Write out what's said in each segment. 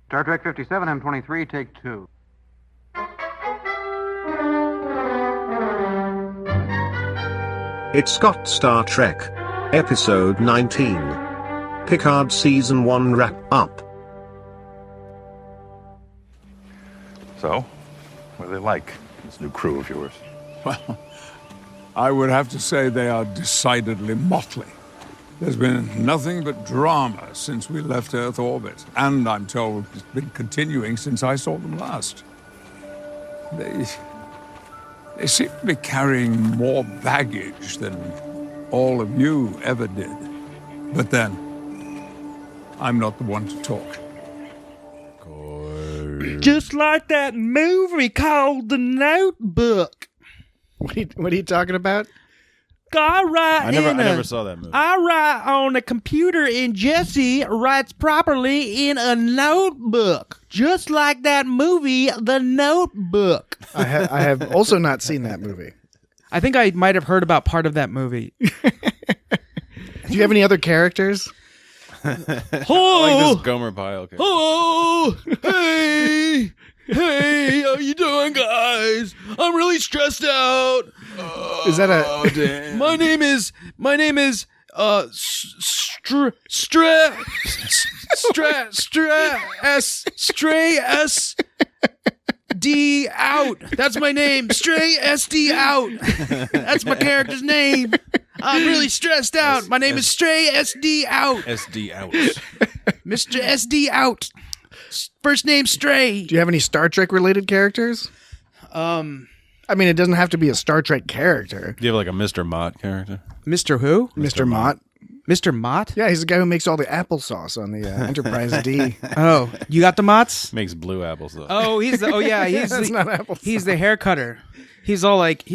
Star Trek 57, M23, take 2. It's got Star Trek. Episode 19. Picard Season 1 wrap-up. So, what do they like, this new crew of yours? Well, I would have to say they are decidedly motley. There's been nothing but drama since we left Earth orbit, and I'm told it's been continuing since I saw them last. They seem to be carrying more baggage than all of you ever did. But then, I'm not the one to talk. Just like that movie called The Notebook. What are you talking about? I never saw that movie. I write on a computer and Jesse writes properly in a notebook. Just like that movie, The Notebook. I have also not seen that movie. I think I might have heard about part of that movie. Do you have any other characters? I like this Gomer Pyle character. Oh, hey, how you doing, guys? I'm really stressed out. Is that a... My name is Stray SD out. That's my name. Stray SD out. That's my character's name. I'm really stressed out. My name is Stray SD out. SD out. Mr. SD out. First name Stray. Do you have any Star Trek related characters? I mean, it doesn't have to be a Star Trek character. Do you have like a Mr. Mott character? Mr. Who? Mr. Mott. Mr. Mott? Yeah, he's the guy who makes all the applesauce on the Enterprise D. Oh, you got the Motts? Makes blue apples though. Oh, he's the. Oh yeah, he's That's not applesauce. He's the hair cutter. He's like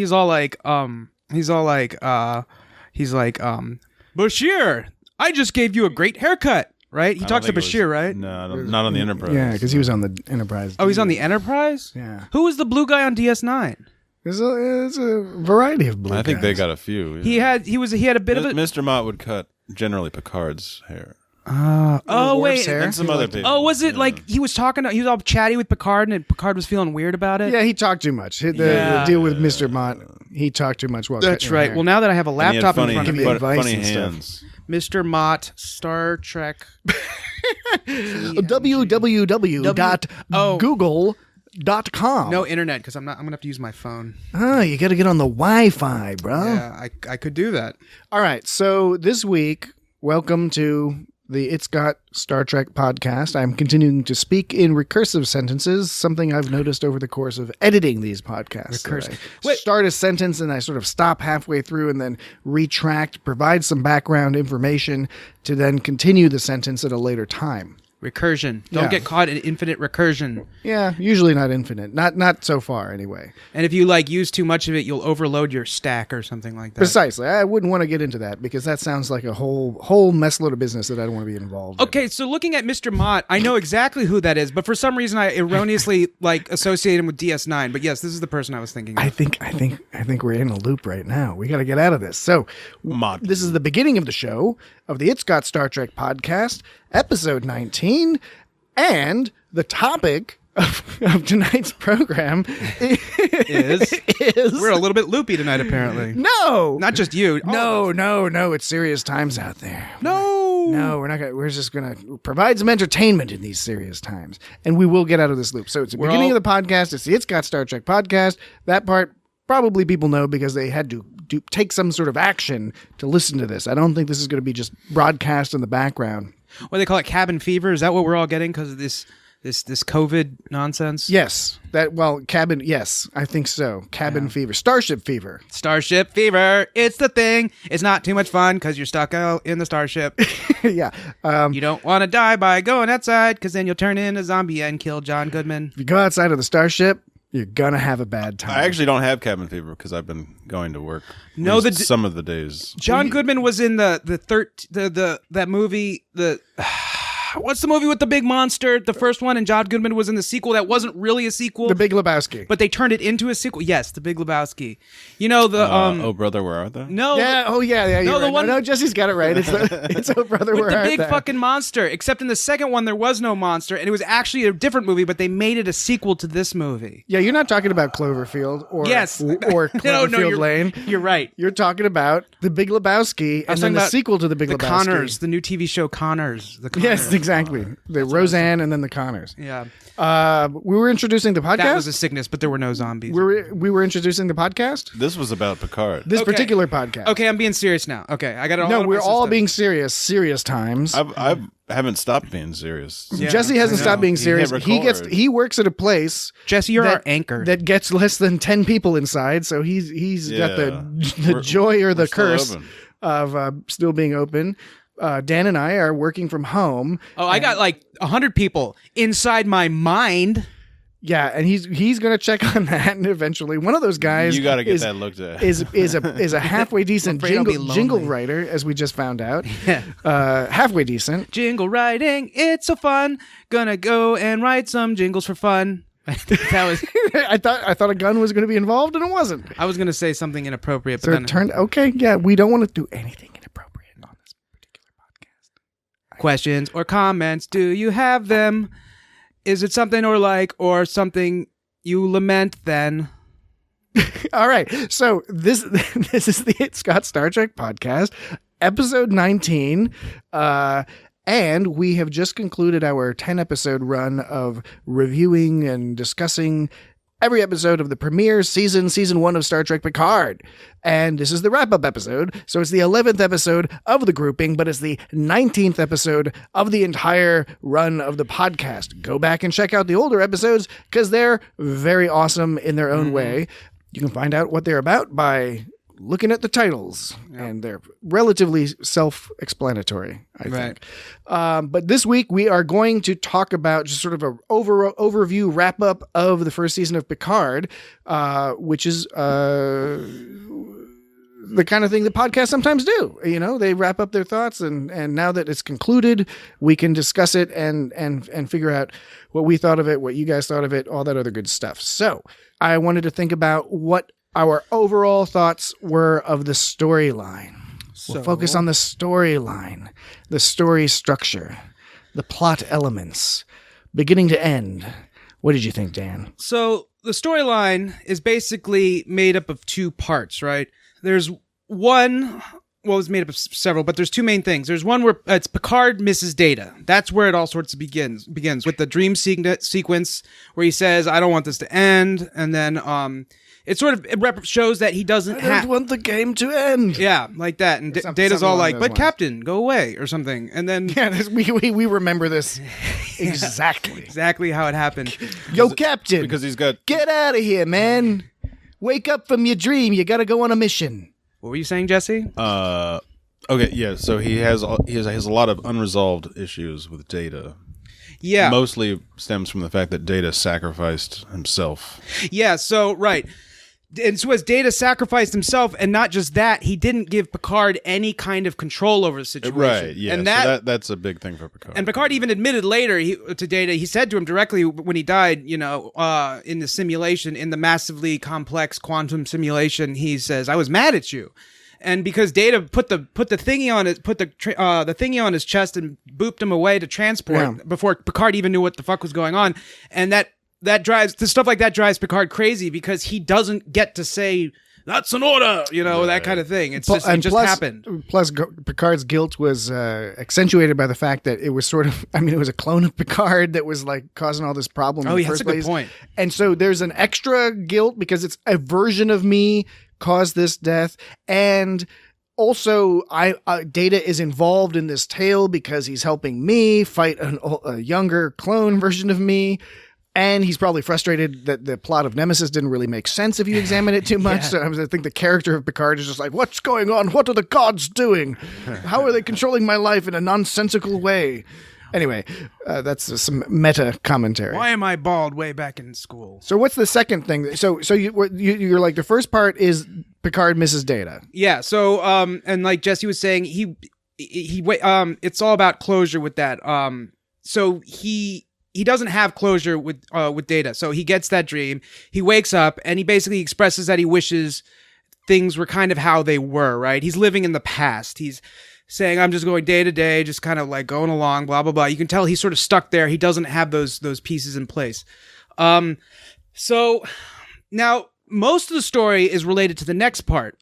Bashir, I just gave you a great haircut, right? He talks to Bashir, right? No, not on the Enterprise. Yeah, because he was on the Enterprise D. Oh, he's on the Enterprise? Yeah. Who was the blue guy on DS9? There's a variety of blue I think they guys. got a few. Yeah. He had a bit of a Mr. Mott would cut generally Picard's hair. oh wait. hair? And some other people. Oh, was it like he was all chatty with Picard and Picard was feeling weird about it? Yeah, he talked too much. The deal with Mr. Mott, he talked too much while That's cutting right. hair. Well, now that I have a And he had laptop funny, in front of me, advice funny and stuff. hands. Mr. Mott, Star Trek. www.google.com. No internet because I'm gonna have to use my phone. Oh, you got to get on the Wi-Fi, bro. Yeah, I could do that. All right. So this week, welcome to the It's Got Star Trek podcast. I'm continuing to speak in recursive sentences, something I've noticed over the course of editing these podcasts. Recursive. I start a sentence and I sort of stop halfway through and then retract, provide some background information to then continue the sentence at a later time. Recursion. Don't Yeah. get caught in infinite recursion. Yeah, usually not infinite. Not so far anyway. And if you use too much of it, you'll overload your stack or something like that. Precisely. I wouldn't want to get into that because that sounds like a whole mess load of business that I don't want to be involved in. Okay, so looking at Mr. Mott, I know exactly who that is, but for some reason I erroneously associate him with DS9. But yes, this is the person I was thinking of. I think we're in a loop right now. We got to get out of this. So, this is the beginning of the show of the It's Got Star Trek podcast, episode 19, and the topic of tonight's program is we're a little bit loopy tonight, apparently. No, Not just you. No, it's serious times out there. No. We're not gonna. We're just gonna provide some entertainment in these serious times, and we will get out of this loop. So it's the beginning of the podcast. It's the It's Got Star Trek podcast. That part probably people know because they had to take some sort of action to listen to this. I don't think this is going to be just broadcast in the background. What do they call it? Cabin fever? Is that what we're all getting because of this COVID nonsense? Yes, cabin. Yes, I think so. Cabin fever, starship fever. Starship fever. It's the thing. It's not too much fun because you're stuck out in the starship. Yeah. You don't want to die by going outside because then you'll turn into a zombie and kill John Goodman. If you go outside of the starship, you're gonna have a bad time. I actually don't have cabin fever because I've been going to work. No, some of the days. John Goodman was in that movie. what's the movie with the big monster? The first one, and John Goodman was in the sequel that wasn't really a sequel. The Big Lebowski. But they turned it into a sequel. Yes, The Big Lebowski. You know the Oh brother, where art thou? no. Yeah. Oh yeah. No, You're the right. one- No, Jesse's got it right. It's Oh Brother, with Where the Art big Thou? fucking monster. Except in the second one, there was no monster, and it was actually a different movie, but they made it a sequel to this movie. Yeah, you're not talking about Cloverfield or Yes. or Cloverfield Lane. You're right. You're talking about The Big Lebowski and then the sequel to The Big the Lebowski. Connors, the new TV show Connors. The Connors. Yes, exactly. The Roseanne and then the Connors. Yeah. We were introducing the podcast. That was a sickness, but there were no zombies. we were introducing the podcast. This was about Picard. This Okay. particular podcast. Okay, I'm being serious now. Okay, I got it all. No, out of we're my all system. being serious. Serious times. I haven't stopped being serious. Yeah, Jesse hasn't I stopped know. being He serious. hit He record. he works at a place. Jesse, you're that- our anchor. That gets less than 10 people inside, so he's got the We're- joy or the we're still curse open. of still being open. Dan and I are working from home. I got like 100 people inside my mind. Yeah, and he's going to check on that, and eventually one of those guys You got to get is, that looked at. is a halfway decent afraid I'll be jingle lonely. writer, as we just found out. Yeah. Halfway decent. Jingle writing, it's so fun. Gonna go and write some jingles for fun. That was. I thought a gun was going to be involved, and it wasn't. I was gonna say something inappropriate, but So then it turned okay. Yeah, we don't want to do anything inappropriate on this particular podcast. questions or comments. Do you have them? Is it something or something you lament then? All right. So this is the It's Got Star Trek podcast, episode 19. And we have just concluded our 10-episode run of reviewing and discussing every episode of the premiere season 1 of Star Trek Picard. And this is the wrap-up episode, so it's the 11th episode of the grouping, but it's the 19th episode of the entire run of the podcast. Go back and check out the older episodes, because they're very awesome in their own way. You can find out what they're about by looking at the titles, and they're relatively self-explanatory, I think. But this week we are going to talk about just sort of an overview wrap-up of the first season of Picard, which is the kind of thing that podcasts sometimes do. You know, they wrap up their thoughts, and now that it's concluded, we can discuss it and figure out what we thought of it, what you guys thought of it, all that other good stuff. So I wanted to think about what our overall thoughts were of the storyline. We'll focus on the storyline, the story structure, the plot elements, beginning to end. What did you think, Dan? So the storyline is basically made up of two parts, right? There's one. Well, it's made up of several, but there's two main things. There's one where it's Picard misses Data. That's where it all sorts of begins with the dream sequence where he says, "I don't want this to end," and then it shows that he doesn't want the game to end. Yeah, like that. And Data's all like, "But Captain, go away," or something. And then we remember this exactly. Exactly how it happened. Yo, Captain, Because he's got get out of here, man. Wake up from your dream. You got to go on a mission. What were you saying, Jesse? okay, yeah. So he has a lot of unresolved issues with Data. Yeah, Mostly stems from the fact that Data sacrificed himself. yeah. So right. And so as Data sacrificed himself, and not just that, he didn't give Picard any kind of control over the situation. Right. Yeah. And so that's a big thing for Picard. And Picard even admitted later to Data, he said to him directly when he died, in the simulation, in the massively complex quantum simulation, he says, "I was mad at you." And because Data put the thingy on the thingy on his chest and booped him away to transport before Picard even knew what the fuck was going on, and that drives stuff like that drives Picard crazy because he doesn't get to say that's an order, that kind of thing. It just happened. Plus, Picard's guilt was accentuated by the fact that it was it was a clone of Picard that was like causing all this problem in the first place. That's a good point. And so there's an extra guilt because it's a version of me caused this death, and also Data is involved in this tale because he's helping me fight a younger clone version of me. And he's probably frustrated that the plot of Nemesis didn't really make sense if you examine it too much. So I think the character of Picard is just like, what's going on? What are the gods doing? How are they controlling my life in a nonsensical way? Anyway, that's some meta commentary. Why am I bald way back in school? So what's the second thing? So you're like, the first part is Picard misses Data. Yeah. So and like Jesse was saying, he it's all about closure with that. so he doesn't have closure with Data. So he gets that dream. He wakes up and he basically expresses that he wishes things were kind of how they were, right? He's living in the past. He's saying, I'm just going day to day, just kind of like going along, blah, blah, blah. You can tell he's sort of stuck there. He doesn't have those pieces in place. So now most of the story is related to the next part,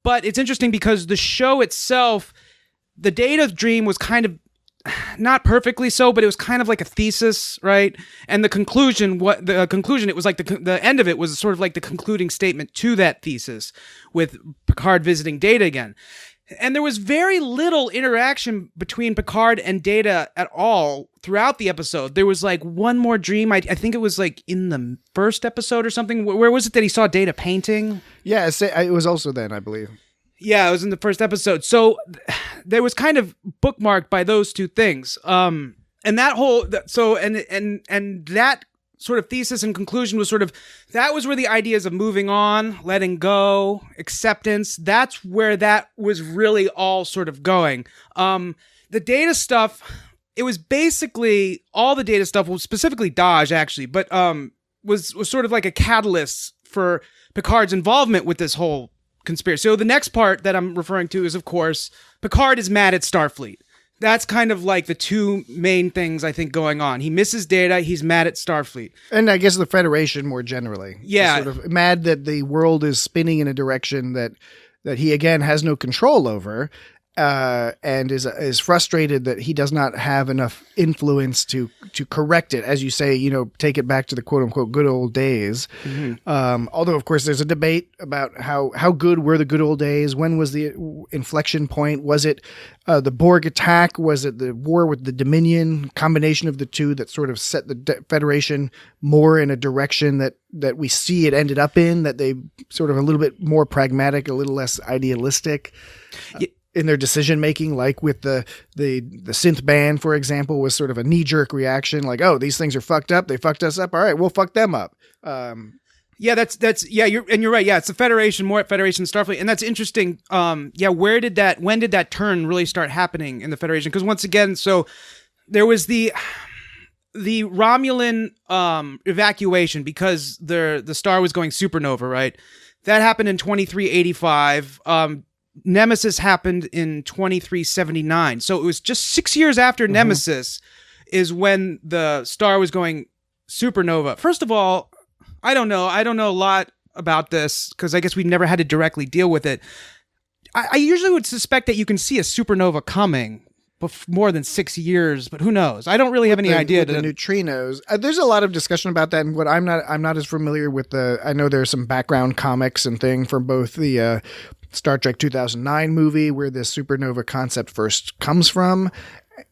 but it's interesting because the show itself, the Data dream was kind of not perfectly so, but it was kind of like a thesis, right? And the conclusion, it was like the end of it was sort of like the concluding statement to that thesis with Picard visiting Data again. And there was very little interaction between Picard and Data at all throughout the episode. There was like one more dream. I think it was like in the first episode or something. Where was it that he saw Data painting? Yeah, it was also then, I believe. Yeah, it was in the first episode. So there was kind of bookmarked by those two things. And that whole and that sort of thesis and conclusion was that was where the ideas of moving on, letting go, acceptance, that's where that was really all sort of going. The Data stuff, it was basically all the Data stuff, well, specifically Dodge actually, but was sort of like a catalyst for Picard's involvement with this whole conspiracy. So the next part that I'm referring to is, of course, Picard is mad at Starfleet. That's kind of like the two main things I think going on. He misses Data. He's mad at Starfleet. And I guess the Federation more generally. Yeah. He's sort of mad that the world is spinning in a direction that he, again, has no control over. And is frustrated that he does not have enough influence to correct it, as you say, take it back to the quote unquote good old days. Mm-hmm. Although, of course, there's a debate about how good were the good old days. When was the inflection point? Was it the Borg attack? Was it the war with the Dominion? Combination of the two that sort of set the Federation more in a direction that we see it ended up in. That they sort of a little bit more pragmatic, a little less idealistic. In their decision making, like with the synth ban, for example, was sort of a knee jerk reaction, like, oh, these things are fucked up. They fucked us up. All right, we'll fuck them up. Yeah, you're right. Yeah, it's the Federation, more at Federation Starfleet, and that's interesting. When did that turn really start happening in the Federation? Because once again, so there was the Romulan evacuation because the star was going supernova, right? That happened in 2385. Nemesis happened in 2379. So it was just 6 years after Mm-hmm. Nemesis is when the star was going supernova. First of all, I don't know a lot about this because I guess we've never had to directly deal with it. I usually would suspect that you can see a supernova coming more than 6 years, but who knows? I don't really have any idea. The neutrinos. There's a lot of discussion about that, and what I'm not as familiar with I know there's some background comics and thing from both the Star Trek 2009 movie where this supernova concept first comes from,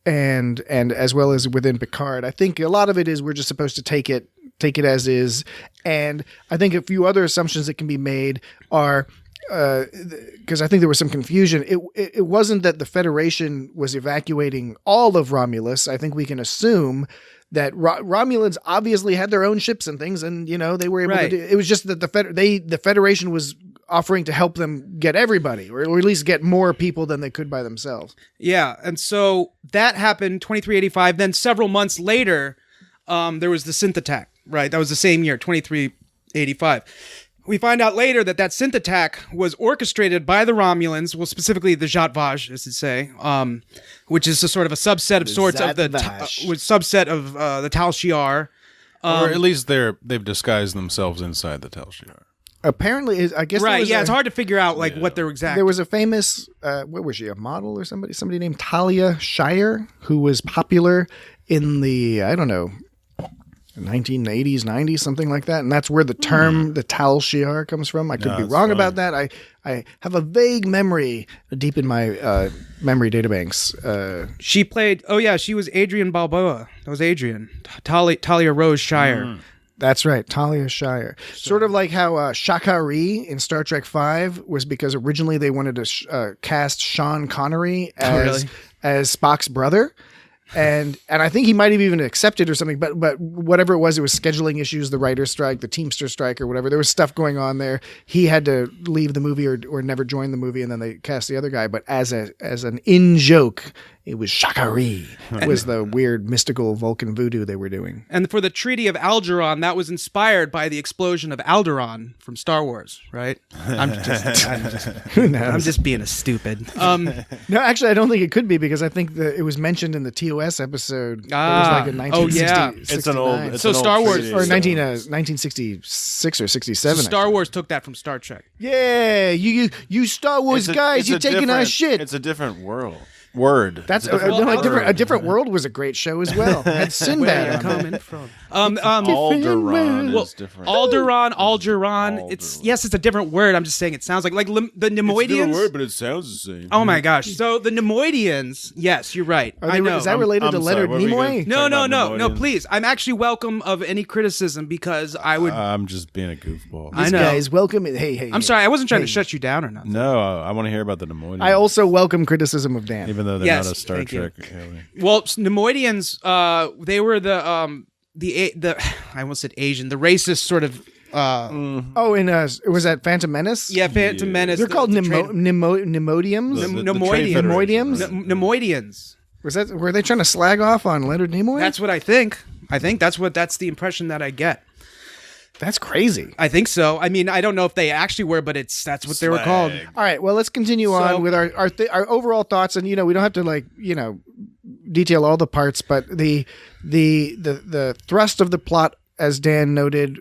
and as well as within Picard. I think a lot of it is we're just supposed to take it as is, and I think a few other assumptions that can be made are. Because I think there was some confusion. It wasn't that the Federation was evacuating all of Romulus. I think we can assume that Romulans obviously had their own ships and things, and they were able to do. It was just that the Federation was offering to help them get everybody, or at least get more people than they could by themselves. Yeah, and so that happened 2385. Then several months later, there was the synth attack. Right, that was the same year, 2385. We find out later that synth attack was orchestrated by the Romulans, well, specifically the Zhat Vash, as to say, which is a sort of a subset of sorts of the subset of the Tal Shiar. Or at least they've disguised themselves inside the Tal Shiar. Apparently, I guess right. Yeah, it's hard to figure out what they're exactly. There was a famous, what was she, a model or somebody? Somebody named Talia Shire, who was popular in the 1980s, 90s, something like that. And that's where the term, the Tal Shiar, comes from. I could be wrong about that. I have a vague memory deep in my memory databanks. She played, she was Adrian Balboa. That was Adrian. Talia Rose Shire. That's right, Talia Shire. Sort of like how Shakari in Star Trek V was because originally they wanted to cast Sean Connery as Spock's brother. And I think he might have even accepted or something, but whatever it was scheduling issues, the writer's strike, the Teamster strike or whatever. There was stuff going on there. He had to leave the movie or never join the movie, and then they cast the other guy. But as an in-joke It was Shakari. Was the weird mystical Vulcan voodoo they were doing. And for the Treaty of Algeron, that was inspired by the explosion of Alderaan from Star Wars, right? I'm just being a stupid. No, actually, I don't think it could be because I think it was mentioned in the TOS episode. It was like in 1960. It's an old. So Star Wars treaty. Or 1966 or 67. So Star Wars took that from Star Trek. Yeah, you Star Wars guys, you're taking our shit. It's a different world. Word. That's a different world was a great show as well. Had Sinbad coming from. Alderaan is different. Alderaan. It's a different word. I'm just saying it sounds like the Nemoidians. It's a different word, but it sounds the same. Oh my gosh! So the Nemoidians. Yes, you're right. I know. Is that related to Leonard Nimoy? No. Please, I'm actually welcome of any criticism because I would. I'm just being a goofball. This guy's welcome. Hey. I'm sorry. I wasn't trying to shut you down or nothing. No, I want to hear about the Nemoidians. I also welcome criticism of Dan. Even though they're not a Star Trek alien. Well, Nemoidians, they were the I almost said Asian, the racist sort of. Was that Phantom Menace? Yeah, Phantom Menace. They're called Nemodiums. Nemoidians. Were they trying to slag off on Leonard Nimoy? That's what I think. That's the impression that I get. That's crazy. I think so. I mean, I don't know if they actually were, but that's what they were called. All right. Well, let's continue on with our overall thoughts, and we don't have to detail all the parts, but the thrust of the plot, as Dan noted,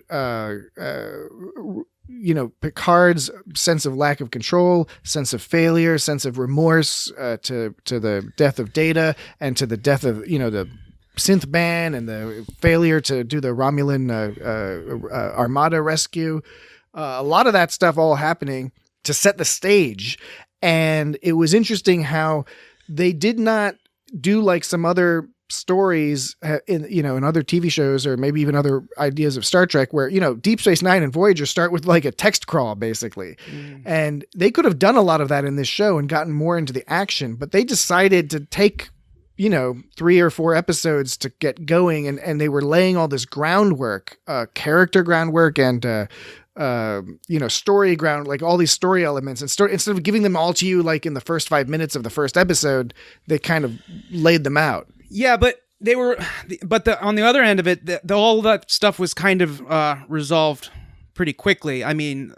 Picard's sense of lack of control, sense of failure, sense of remorse to the death of Data and to the death of the synth ban and the failure to do the Romulan Armada rescue. A lot of that stuff all happening to set the stage. And it was interesting how they did not do like some other stories in other TV shows or maybe even other ideas of Star Trek where, Deep Space Nine and Voyager start with like a text crawl basically. And they could have done a lot of that in this show and gotten more into the action, but they decided to take 3 or 4 episodes to get going, and they were laying all this groundwork, character groundwork, and story ground, like all these story elements, and instead of giving them all to you like in the first 5 minutes of the first episode, they kind of laid them out. Yeah, but they were, on the other end of it, all that stuff was kind of resolved pretty quickly. I mean,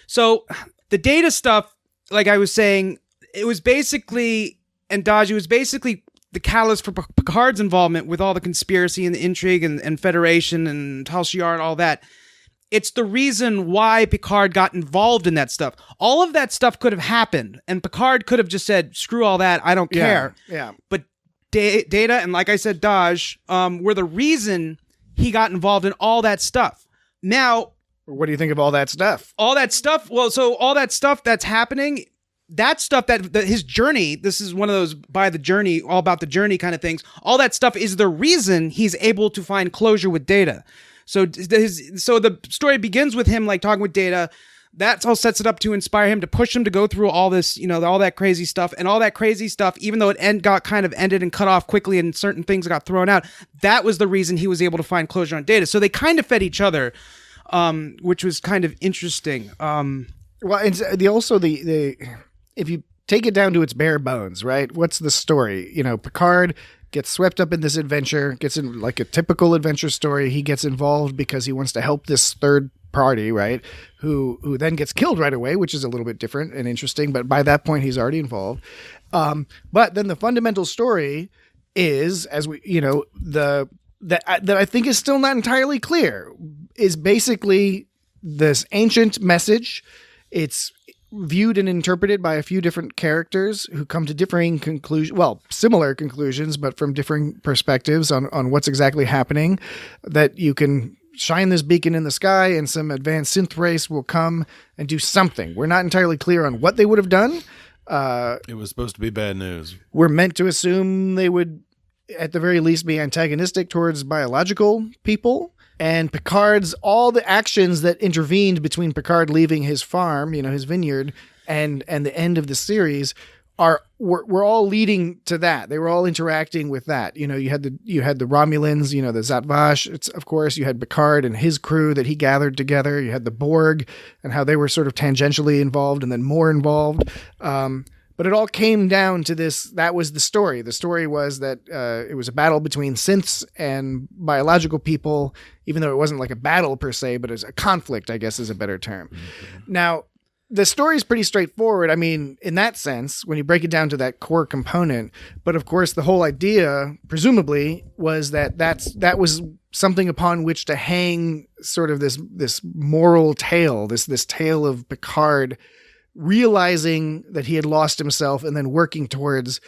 so the Data stuff, like I was saying, it was basically the catalyst for Picard's involvement with all the conspiracy and the intrigue and Federation and Tal Shiar and all that. It's the reason why Picard got involved in that stuff. All of that stuff could have happened, and Picard could have just said, screw all that, I don't care. Yeah. But Data and, like I said, Daj, were the reason he got involved in all that stuff. Now... What do you think of all that stuff? All that stuff? Well, so all that stuff that's happening... That stuff that his journey, this is one of those all about the journey kind of things. All that stuff is the reason he's able to find closure with Data. So the story begins with him like talking with Data. That all sets it up to inspire him to push him to go through all this, all that crazy stuff, and all that crazy stuff. Even though it got kind of ended and cut off quickly, and certain things got thrown out, that was the reason he was able to find closure on Data. So they kind of fed each other, which was kind of interesting. Well, and if you take it down to its bare bones, right? What's the story? Picard gets swept up in this adventure, gets in like a typical adventure story. He gets involved because he wants to help this third party, right? Who then gets killed right away, which is a little bit different and interesting. But by that point, he's already involved. But then the fundamental story is, as we, that I think is still not entirely clear, is basically this ancient message. It's viewed and interpreted by a few different characters who come to differing similar conclusions, but from differing perspectives on what's exactly happening, that you can shine this beacon in the sky and some advanced synth race will come and do something. We're not entirely clear on what they would have done. It was supposed to be bad news. We're meant to assume they would, at the very least, be antagonistic towards biological people. And Picard's, all the actions that intervened between Picard leaving his farm, his vineyard, and the end of the series were all leading to that. They were all interacting with that. You had the Romulans, the Zatvash. Of course, you had Picard and his crew that he gathered together. You had the Borg and how they were sort of tangentially involved and then more involved. But it all came down to this. That was the story. The story was that it was a battle between synths and biological people, even though it wasn't like a battle per se, but it was a conflict, I guess is a better term. Now, the story is pretty straightforward. I mean, in that sense, when you break it down to that core component. But of course, the whole idea, presumably, was that was something upon which to hang sort of this moral tale, this tale of Picard realizing that he had lost himself and then working towards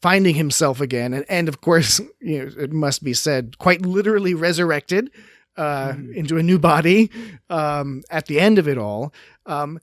finding himself again. And of course, it must be said, quite literally resurrected into a new body at the end of it all. I'm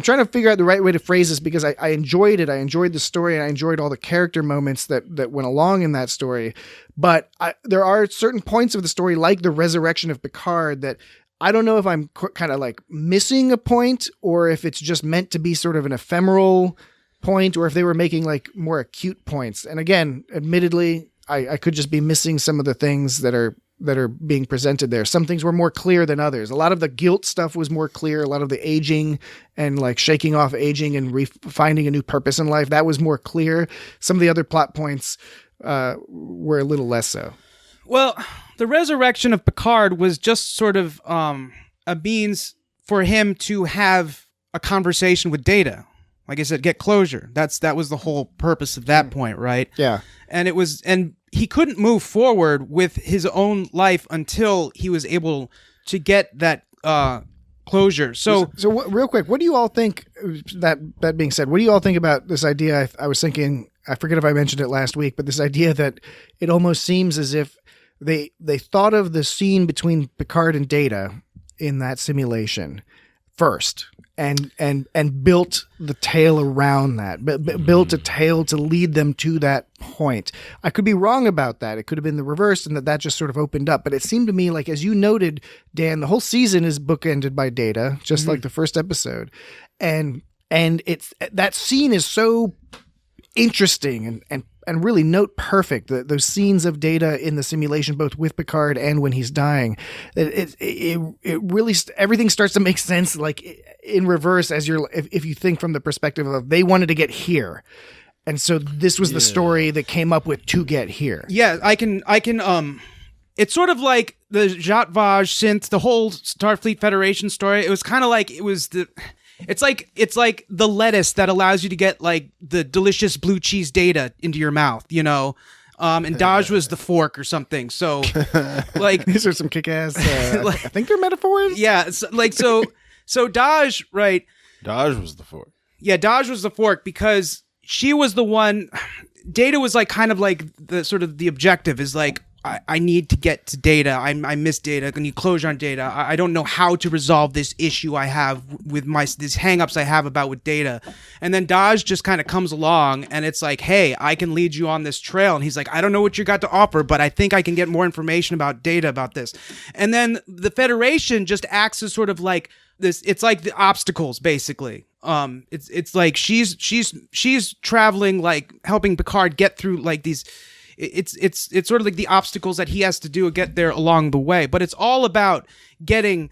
trying to figure out the right way to phrase this because I enjoyed it. I enjoyed the story and I enjoyed all the character moments that went along in that story. But there are certain points of the story, like the resurrection of Picard, that I don't know if I'm kind of like missing a point or if it's just meant to be sort of an ephemeral point or if they were making like more acute points. And again, admittedly, I could just be missing some of the things that are being presented there. Some things were more clear than others. A lot of the guilt stuff was more clear. A lot of the aging and like shaking off aging and finding a new purpose in life, that was more clear. Some of the other plot points were a little less so. Well, the resurrection of Picard was just sort of a means for him to have a conversation with Data. Like I said, get closure. That was the whole purpose of that point, right? Yeah. And he couldn't move forward with his own life until he was able to get that closure. So real quick, what do you all think? That being said, what do you all think about this idea? I was thinking, I forget if I mentioned it last week, but this idea that it almost seems as if they thought of the scene between Picard and Data in that simulation first. And built the tale around that, built a tale to lead them to that point. I could be wrong about that. It could have been the reverse and that just sort of opened up. But it seemed to me like, as you noted, Dan, the whole season is bookended by Data, just like the first episode. And it's that scene is so interesting and really note perfect. Those scenes of Data in the simulation, both with Picard and when he's dying, it really everything starts to make sense. Like in reverse, as if you think from the perspective of they wanted to get here, and so this was the story that came up with to get here. Yeah, I can. It's sort of like the Jat Vaj synth, the whole Starfleet Federation story. It was kind of like It's like the lettuce that allows you to get like the delicious blue cheese Data into your mouth, and Daj was the fork or something. So like these are some kick-ass I think they're metaphors. Yeah, so Daj, right? Daj was the fork. Yeah, Daj was the fork because she was the one. Data was like kind of like the sort of the objective is like, I need to get to Data. I miss Data. I need closure on Data. I don't know how to resolve this issue I have with these hangups I have with Data. And then Daj just kind of comes along and it's like, hey, I can lead you on this trail. And he's like, I don't know what you got to offer, but I think I can get more information about Data about this. And then the Federation just acts as sort of like this. It's like the obstacles, basically. It's like she's traveling, like helping Picard get through like these. It's sort of like the obstacles that he has to do to get there along the way. But it's all about getting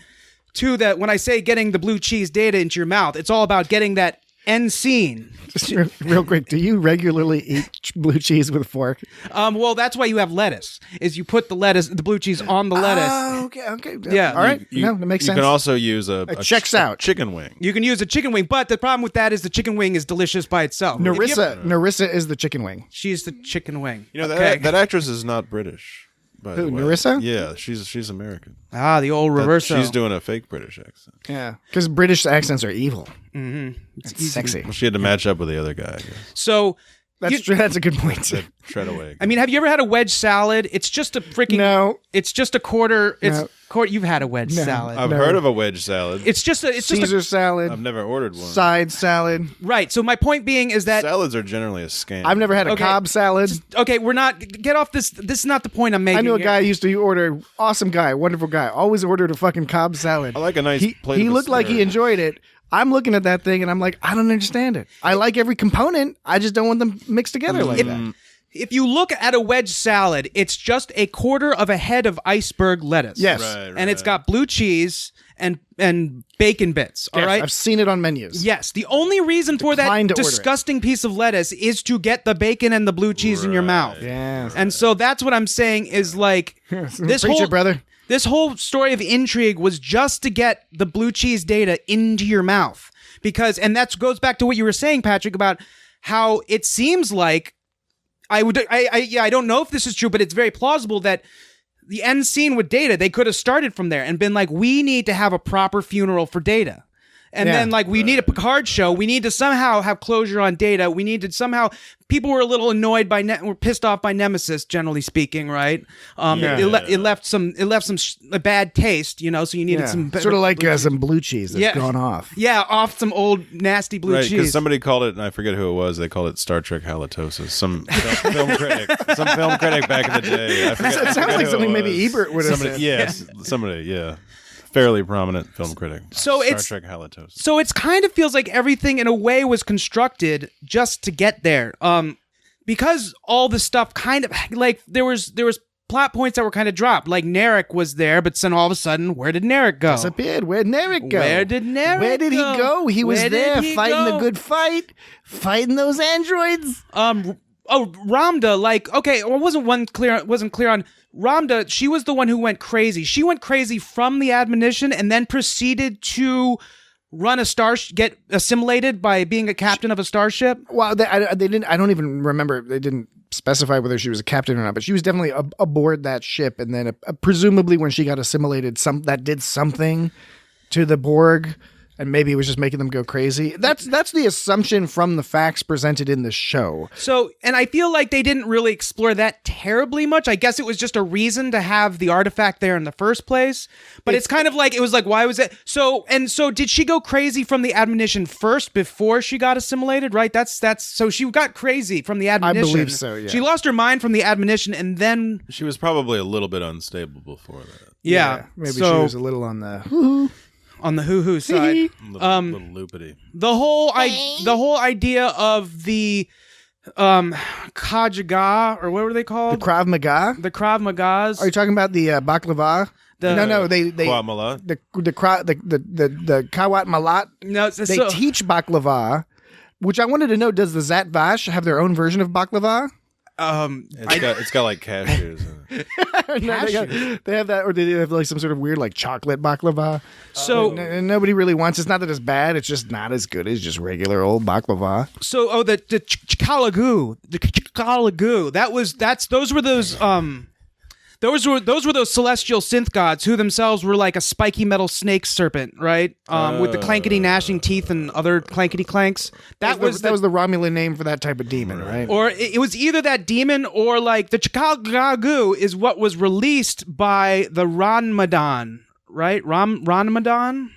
to that. When I say getting the blue cheese Data into your mouth, it's all about getting that end scene. Just real quick, do you regularly eat blue cheese with a fork? Well, that's why you have lettuce. Is you put the blue cheese on the lettuce. Oh, okay. Yeah. All right. No, that makes sense. You can also use a checks out chicken wing. You can use a chicken wing, but the problem with that is the chicken wing is delicious by itself. Narissa is the chicken wing. She's the chicken wing. That actress is not British. Who, Narissa? Yeah, she's American. Ah, the old reverso. She's doing a fake British accent. Yeah, because British accents are evil. Mm-hmm. It's sexy. Well, she had to match up with the other guy, I guess. So that's true. That's a good point. Tread away. I mean, have you ever had a wedge salad? It's just a freaking no. It's just a quarter. It's no. You've had a wedge salad. I've heard of a wedge salad. It's just a Caesar salad. I've never ordered one. Side salad. Right. So my point being is that salads are generally a scam. I've never had a Cobb salad. Okay, we're not get off this. This is not the point I'm making. I knew a guy who used to order. Awesome guy, wonderful guy. Always ordered a fucking Cobb salad. I like a nice plate. He looked like he enjoyed it. I'm looking at that thing and I'm like, I don't understand it. I like every component. I just don't want them mixed together like that. If you look at a wedge salad, it's just a quarter of a head of iceberg lettuce. Yes. Right. And it's got blue cheese and bacon bits. All Yes, right, I've seen it on menus. yes. The only reason for that Declined to order it. disgusting piece of lettuce is to get the bacon and the blue cheese in your mouth. Yeah. And so that's what I'm saying is like this Preach whole it, brother. this whole story of intrigue was just to get the blue cheese data into your mouth. Because, and that goes back to what you were saying, Patrick, about how it seems like I don't know if this is true, but it's very plausible that the end scene with Data, they could have started from there and been like, we need to have a proper funeral for Data. And then, like, we need a Picard show. We need to somehow have closure on Data. We need to somehow... People were a little annoyed by... were pissed off by Nemesis, generally speaking, right? It left some a bad taste, you know, so you needed some... Sort of like some blue cheese that's gone off. Yeah, off some old, nasty blue Right, cheese. because somebody called it, and I forget who it was, they called it Star Trek halitosis. Some film critic. Some film critic back in the day. It sounds like something maybe Ebert would have said. Yes, somebody, yeah. Fairly prominent film critic. So Star Trek halitosis. So it's kind of feels like everything in a way was constructed just to get there. Because all the stuff kind of like there was plot points that were kind of dropped. Like Narek was there, but then all of a sudden, where did Narek go? Disappeared. Where'd Narek go? Where did Narek Where did he go? He was Where did there he fighting go? the good fight, fighting those androids. Ramda, like, okay, it wasn't clear on Ramda. She was the one who went crazy. She went crazy from the admonition and then proceeded to run get assimilated by being a captain of a starship. Well, they didn't. I don't even remember. They didn't specify whether she was a captain or not, but she was definitely aboard that ship. And then presumably when she got assimilated, that did something to the Borg. And maybe it was just making them go crazy. That's the assumption from the facts presented in the show. So, and I feel like they didn't really explore that terribly much. I guess it was just a reason to have the artifact there in the first place. But it's kind of like, it was like, why was it? So did she go crazy from the admonition first before she got assimilated, right? So she got crazy from the admonition. I believe so, yeah. She lost her mind from the admonition and then... She was probably a little bit unstable before that. Yeah. Maybe she was a little on the... On the hoo-hoo side. Little loopity. The whole idea of the Kajaga, or what were they called? The Krav Maga? The Krav Magas. Are you talking about the baklava? No, they Kwat Malat? the Kawat Malat. No, They teach baklava, which I wanted to know, does the Zat Vash have their own version of baklava? It's got like cashews in it. No, they have that, or they have like some sort of weird like chocolate baklava. So nobody really wants. It's not that it's bad. It's just not as good as just regular old baklava. So the Chikalagu, those were those celestial synth gods who themselves were like a spiky metal snake serpent, right? With the clankety gnashing teeth and other clankety clanks. That was the Romulan name for that type of demon, right? Or it was either that demon or like the Chikalagu is what was released by the Ranmadan, right? Ranmadan?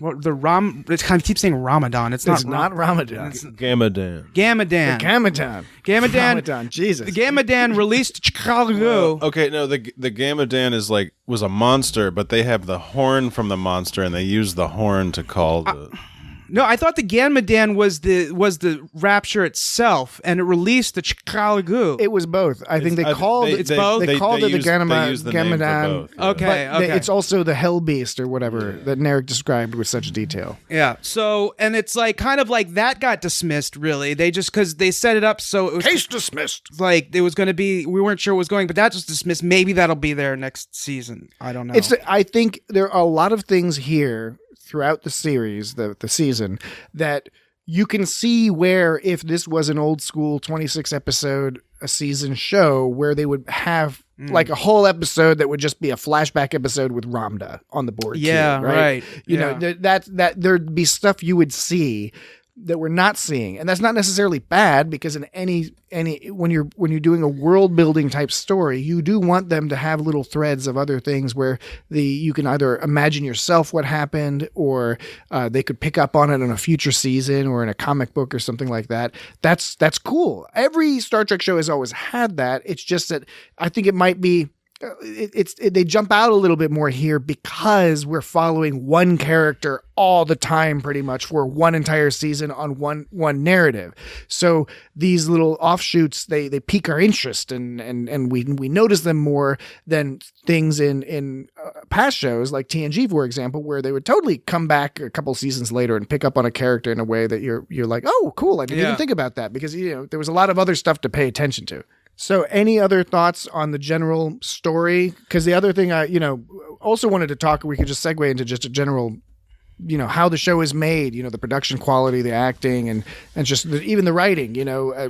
It kind of keeps saying Ramadan. It's not Ramadan. Gamadan. Gamadan. Jesus. The Gamadan released Chicago. Okay, no, the Gamadan was a monster, but they have the horn from the monster, and they use the horn to call the... No, I thought the Gamadan was the Rapture itself, and it released the Chicago. It was both. I think they called it the Gamadan. Okay. It's also the Hell Beast or whatever that Narek described with such detail. Yeah. So, and it's like kind of like that got dismissed. Really, they just because they set it up so it was case dismissed. Like it was going to be. We weren't sure it was going, but that was dismissed. Maybe that'll be there next season. I don't know. I think there are a lot of things here throughout the series, the season, that you can see where if this was an old school 26 episode a season show where they would have like a whole episode that would just be a flashback episode with Ramda on the board. Yeah, too, right. You know, that there'd be stuff you would see that we're not seeing, and that's not necessarily bad because in any when you're doing a world building type story, you do want them to have little threads of other things where you can either imagine yourself what happened, or they could pick up on it in a future season or in a comic book or something like that. That's cool. Every Star Trek show has always had that. It's just that I think it might be they jump out a little bit more here because we're following one character all the time, pretty much for one entire season on one narrative. So these little offshoots, they pique our interest and we notice them more than things in past shows like TNG, for example, where they would totally come back a couple seasons later and pick up on a character in a way that you're like, oh, cool, I didn't even think about that, because there was a lot of other stuff to pay attention to. So any other thoughts on the general story? Because the other thing I, also wanted to talk, we could just segue into just a general, how the show is made, the production quality, the acting, and just even the writing,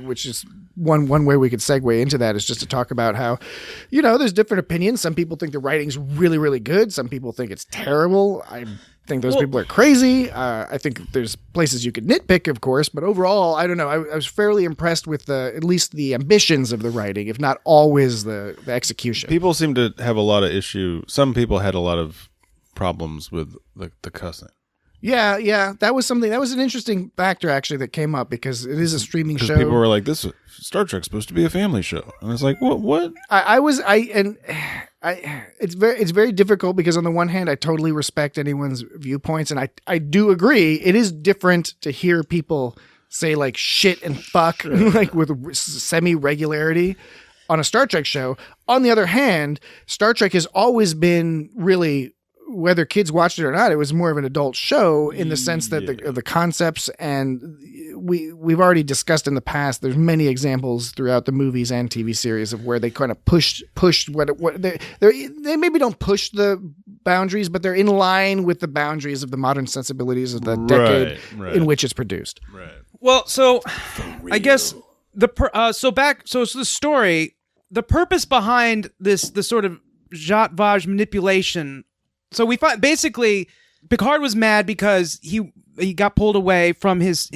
which is one way we could segue into that is just to talk about how, there's different opinions. Some people think the writing's really, really good. Some people think it's terrible. I think those people are crazy. I think there's places you could nitpick, of course, but overall, I don't know. I was fairly impressed with at least the ambitions of the writing, if not always the execution. People seem to have a lot of issue. Some people had a lot of problems with the cussing. Yeah, that was something. That was an interesting factor actually that came up because it is a streaming show. People were like, "This Star Trek's supposed to be a family show," and it's like, "What?" It's very difficult because on the one hand, I totally respect anyone's viewpoints, and I do agree it is different to hear people say like shit and fuck like with semi regularity on a Star Trek show. On the other hand, Star Trek has always been really, whether kids watched it or not, it was more of an adult show in the sense that the concepts, and we've already discussed in the past, there's many examples throughout the movies and TV series of where they kind of pushed what they maybe don't push the boundaries, but they're in line with the boundaries of the modern sensibilities of the decade in which it's produced. Right. Well, so I guess the story, the purpose behind the sort of Jat Vaj manipulation. So we find basically Picard was mad because he got pulled away from his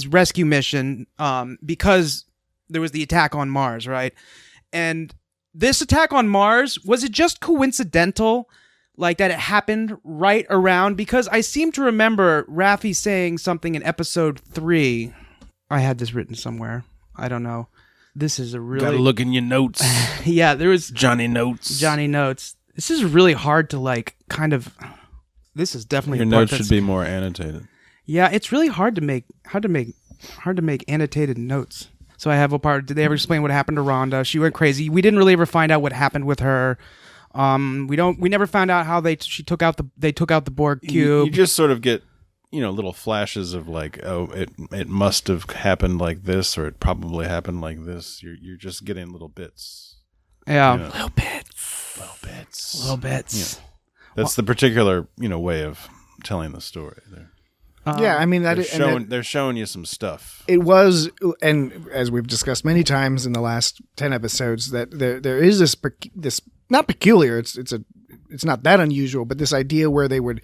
rescue mission because there was the attack on Mars, right? And this attack on Mars, was it just coincidental, like that it happened right around? Because I seem to remember Raffi saying something in episode 3. I had this written somewhere. I don't know. This is a really... Gotta look in your notes. Yeah, there was... Johnny Notes. This is really hard to like kind of. This is definitely your notes should be more annotated. Yeah, it's really hard to make annotated notes. So I have a part. Did they ever explain what happened to Rhonda? She went crazy. We didn't really ever find out what happened with her. We never found out how they took out the Borg cube. You just sort of get little flashes of like, oh, it must have happened like this, or it probably happened like this. You're just getting little bits. Yeah, little bits. Yeah. That's the particular, way of telling the story. Yeah, I mean they're showing you some stuff. It was, and as we've discussed many times in the last 10 episodes, that there is this not peculiar. It's not that unusual, but this idea where they would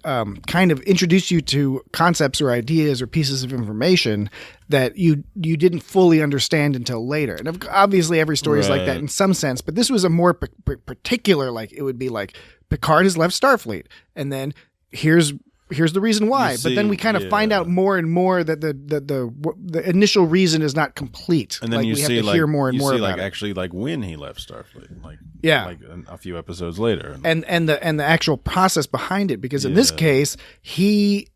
kind of introduce you to concepts or ideas or pieces of information that you didn't fully understand until later. And obviously every story is like that in some sense, but this was a more particular, like it would be like Picard has left Starfleet, and then here's the reason why. But then we kind of find out more and more that the initial reason is not complete. And then like you we see have to hear more and more about it. Actually like when he left Starfleet, like a few episodes later, and the actual process behind it. Because in this case, it's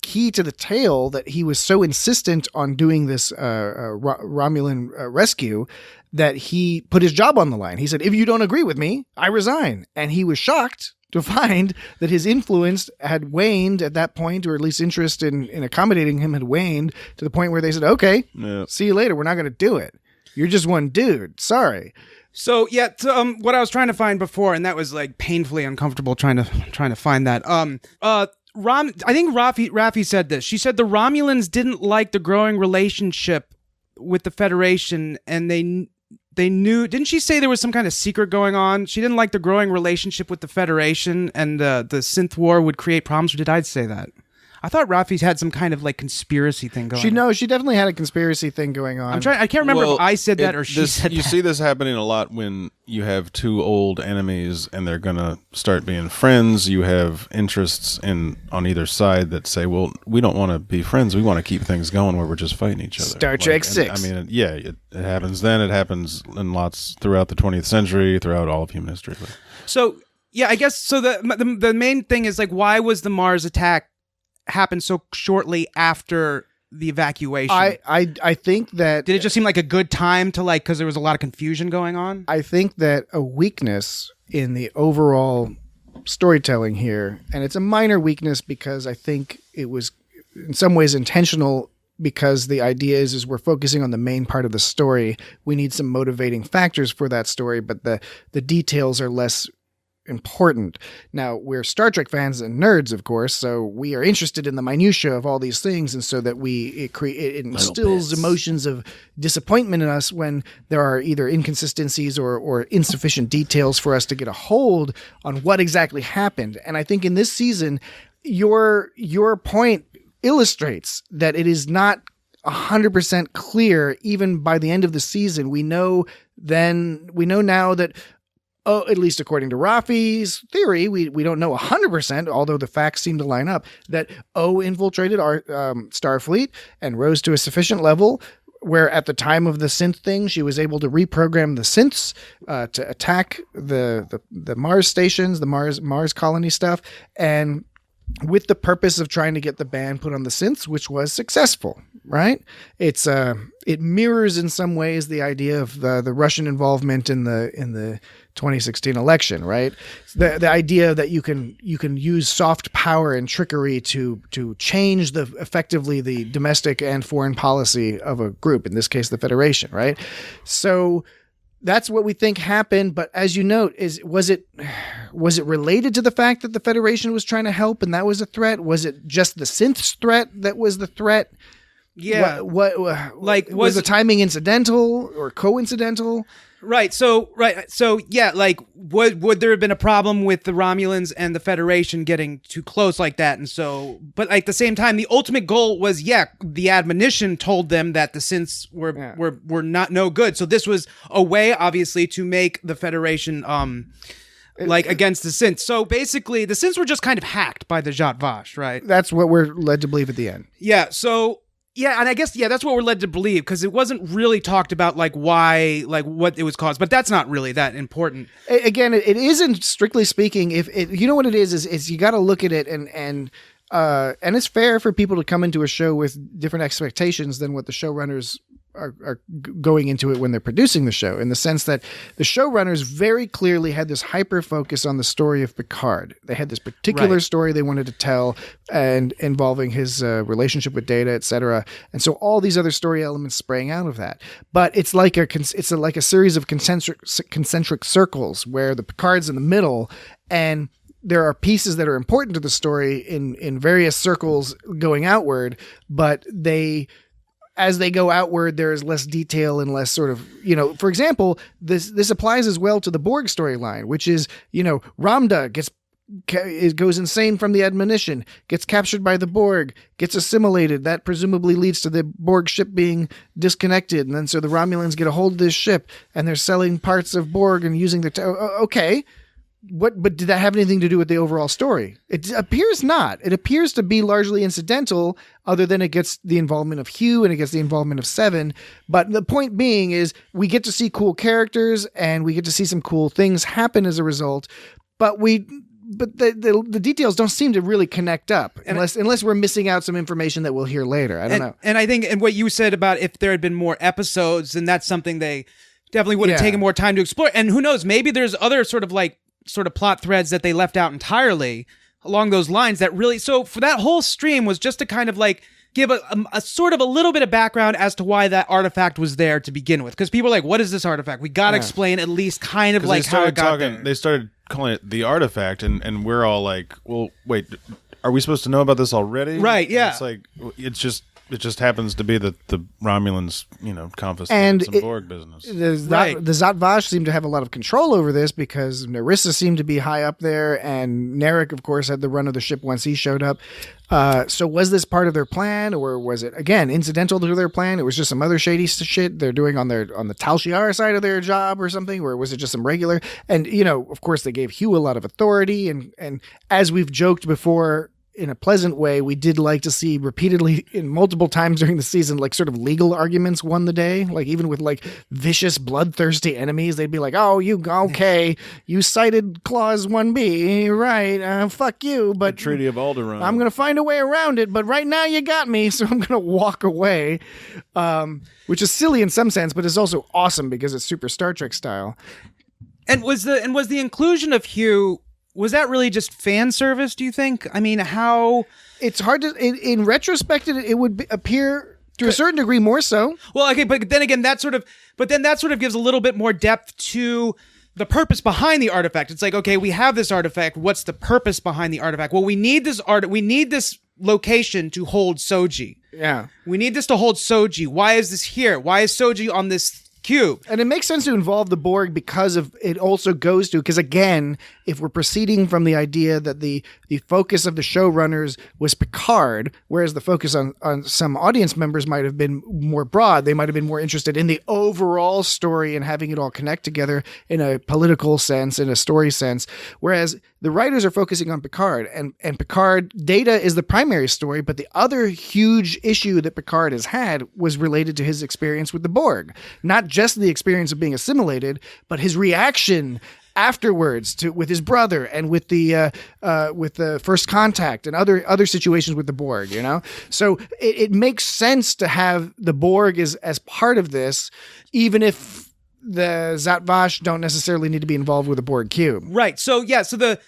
key to the tale that he was so insistent on doing this Romulan rescue that he put his job on the line. He said, "If you don't agree with me, I resign." And he was shocked to find that his influence had waned at that point, or at least interest in accommodating him had waned to the point where they said, "Okay, see you later. We're not going to do it. You're just one dude. Sorry." So yeah, what I was trying to find before, and that was like painfully uncomfortable trying to find that. I think Raffi said this. She said the Romulans didn't like the growing relationship with the Federation, and they knew. Didn't she say there was some kind of secret going on? She didn't like the growing relationship with the Federation, and the synth war would create problems. Or did I say that? I thought Rafi's had some kind of like conspiracy thing going on. She definitely had a conspiracy thing going on. I can't remember if I said that or she said You that. see this happening a lot when you have two old enemies and they're going to start being friends. You have interests on either side that say, well, we don't want to be friends. We want to keep things going where we're just fighting each other. Star Trek 6. I mean, it happens then. It happens in lots throughout the 20th century, throughout all of human history. So, yeah, I guess so. The main thing is like, why was the Mars attack happen so shortly after the evacuation? I think that did it just seem like a good time to like because there was a lot of confusion going on? I think that a weakness in the overall storytelling here, and it's a minor weakness because I think it was in some ways intentional. Because the idea is we're focusing on the main part of the story. We need some motivating factors for that story, but the details are less important. Now, we're Star Trek fans and nerds, of course, so we are interested in the minutiae of all these things, and so that it instills emotions of disappointment in us when there are either inconsistencies or insufficient details for us to get a hold on what exactly happened. And I think in this season, your point illustrates that it is not 100% clear even by the end of the season. We know now that, at least according to Rafi's theory, we don't know 100%, although the facts seem to line up, that O infiltrated our Starfleet and rose to a sufficient level where at the time of the synth thing, she was able to reprogram the synths to attack the Mars stations, the Mars colony stuff, and with the purpose of trying to get the ban put on the synths, which was successful, right? It mirrors in some ways the idea of the Russian involvement in the 2016 election, right? The idea that you can use soft power and trickery to change effectively the domestic and foreign policy of a group, in this case the Federation, right? So that's what we think happened, but as you note, was it related to the fact that the Federation was trying to help and that was a threat? Was it just the synths threat that was the threat? Yeah. Was the timing incidental or coincidental? Right. So yeah, like would there have been a problem with the Romulans and the Federation getting too close like that? And so, but at the same time, the ultimate goal was, the admonition told them that the synths were not no good. So this was a way, obviously, to make the Federation against the synths. So basically, the synths were just kind of hacked by the Zhat Vash, right? That's what we're led to believe at the end. Yeah. So. Yeah, and I guess that's what we're led to believe because it wasn't really talked about why, what it was caused, but that's not really that important. Again, it isn't strictly speaking. If you know what it is you got to look at it and it's fair for people to come into a show with different expectations than what the showrunners are going into it when they're producing the show, in the sense that the showrunners very clearly had this hyper focus on the story of Picard. They had this particular story they wanted to tell and involving his relationship with Data, etc. And so all these other story elements sprang out of that. But it's like a series of concentric circles where the Picard's in the middle, and there are pieces that are important to the story in various circles going outward, but as they go outward, there is less detail and less sort of, for example, this applies as well to the Borg storyline, which is, Ramda goes insane from the admonition, gets captured by the Borg, gets assimilated. That presumably leads to the Borg ship being disconnected. And then so the Romulans get a hold of this ship and they're selling parts of Borg and using okay. But did that have anything to do with the overall story? It appears not. It appears to be largely incidental, other than it gets the involvement of Hugh and it gets the involvement of Seven. But the point being is we get to see cool characters and we get to see some cool things happen as a result. But the details don't seem to really connect up unless we're missing out some information that we'll hear later. I don't know. And I think, and what you said about if there had been more episodes, then that's something they definitely would have taken more time to explore. And who knows, maybe there's other sort of plot threads that they left out entirely along those lines that really, so for that whole stream was just to kind of give a sort of a little bit of background as to why that artifact was there to begin with. Because people are like, what is this artifact? We got to explain at least kind of how it got there. They started calling it the artifact, and we're all like, well, wait, are we supposed to know about this already? Right, yeah. And it's It just happens to be that the Romulans, confiscated some Borg business. The Zat Vash seem to have a lot of control over this because Narissa seemed to be high up there, and Narek, of course, had the run of the ship once he showed up. So was this part of their plan, or was it, again, incidental to their plan? It was just some other shady shit they're doing on the Tal Shiar side of their job or something, or was it just some regular? And, of course, they gave Hugh a lot of authority, and as we've joked before, in a pleasant way, we did like to see repeatedly in multiple times during the season, like sort of legal arguments won the day. Like even with like vicious, bloodthirsty enemies, they'd be like, "Oh, you cited clause 1B, right? Fuck you." But the Treaty of Alderaan. I'm gonna find a way around it. But right now you got me, so I'm gonna walk away. Which is silly in some sense, but is also awesome because it's super Star Trek style. And was the inclusion of Hugh? Was that really just fan service, do you think? I mean, how... It's hard to... In retrospect, it would appear to a certain degree more so. Well, okay, but then again, that sort of gives a little bit more depth to the purpose behind the artifact. It's like, okay, we have this artifact. What's the purpose behind the artifact? Well, we need this location to hold Soji. Yeah. We need this to hold Soji. Why is this here? Why is Soji on this cube? And it makes sense to involve the Borg because of it also goes to, because again, if we're proceeding from the idea that the focus of the showrunners was Picard, whereas the focus on some audience members might have been more broad, they might have been more interested in the overall story and having it all connect together in a political sense, in a story sense, whereas the writers are focusing on Picard, and Picard, Data is the primary story, but the other huge issue that Picard has had was related to his experience with the Borg. Not just the experience of being assimilated, but his reaction afterwards with his brother and with the First Contact and other situations with the Borg, So it makes sense to have the Borg as part of this, even if the Zat Vash don't necessarily need to be involved with the Borg cube. Right. So yeah, so the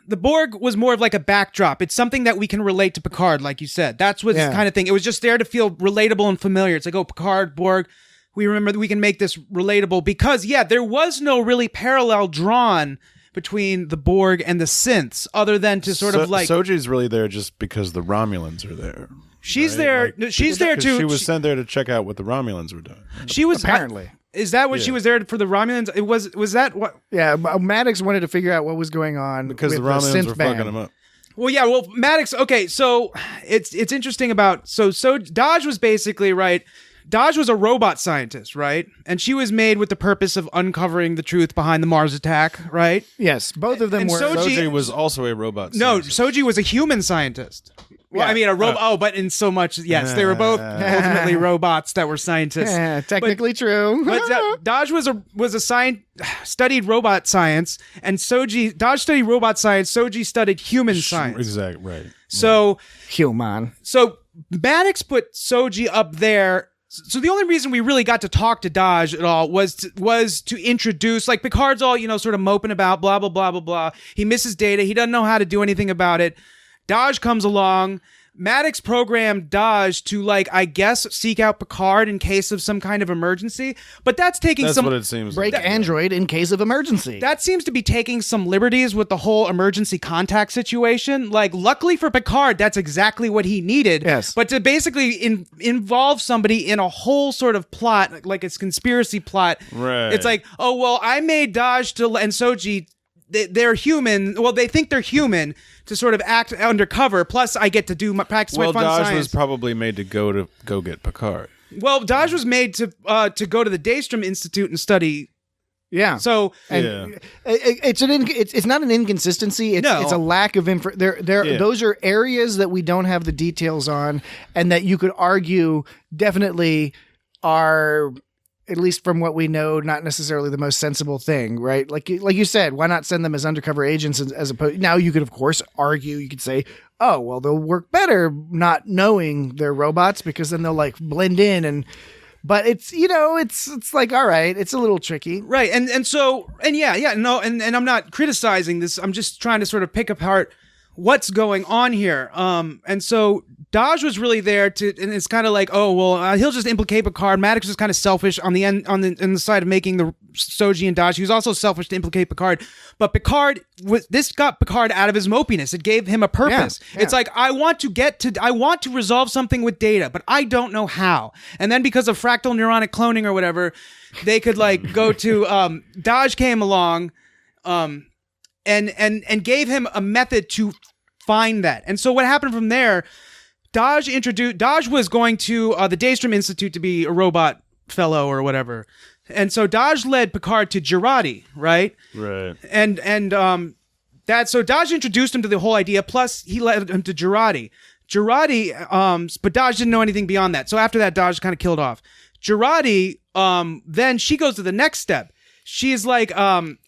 Borg was more of like a backdrop. It's something that we can relate to Picard, like you said. That's what this kind of thing. It was just there to feel relatable and familiar. It's like, oh, Picard, Borg, we remember that we can make this relatable because, there was no really parallel drawn between the Borg and the synths other than to sort of like... Soji's really there just because the Romulans are there. She's there. She's there too. She was sent there to check out what the Romulans were doing. She was... Apparently. Is that what she was there for the Romulans? Was that what? Yeah, Maddox wanted to figure out what was going on because with the Romulans were band. fucking him up. Well, yeah. Well, Maddox. Okay, so it's interesting about so Dodge was basically right. Dodge was a robot scientist, right? And she was made with the purpose of uncovering the truth behind the Mars attack, right? Yes, both of them and were. Soji was also a robot scientist. No, Soji was a human scientist. Well, I mean, a robot. But in so much, yes, they were both ultimately robots that were scientists. Yeah, technically true. But Dodge was a studied robot science, and Dodge studied robot science. Soji studied human science. Exactly right. So human. So Maddox put Soji up there. So the only reason we really got to talk to Dodge at all was to introduce, like Picard's all, sort of moping about blah, blah, blah, blah, blah. He misses Data. He doesn't know how to do anything about it. Dodge comes along. Maddox programmed Dodge to, like, I guess, seek out Picard in case of some kind of emergency. But that's taking That's what it seems break like. android in case of emergency. That seems to be taking some liberties with the whole emergency contact situation. Like, luckily for Picard, that's exactly what he needed. Yes. But to basically involve somebody in a whole sort of plot, like it's conspiracy plot. Right. It's like, oh, well, I made Dodge and Soji, they're human. Well, they think they're human to sort of act undercover. Plus, I get to practice my fun Dodge science. was probably made to go get Picard. Well, Dodge was made to go to the Daystrom Institute and study. Yeah. So it's not an inconsistency. It's a lack of info. Those are areas that we don't have the details on, and that you could argue definitely are, at least from what we know, not necessarily the most sensible thing, right? Like you said, why not send them as undercover agents as opposed? Now you could, of course, argue. You could say, oh, well, they'll work better not knowing they're robots because then they'll like blend in But it's like, all right, it's a little tricky, right? And I'm not criticizing this. I'm just trying to sort of pick apart what's going on here. And so Dodge was really there and it's kind of like, oh well, he'll just implicate Picard. Maddox was kind of selfish on the side of making the Soji and Dodge. He was also selfish to implicate Picard, but this got Picard out of his mopiness. It gave him a purpose. Yeah. It's like, I want to resolve something with Data, but I don't know how. And then because of fractal neuronic cloning or whatever, they could like go to Dodge came along, and gave him a method to find that. And so what happened from there? Dodge was going to the Daystrom Institute to be a robot fellow or whatever. And so Dodge led Picard to Jurati, right? Right. So Dodge introduced him to the whole idea, plus he led him to Jurati. But Dodge didn't know anything beyond that. So after that, Dodge kind of killed off. Jurati, then she goes to the next step. She's like,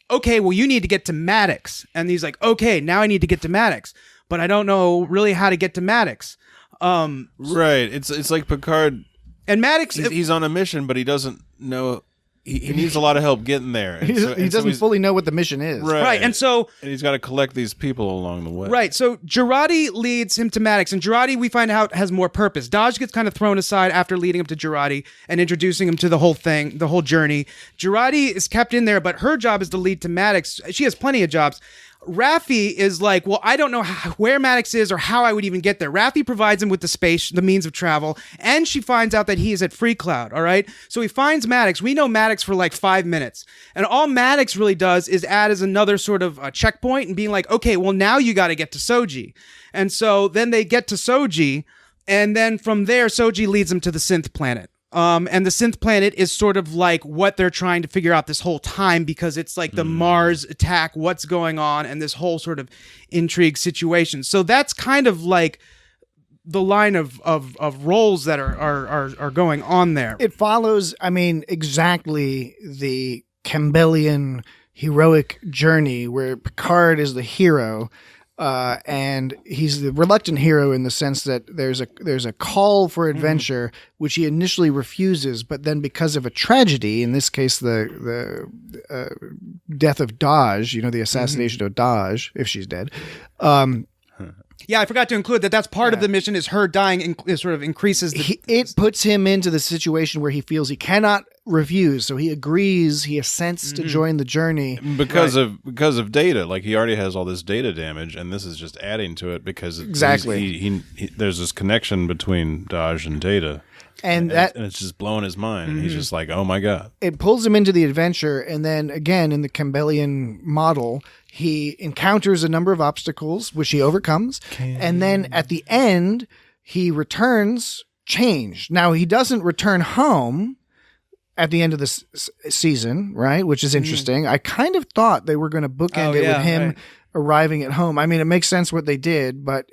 okay, well, you need to get to Maddox. And he's like, okay, now I need to get to Maddox. But I don't know really how to get to Maddox. Right. It's like Picard, and Maddox, he's on a mission, but he doesn't know. He needs a lot of help getting there. He doesn't fully know what the mission is. Right. And he's got to collect these people along the way. Right. So Jurati leads him to Maddox, and Jurati, we find out, has more purpose. Dodge gets kind of thrown aside after leading him to Jurati and introducing him to the whole thing, the whole journey. Jurati is kept in there, but her job is to lead to Maddox. She has plenty of jobs. Raffi is like, well, I don't know where Maddox is or how I would even get there. Raffi provides him with the means of travel, and she finds out that he is at Free Cloud, all right? So he finds Maddox. We know Maddox for like 5 minutes, and all Maddox really does is add as another sort of checkpoint and being like, okay, well, now you got to get to Soji. And so then they get to Soji, and then from there, Soji leads them to the synth planet. And the synth planet is sort of like what they're trying to figure out this whole time, because it's like the Mars attack, what's going on, and this whole sort of intrigue situation. So that's kind of like the line of roles that are going on there. It follows, exactly the Campbellian heroic journey where Picard is the hero. And he's the reluctant hero in the sense that there's a call for adventure, which he initially refuses, but then because of a tragedy, in this case the death of Dodge, the assassination of Dodge, if she's dead. Yeah, I forgot to include that's part of the mission, is her dying sort of increases it puts him into the situation where he feels he cannot refuse, so he agrees, he assents to join the journey because of Data. Like, he already has all this data damage, and this is just adding to it because exactly there's this connection between Dodge and Data. And it's just blowing his mind. Mm-hmm. He's just like, oh my God. It pulls him into the adventure, and then again in the Campbellian model, he encounters a number of obstacles which he overcomes, and then at the end he returns changed. Now, he doesn't return home at the end of this season, right? Which is interesting. I kind of thought they were going to bookend it with him arriving at home. It makes sense what they did, but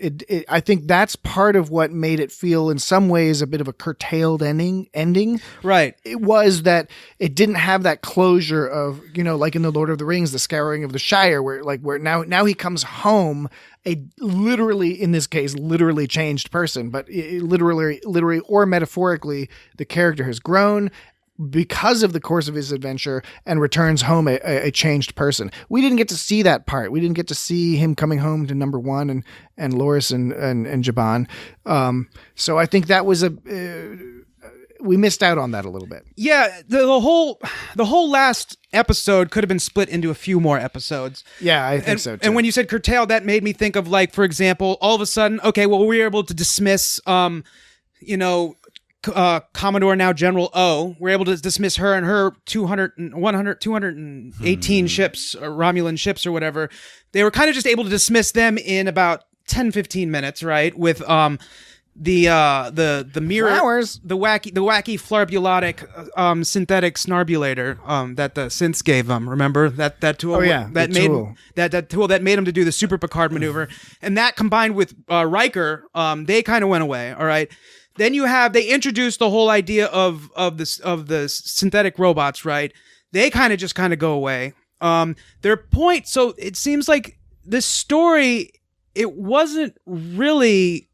I think that's part of what made it feel in some ways a bit of a curtailed ending. Right. It was that it didn't have that closure of, like in the Lord of the Rings, the Scouring of the Shire, where now he comes home, literally changed person, but literally or metaphorically, the character has grown because of the course of his adventure and returns home a changed person. We didn't get to see that part. We didn't get to see him coming home to number one and Loris and Jaban. So I think that was we missed out on that a little bit. Yeah, the whole last episode could have been split into a few more episodes. Yeah, I think so too. And when you said curtailed, that made me think of, like, for example, all of a sudden, okay, well, we were able to dismiss Commodore, now General O. We're able to dismiss her and her 218 ships, or Romulan ships or whatever. They were kind of just able to dismiss them in about 10-15 minutes, right? With the mirror, flowers, the wacky flarbulotic synthetic snarbulator that the synths gave them. Remember that tool? Oh yeah, that tool that made them to do the Super Picard maneuver, and that combined with Riker, they kind of went away. All right. Then they introduced the whole idea of the synthetic robots, right? They kind of go away. Their point, so it seems like this story, it wasn't really,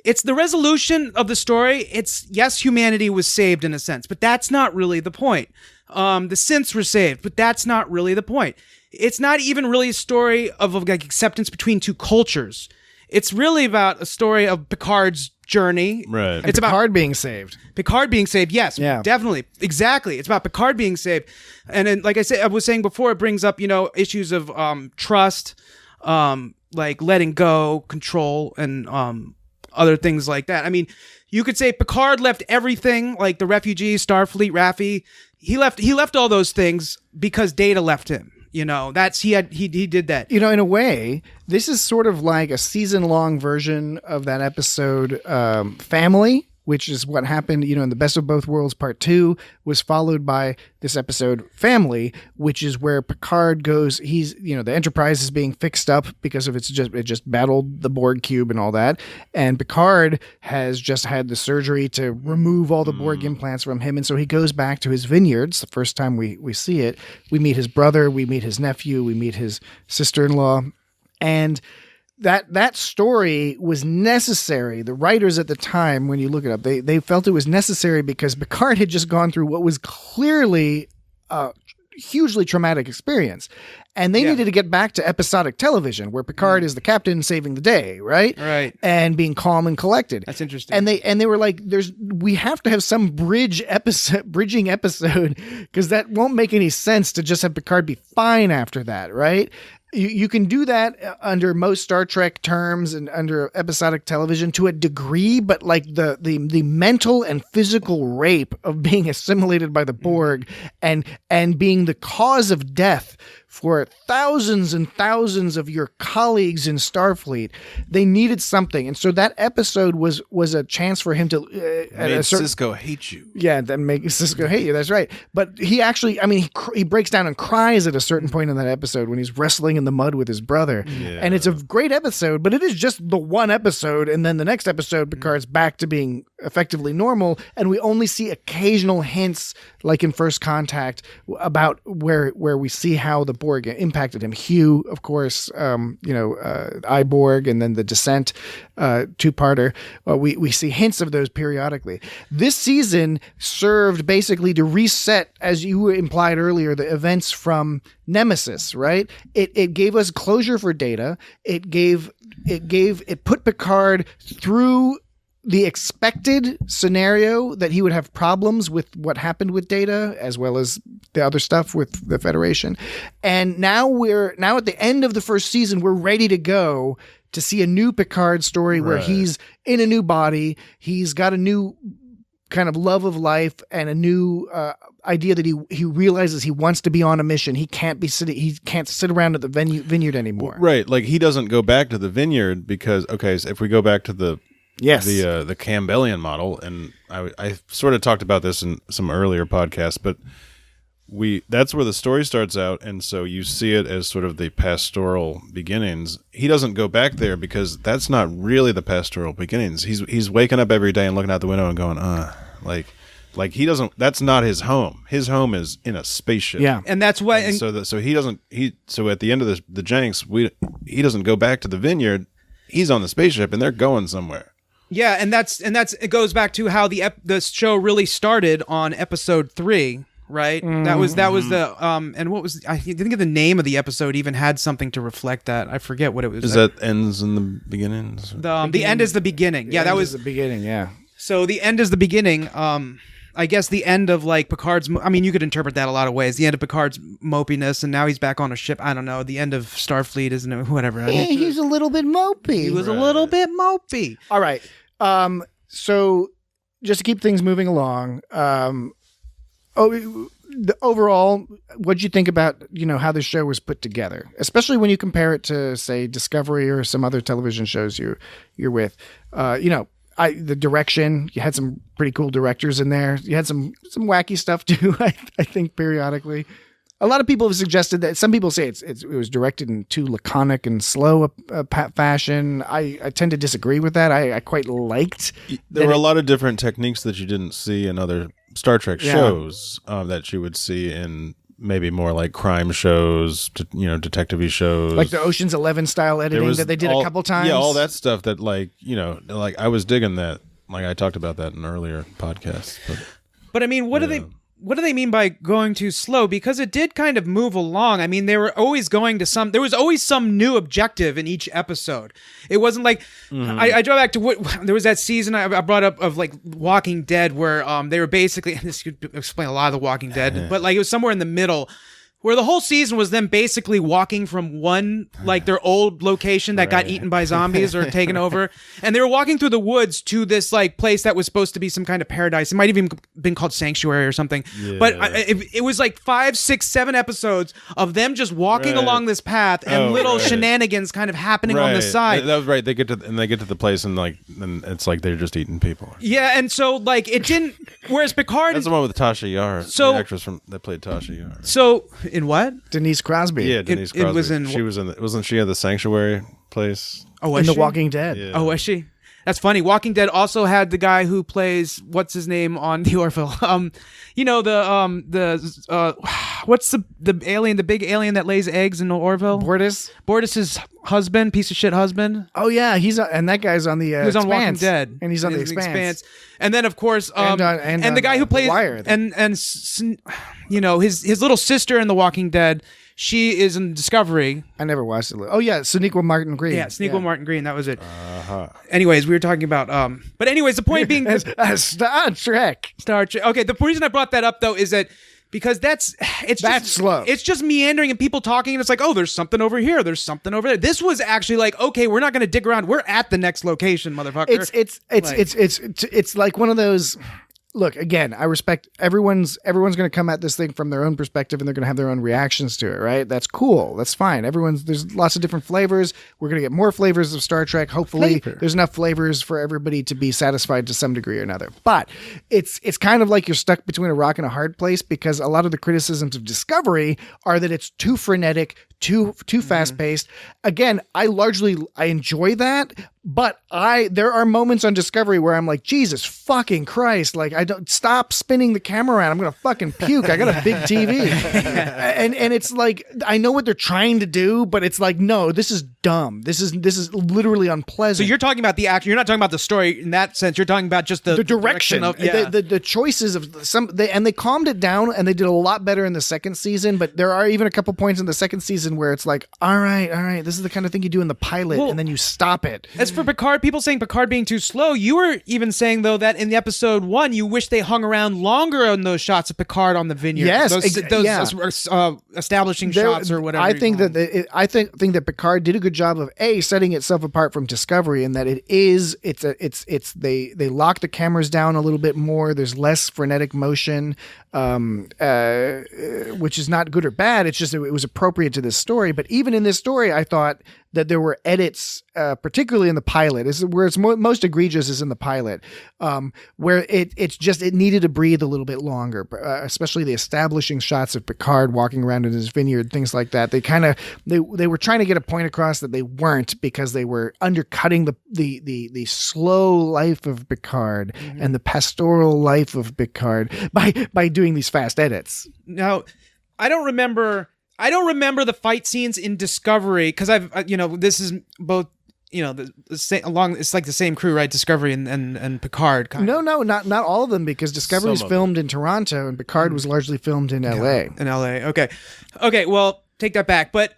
it's the resolution of the story. It's, yes, humanity was saved in a sense, but that's not really the point. The synths were saved, but that's not really the point. It's not even really a story of like acceptance between two cultures. it's really about a story of Picard's journey. Right. It's about Picard being saved. Picard being saved. Yes, Yeah. definitely. Exactly. It's about Picard being saved. And then, like I was saying before, it brings up, issues of trust, like letting go, control, and other things like that. I mean, you could say Picard left everything, like the refugees, Starfleet, Raffi. He left all those things because Data left him. He did that. In a way, this is sort of like a season-long version of that episode, Family, which is what happened, in the Best of Both Worlds Part 2, was followed by this episode, Family, which is where Picard goes, the Enterprise is being fixed up because of it just battled the Borg cube and all that. And Picard has just had the surgery to remove all the Borg implants from him. And so he goes back to his vineyards. The first time we see it, we meet his brother, we meet his nephew, we meet his sister-in-law. And that story was necessary. The writers at the time, when you look it up, they felt it was necessary because Picard had just gone through what was clearly a hugely traumatic experience. And they needed to get back to episodic television where Picard is the captain saving the day, right? Right. And being calm and collected. That's interesting. And they were like, we have to have some bridging episode because that won't make any sense to just have Picard be fine after that, right? You can do that under most Star Trek terms and under episodic television to a degree, but like the mental and physical rape of being assimilated by the Borg and being the cause of death for thousands and thousands of your colleagues in Starfleet, they needed something. And so that episode was a chance for him to made Sisko hate you. Yeah, that makes Sisko hate you. That's right. But he actually, he breaks down and cries at a certain point in that episode when he's wrestling in the mud with his brother. Yeah. And it's a great episode, but it is just the one episode. And then the next episode, Picard's back to being effectively normal. And we only see occasional hints, like in First Contact, about where we see how the Borg impacted him. Hugh, of course, Iborg, and then the Descent two-parter. We see hints of those periodically. This season served basically to reset, as you implied earlier, the events from Nemesis, right? It gave us closure for Data. It put Picard through the expected scenario that he would have problems with what happened with Data, as well as the other stuff with the Federation. And now at the end of the first season, we're ready to go to see a new Picard story where he's in a new body. He's got a new kind of love of life and a new idea that he realizes he wants to be on a mission. He can't sit around at the vineyard anymore. Right. Like he doesn't go back to the vineyard because, so if we go back to the Campbellian model, and I sort of talked about this in some earlier podcasts, but that's where the story starts out, and so you see it as sort of the pastoral beginnings. He doesn't go back there because that's not really the pastoral beginnings. He's waking up every day and looking out the window and going, like he doesn't. That's not his home. His home is in a spaceship. Yeah, and that's why. And so he doesn't. So at the end of the Jenks, he doesn't go back to the vineyard. He's on the spaceship, and they're going somewhere. Yeah, and that's it goes back to how the show really started on episode 3, right? Mm-hmm. That was the and what was I think of the name of the episode even had something to reflect that. I forget what it was. Is that ends in the beginning? The end is the beginning. Yeah, that was the beginning. Yeah. So the end is the beginning. I guess the end of like Picard's. I mean, you could interpret that a lot of ways. The end of Picard's mopiness, and now he's back on a ship. I don't know. The end of Starfleet, isn't it? Whatever. He's a little bit mopey. He was a little bit mopey. All right. So just to keep things moving along. Overall, what'd you think about how the show was put together, especially when you compare it to, say, Discovery or some other television shows you're with? The direction, you had some pretty cool directors in there. You had some wacky stuff too. I think periodically, a lot of people have suggested that some people say it was directed in too laconic and slow a fashion. I tend to disagree with that. I quite liked. There were a lot of different techniques that you didn't see in other Star Trek shows that you would see in maybe more like crime shows, detective-y shows. Like the Ocean's 11 style editing that they did a couple times. Yeah, all that stuff that like I was digging that. Like I talked about that in earlier podcasts. But I mean, what do they... what do they mean by going too slow? Because it did kind of move along. I mean, they were always going to there was always some new objective in each episode. It wasn't like, I draw back to there was that season I brought up of like Walking Dead where they were basically, and this could explain a lot of the Walking Dead, but like it was somewhere in the middle where the whole season was them basically walking from one, like their old location that got eaten by zombies or taken over. And they were walking through the woods to this like place that was supposed to be some kind of paradise. It might have even been called Sanctuary or something. Yeah. But it was like 5, 6, 7 episodes of them just walking along this path and little shenanigans kind of happening on the side. That was right. They get to the place and it's like they're just eating people. Yeah, and so like it didn't. Whereas Picard, that's the one with Tasha Yar, the actress that played Tasha Yar. So. In what? Denise Crosby. Yeah, Denise Crosby. It was in. She was in. Wasn't she at the Sanctuary place? Oh, in The Walking Dead. Yeah. Oh, was she? That's funny. Walking Dead also had the guy who plays what's his name on the Orville. You know what's the alien, the big alien that lays eggs in the Orville? Bortus's husband, piece of shit husband. Oh yeah, and that guy's on the. He was on Walking Dead, and he's on the Expanse. And then of course, and the guy who plays Wire, you know his little sister in The Walking Dead. She is in Discovery. I never watched it. Oh yeah, Sonequa Martin Green. Yeah, Sonequa Martin Green. That was it. Anyways, we were talking about. But anyways, the point being, Star Trek. Okay, the reason I brought that up though is that because that's slow. It's just meandering and people talking, and it's like, oh, there's something over here. There's something over there. This was actually like, okay, we're not going to dig around. We're at the next location, motherfucker. It's like one of those. Look, again, I respect everyone's going to come at this thing from their own perspective and they're going to have their own reactions to it, right? That's cool. That's fine. There's lots of different flavors. We're going to get more flavors of Star Trek. Hopefully there's enough flavors for everybody to be satisfied to some degree or another. But it's kind of like you're stuck between a rock and a hard place because a lot of the criticisms of Discovery are that it's too frenetic, too fast paced. Again, I enjoy that, but there are moments on Discovery where I'm like, Jesus fucking Christ, like I don't stop spinning the camera around. I'm gonna fucking puke. I got a big TV, and it's like I know what they're trying to do, but it's like no, this is dumb. This is literally unpleasant. So you're talking about the action. You're not talking about the story in that sense. You're talking about just the direction of the choices of they calmed it down and they did a lot better in the second season. But there are even a couple points in the second season where it's like, all right, this is the kind of thing you do in the pilot, and then you stop it. As for Picard, people saying Picard being too slow, you were even saying though that in the episode 1, you wish they hung around longer on those shots of Picard on the vineyard. Yes, those establishing shots or whatever. I think that Picard did a good job of setting itself apart from Discovery, in that they lock the cameras down a little bit more. There's less frenetic motion, which is not good or bad. It's just it was appropriate to this story. But even in this story, I thought that there were edits, particularly in the pilot, where it's most egregious is in the pilot, where it needed to breathe a little bit longer, especially the establishing shots of Picard walking around in his vineyard, things like that. They were trying to get a point across that they weren't, because they were undercutting the slow life of Picard and the pastoral life of Picard by doing these fast edits. Now, I don't remember the fight scenes in Discovery, because this is both, it's like the same crew, right? Discovery and Picard. No, not all of them, because Discovery was filmed in Toronto and Picard was largely filmed in LA. In LA, okay. Well, take that back. But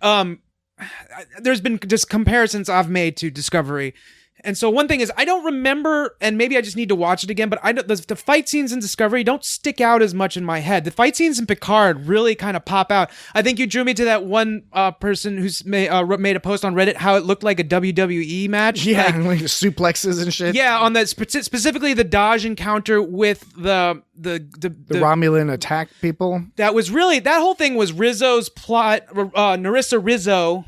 there's been just comparisons I've made to Discovery. And so one thing is, I don't remember, and maybe I just need to watch it again, but the fight scenes in Discovery don't stick out as much in my head. The fight scenes in Picard really kind of pop out. I think you drew me to that one person who's made a post on Reddit how it looked like a WWE match. Yeah, like suplexes and shit. Yeah, on specifically the Dodge encounter with the Romulan attack people. That whole thing was Rizzo's plot, Narissa Rizzo,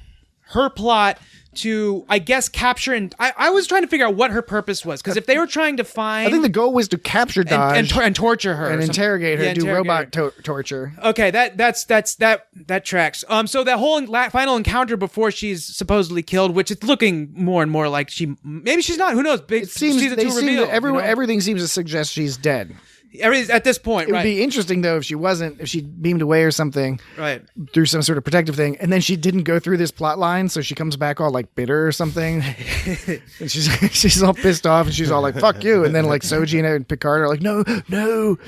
her plot to, I guess, capture, and I was trying to figure out what her purpose was, because if they were trying to find, I think the goal was to capture Dodge and torture her and interrogate her, do robot torture. Okay, that tracks. So that whole final encounter before she's supposedly killed, which it's looking more and more like maybe she's not. Who knows? Everything seems to suggest she's dead. At this point, It right? would be interesting though if she beamed away or something, Right. through some sort of protective thing, and then she didn't go through this plot line, so she comes back all like bitter or something, and she's all pissed off, and she's all like "fuck you," and then like Soji and Picard are like, no,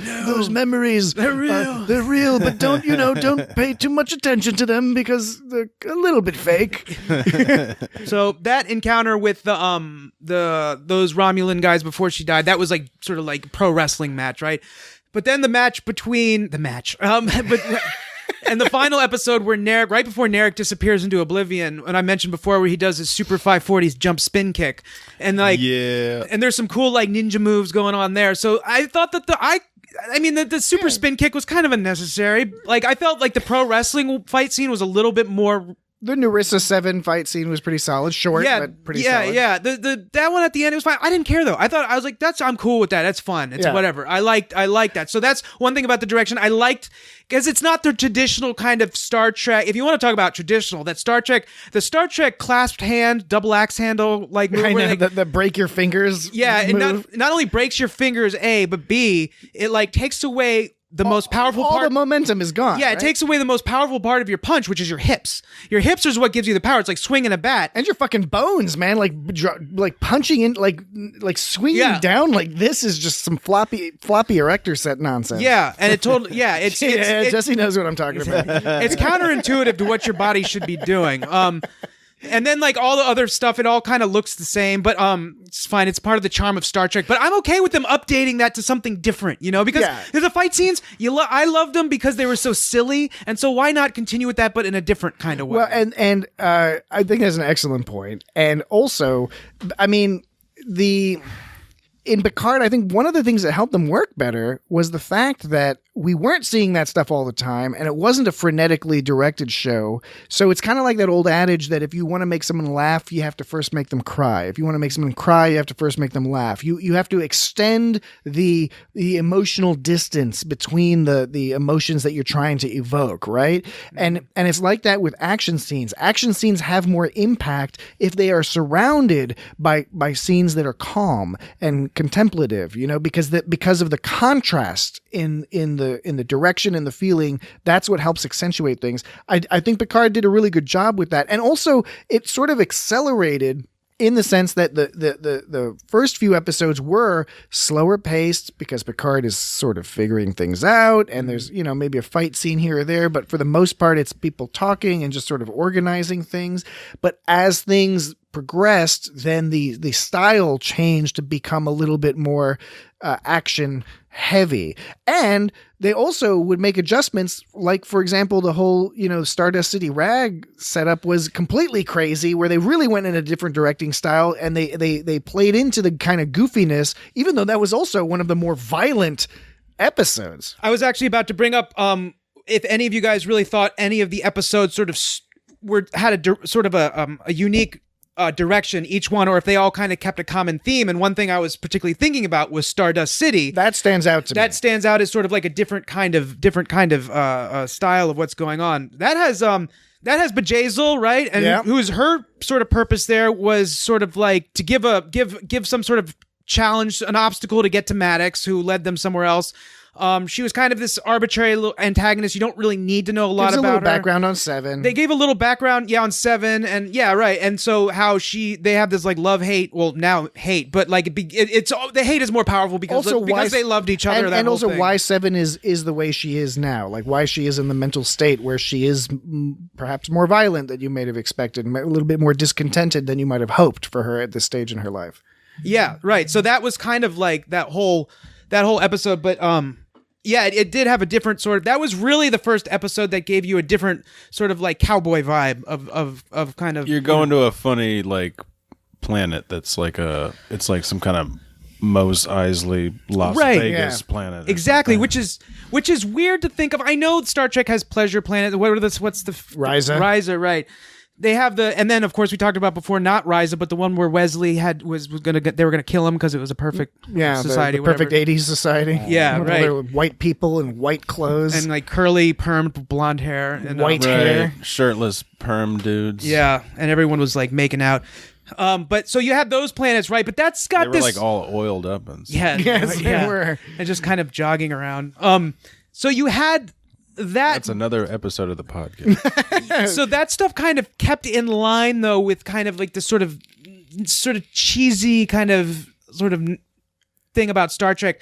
those memories they're real, but don't pay too much attention to them because they're a little bit fake. So that encounter with those Romulan guys before she died, that was like sort of like pro wrestling match, right? But then the match, and the final episode where Narek, right before Narek disappears into oblivion, and I mentioned before where he does his Super 540s jump spin kick, and like, and there's some cool like ninja moves going on there. So I thought that the super spin kick was kind of unnecessary. Like I felt like the pro wrestling fight scene was a little bit more. The Narissa 7 fight scene was pretty solid, short, but pretty solid. Yeah. That one at the end, it was fine. I didn't care though. I was like, I'm cool with that. That's fun. It's whatever. I like that. So that's one thing about the direction I liked, because it's not the traditional kind of Star Trek. If you want to talk about traditional, the Star Trek clasped hand, double axe handle, like the break your fingers. Yeah, it move. not only breaks your fingers, A, but B, it like takes away the most powerful part. All the momentum is gone. Yeah, it takes away the most powerful part of your punch, which is your hips. Your hips is what gives you the power. It's like swinging a bat. And your fucking bones, man. Like punching in, like swinging down like this is just some floppy erector set nonsense. Yeah, and it totally, it's Jesse knows what I'm talking about. It's counterintuitive to what your body should be doing. And then like all the other stuff, it all kind of looks the same, but it's fine. It's part of the charm of Star Trek. But I'm okay with them updating that to something different, because the fight scenes, I loved them because they were so silly, and so why not continue with that, but in a different kind of way? Well, and I think that's an excellent point. And also, I mean, in Picard, I think one of the things that helped them work better was the fact that we weren't seeing that stuff all the time, and it wasn't a frenetically directed show. So it's kind of like that old adage that if you want to make someone laugh, you have to first make them cry. If you want to make someone cry, you have to first make them laugh. You have to extend the emotional distance between the emotions that you're trying to evoke, right? And it's like that with action scenes. Action scenes have more impact if they are surrounded by scenes that are calm and contemplative, because of the contrast in the direction and the feeling. That's what helps accentuate things. I think Picard did a really good job with that, and also it sort of accelerated in the sense that the first few episodes were slower paced because Picard is sort of figuring things out, and there's maybe a fight scene here or there, but for the most part it's people talking and just sort of organizing things. But as things progressed, then the style changed to become a little bit more action heavy, and they also would make adjustments. Like, for example, the whole Stardust City Rag setup was completely crazy, where they really went in a different directing style, and they played into the kind of goofiness, even though that was also one of the more violent episodes. I was actually about to bring up if any of you guys really thought any of the episodes sort of had a unique direction, each one, or if they all kind of kept a common theme. And one thing I was particularly thinking about was Stardust City. That stands out to me. That stands out as sort of like a different kind of style of what's going on. That has Bjayzl, right? And who's her sort of purpose there was sort of like to give some sort of challenge, an obstacle to get to Maddox, who led them somewhere else. She was kind of this arbitrary little antagonist. You don't really need to know a lot about her. Gives a little background on Seven. They gave a little background, on Seven, and right. And so how they have this like love-hate, well now hate, but like it's the hate is more powerful because they loved each other. And also why Seven is the way she is now, like why she is in the mental state where she is perhaps more violent than you might have expected, a little bit more discontented than you might have hoped for her at this stage in her life. Yeah, right. So that was kind of like that whole episode, but it did have a different sort of. That was really the first episode that gave you a different sort of like cowboy vibe of kind of. You're going to a funny like planet that's like it's like some kind of Mos Eisley Las Vegas planet. Exactly, which is weird to think of. I know Star Trek has pleasure planet. What's the Risa, right? They have and then of course we talked about before, not Risa, but the one where Wesley they were gonna kill him because it was a perfect society, the perfect 80s society. Yeah, right. White people in white clothes and like curly permed blonde hair and white hair, shirtless perm dudes. Yeah, and everyone was like making out. But so you have those planets, right? But that's got They were this like all oiled up and stuff. yeah, Yes, they were. and just kind of jogging around. So you had that. That's another episode of the podcast. So that stuff kind of kept in line though with kind of like this sort of cheesy kind of thing about Star Trek.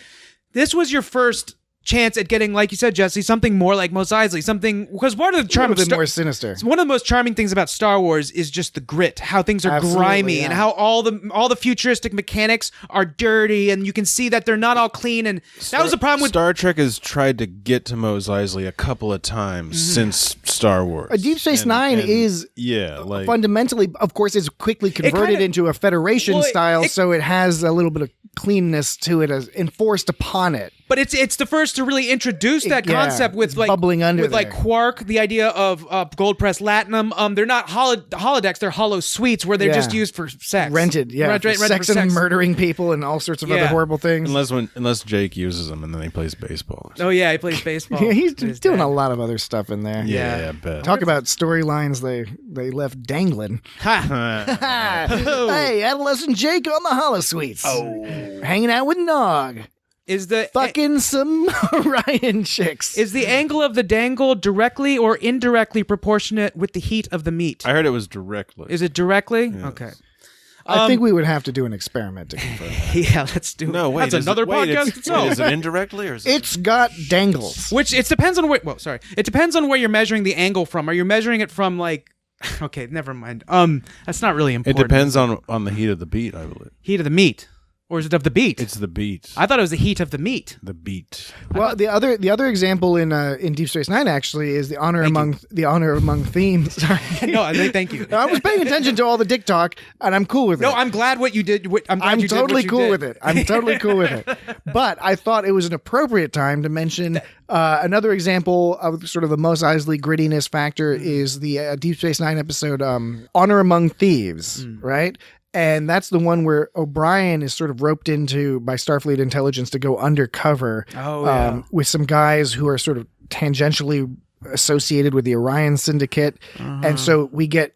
This was your first chance at getting, like you said, Jesse, something more like Mos Eisley, something because one of the charm A of little bit more sinister. one of the most charming things about Star Wars is just the grit, how things are Absolutely, grimy, yeah. and how all the futuristic mechanics are dirty, and you can see that they're not all clean. And that was the problem with Star Trek has tried to get to Mos Eisley a couple of times since Star Wars. Deep Space Nine is like fundamentally, of course, it's quickly converted into a Federation style, so it has a little bit of cleanness to it as enforced upon it. But it's the first to really introduce that concept with it's like bubbling under with like there. Quark, the idea of gold pressed latinum. They're not holodecks; they're hollow suites where they're just used for sex, Rented, rented for sex for and murdering people and all sorts of other horrible things. unless Jake uses them and then he plays baseball. Oh yeah, he plays baseball. Yeah, he's with his doing dad. a lot of other stuff in there. Yeah, I bet. Talk about storylines they left dangling. Ha. Hey, adolescent Jake on the holosuites. Oh, hanging out with Nog. Is the Fucking some Orion chicks. Is the angle of the dangle directly or indirectly proportionate with the heat of the meat? I heard it was directly. Is it directly? Okay. I think we would have to do an experiment to confirm that. Yeah, let's do it. No, wait. That's another podcast. Is it indirectly or is it? It's got dangles. Which it depends on where. Well, sorry, it depends on where you're measuring the angle from. Are you measuring it from like? Okay, never mind. That's not really It important. depends on the heat of the beat, I believe. Heat of the meat, or is it of the beat? It's the beat. I thought it was the heat of the meat. The beat. Well, the other example in Deep Space Nine actually is the honor among themes. Sorry. No, thank you. I was paying attention to all the dick talk, and I'm cool with it. No, I'm glad what you did. I'm you did totally what you cool did. with it. I'm totally cool with it. But I thought it was an appropriate time to mention another example of sort of the Mos Eisley grittiness factor is the Deep Space Nine episode Honor Among Thieves, right? And that's the one where O'Brien is sort of roped into by Starfleet intelligence to go undercover with some guys who are sort of tangentially associated with the Orion Syndicate. And so we get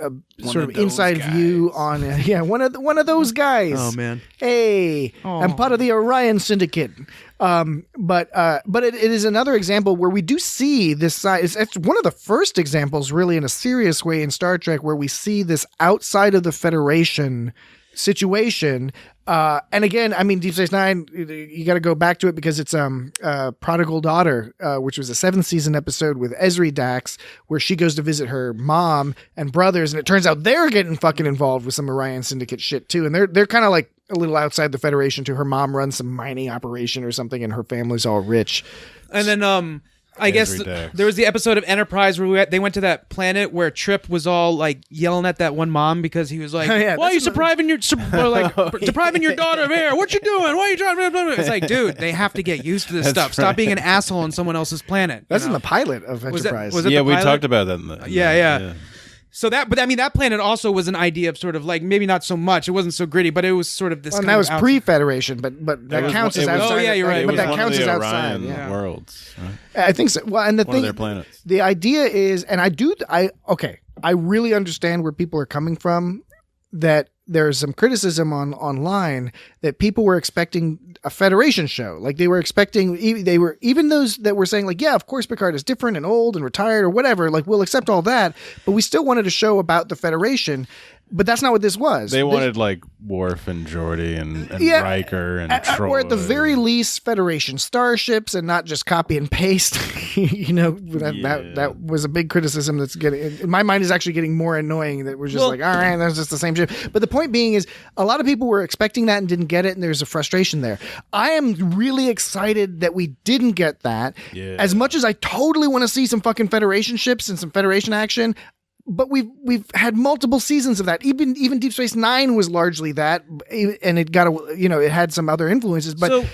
a sort of inside view on one of those guys. Oh man. Hey, I'm part of the Orion Syndicate. But it is another example where we do see this side. It's one of the first examples, really, in a serious way in Star Trek, where we see this outside of the Federation situation. And again, I mean, Deep Space Nine, you got to go back to it because it's Prodigal Daughter, which was a 7th season episode with Ezri Dax, where she goes to visit her mom and brothers, and it turns out they're getting fucking involved with some Orion Syndicate shit too, and they're kind of like a little outside the Federation too. Her mom runs some mining operation or something, and her family's all rich. And then I guess there was the episode of Enterprise where they went to that planet where Trip was all like yelling at that one mom because he was like, "Why are you depriving your depriving your daughter of air? What you doing? Why are you trying?" It's like, dude, they have to get used to this stuff. Stop being an asshole on someone else's planet. That's in the pilot of Enterprise. Was it Yeah, the we pilot? talked about that. In the, Yeah. So that planet also was an idea of sort of like maybe not so much. It wasn't so gritty, but it was sort of this. Well, kind that of was outside- pre-Federation, but that counts as outside. Oh yeah, you're right. It But was that one counts of as the outside. Orion worlds. Right? I think so. Well, and the One thing, of their planets. the idea is, and I really understand where people are coming from. That there's some criticism online that people were expecting a Federation show. Like they were expecting, even those that were saying like, yeah, of course Picard is different and old and retired or whatever. Like we'll accept all that, but we still wanted a show about the Federation. But that's not what this was. They wanted like Worf and Geordi and Riker and Troy. Or at the very least, Federation starships and not just copy and paste. That was a big criticism that's getting, in my mind, is actually getting more annoying that we're just like, all right, that's just the same shit. But the point being is a lot of people were expecting that and didn't get it, and there's a frustration there. I am really excited that we didn't get that. Yeah. As much as I totally want to see some fucking Federation ships and some Federation action, but we've had multiple seasons of that. Even Deep Space Nine was largely that, and it got it had some other influences. But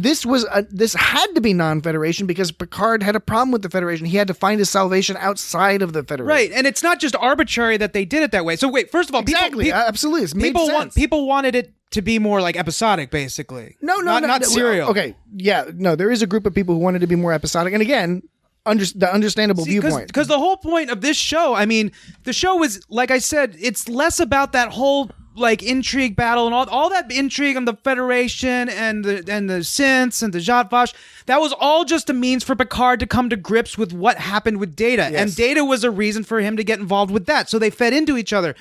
this was this had to be non-Federation because Picard had a problem with the Federation. He had to find his salvation outside of the Federation. Right, and it's not just arbitrary that they did it that way. So wait, first of all, Exactly, absolutely, it's made sense. People wanted it to be more like episodic, basically. No, not serial. Okay, yeah, no, there is a group of people who wanted to be more episodic, and again, the understandable viewpoint. Because the whole point of this show, I mean, the show is, like I said, it's less about that whole like intrigue battle and all that intrigue on the Federation and the synths and the Zhat Vash. That was all just a means for Picard to come to grips with what happened with Data. Yes. And Data was a reason for him to get involved with that. So they fed into each other.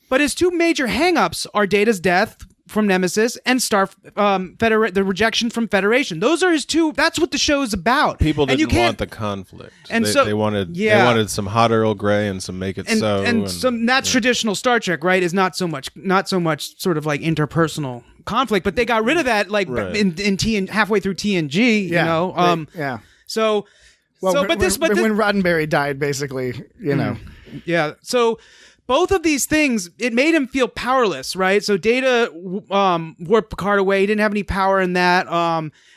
But his two major hangups are Data's death from Nemesis and the rejection from Federation. Those are his two. That's what the show is about. People didn't want the conflict, and they wanted some hot Earl Grey and some make it so. And some that's traditional Star Trek, right? Is not so much sort of like interpersonal conflict, but they got rid of that like in halfway through TNG. You know, So, well, when Roddenberry died, basically, you know, So. Both of these things, it made him feel powerless, right? So Data warped Picard away. He didn't have any power in that.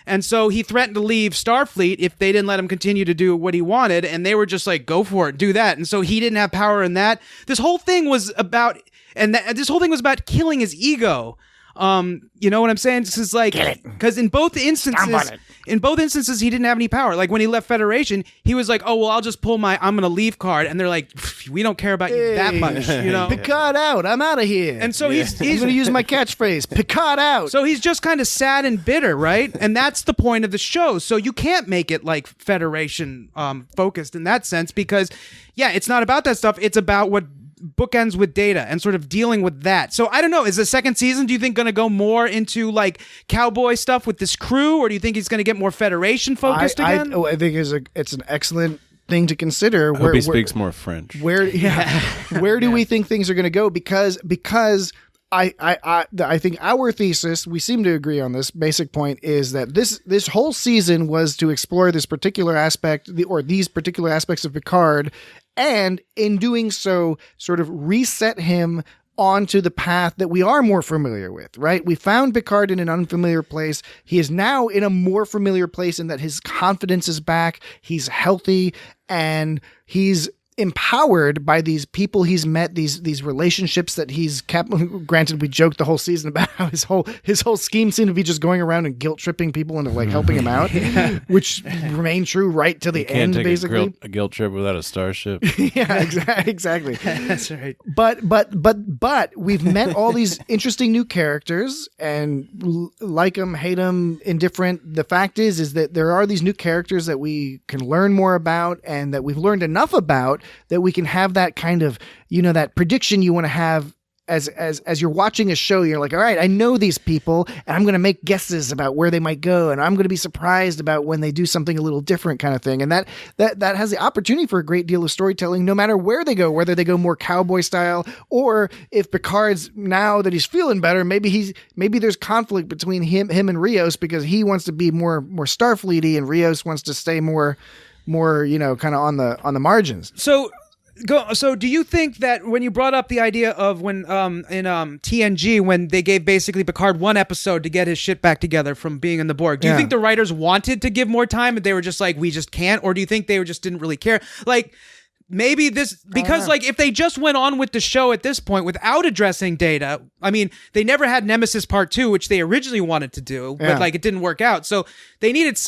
And so he threatened to leave Starfleet if they didn't let him continue to do what he wanted. And they were just like, go for it, do that. And so he didn't have power in that. This whole thing was about, killing his ego. You know what I'm saying? This is like, because in both instances, he didn't have any power. Like when he left Federation, he was like, oh, well, I'll just pull I'm going to leave card. And they're like, we don't care about you that much, you know? Picard out. I'm out of here. And so he's going to use my catchphrase, Picard out. So he's just kind of sad and bitter, right? And that's the point of the show. So you can't make it like Federation focused in that sense because, it's not about that stuff. It's about what bookends with Data and sort of dealing with that. So I don't know, is the second season, do you think, going to go more into like cowboy stuff with this crew, or do you think he's going to get more Federation focused again? I think it's an excellent thing to consider. I hope he speaks more French. Where do we think things are going to go? Because I think our thesis, we seem to agree on this basic point, is that this whole season was to explore this particular aspect, or these particular aspects of Picard, and in doing so, sort of reset him onto the path that we are more familiar with, right? We found Picard in an unfamiliar place. He is now in a more familiar place in that his confidence is back. He's healthy and he's empowered by these people he's met, these relationships that he's kept. Granted, we joked the whole season about how his whole scheme seemed to be just going around and guilt tripping people into like helping him out, which remained true right to the end, basically. A guilt trip without a starship. Yeah, exactly. That's right. But we've met all these interesting new characters, and like them, hate them, indifferent. The fact is that there are these new characters that we can learn more about, and that we've learned enough about that we can have that kind of, that prediction you want to have as you're watching a show. You're like, all right, I know these people and I'm going to make guesses about where they might go, and I'm going to be surprised about when they do something a little different, kind of thing. And that has the opportunity for a great deal of storytelling, no matter where they go, whether they go more cowboy style, or if Picard's, now that he's feeling better, maybe there's conflict between him and Rios, because he wants to be more Starfleety and Rios wants to stay more, kind of on the margins. So do you think that when you brought up the idea of when in TNG, when they gave basically Picard one episode to get his shit back together from being in the Borg, do you think the writers wanted to give more time and they were just like, we just can't? Or do you think they just didn't really care? Like, maybe this, because like if they just went on with the show at this point without addressing Data, I mean, they never had Nemesis Part 2, which they originally wanted to do, but like it didn't work out. So they needed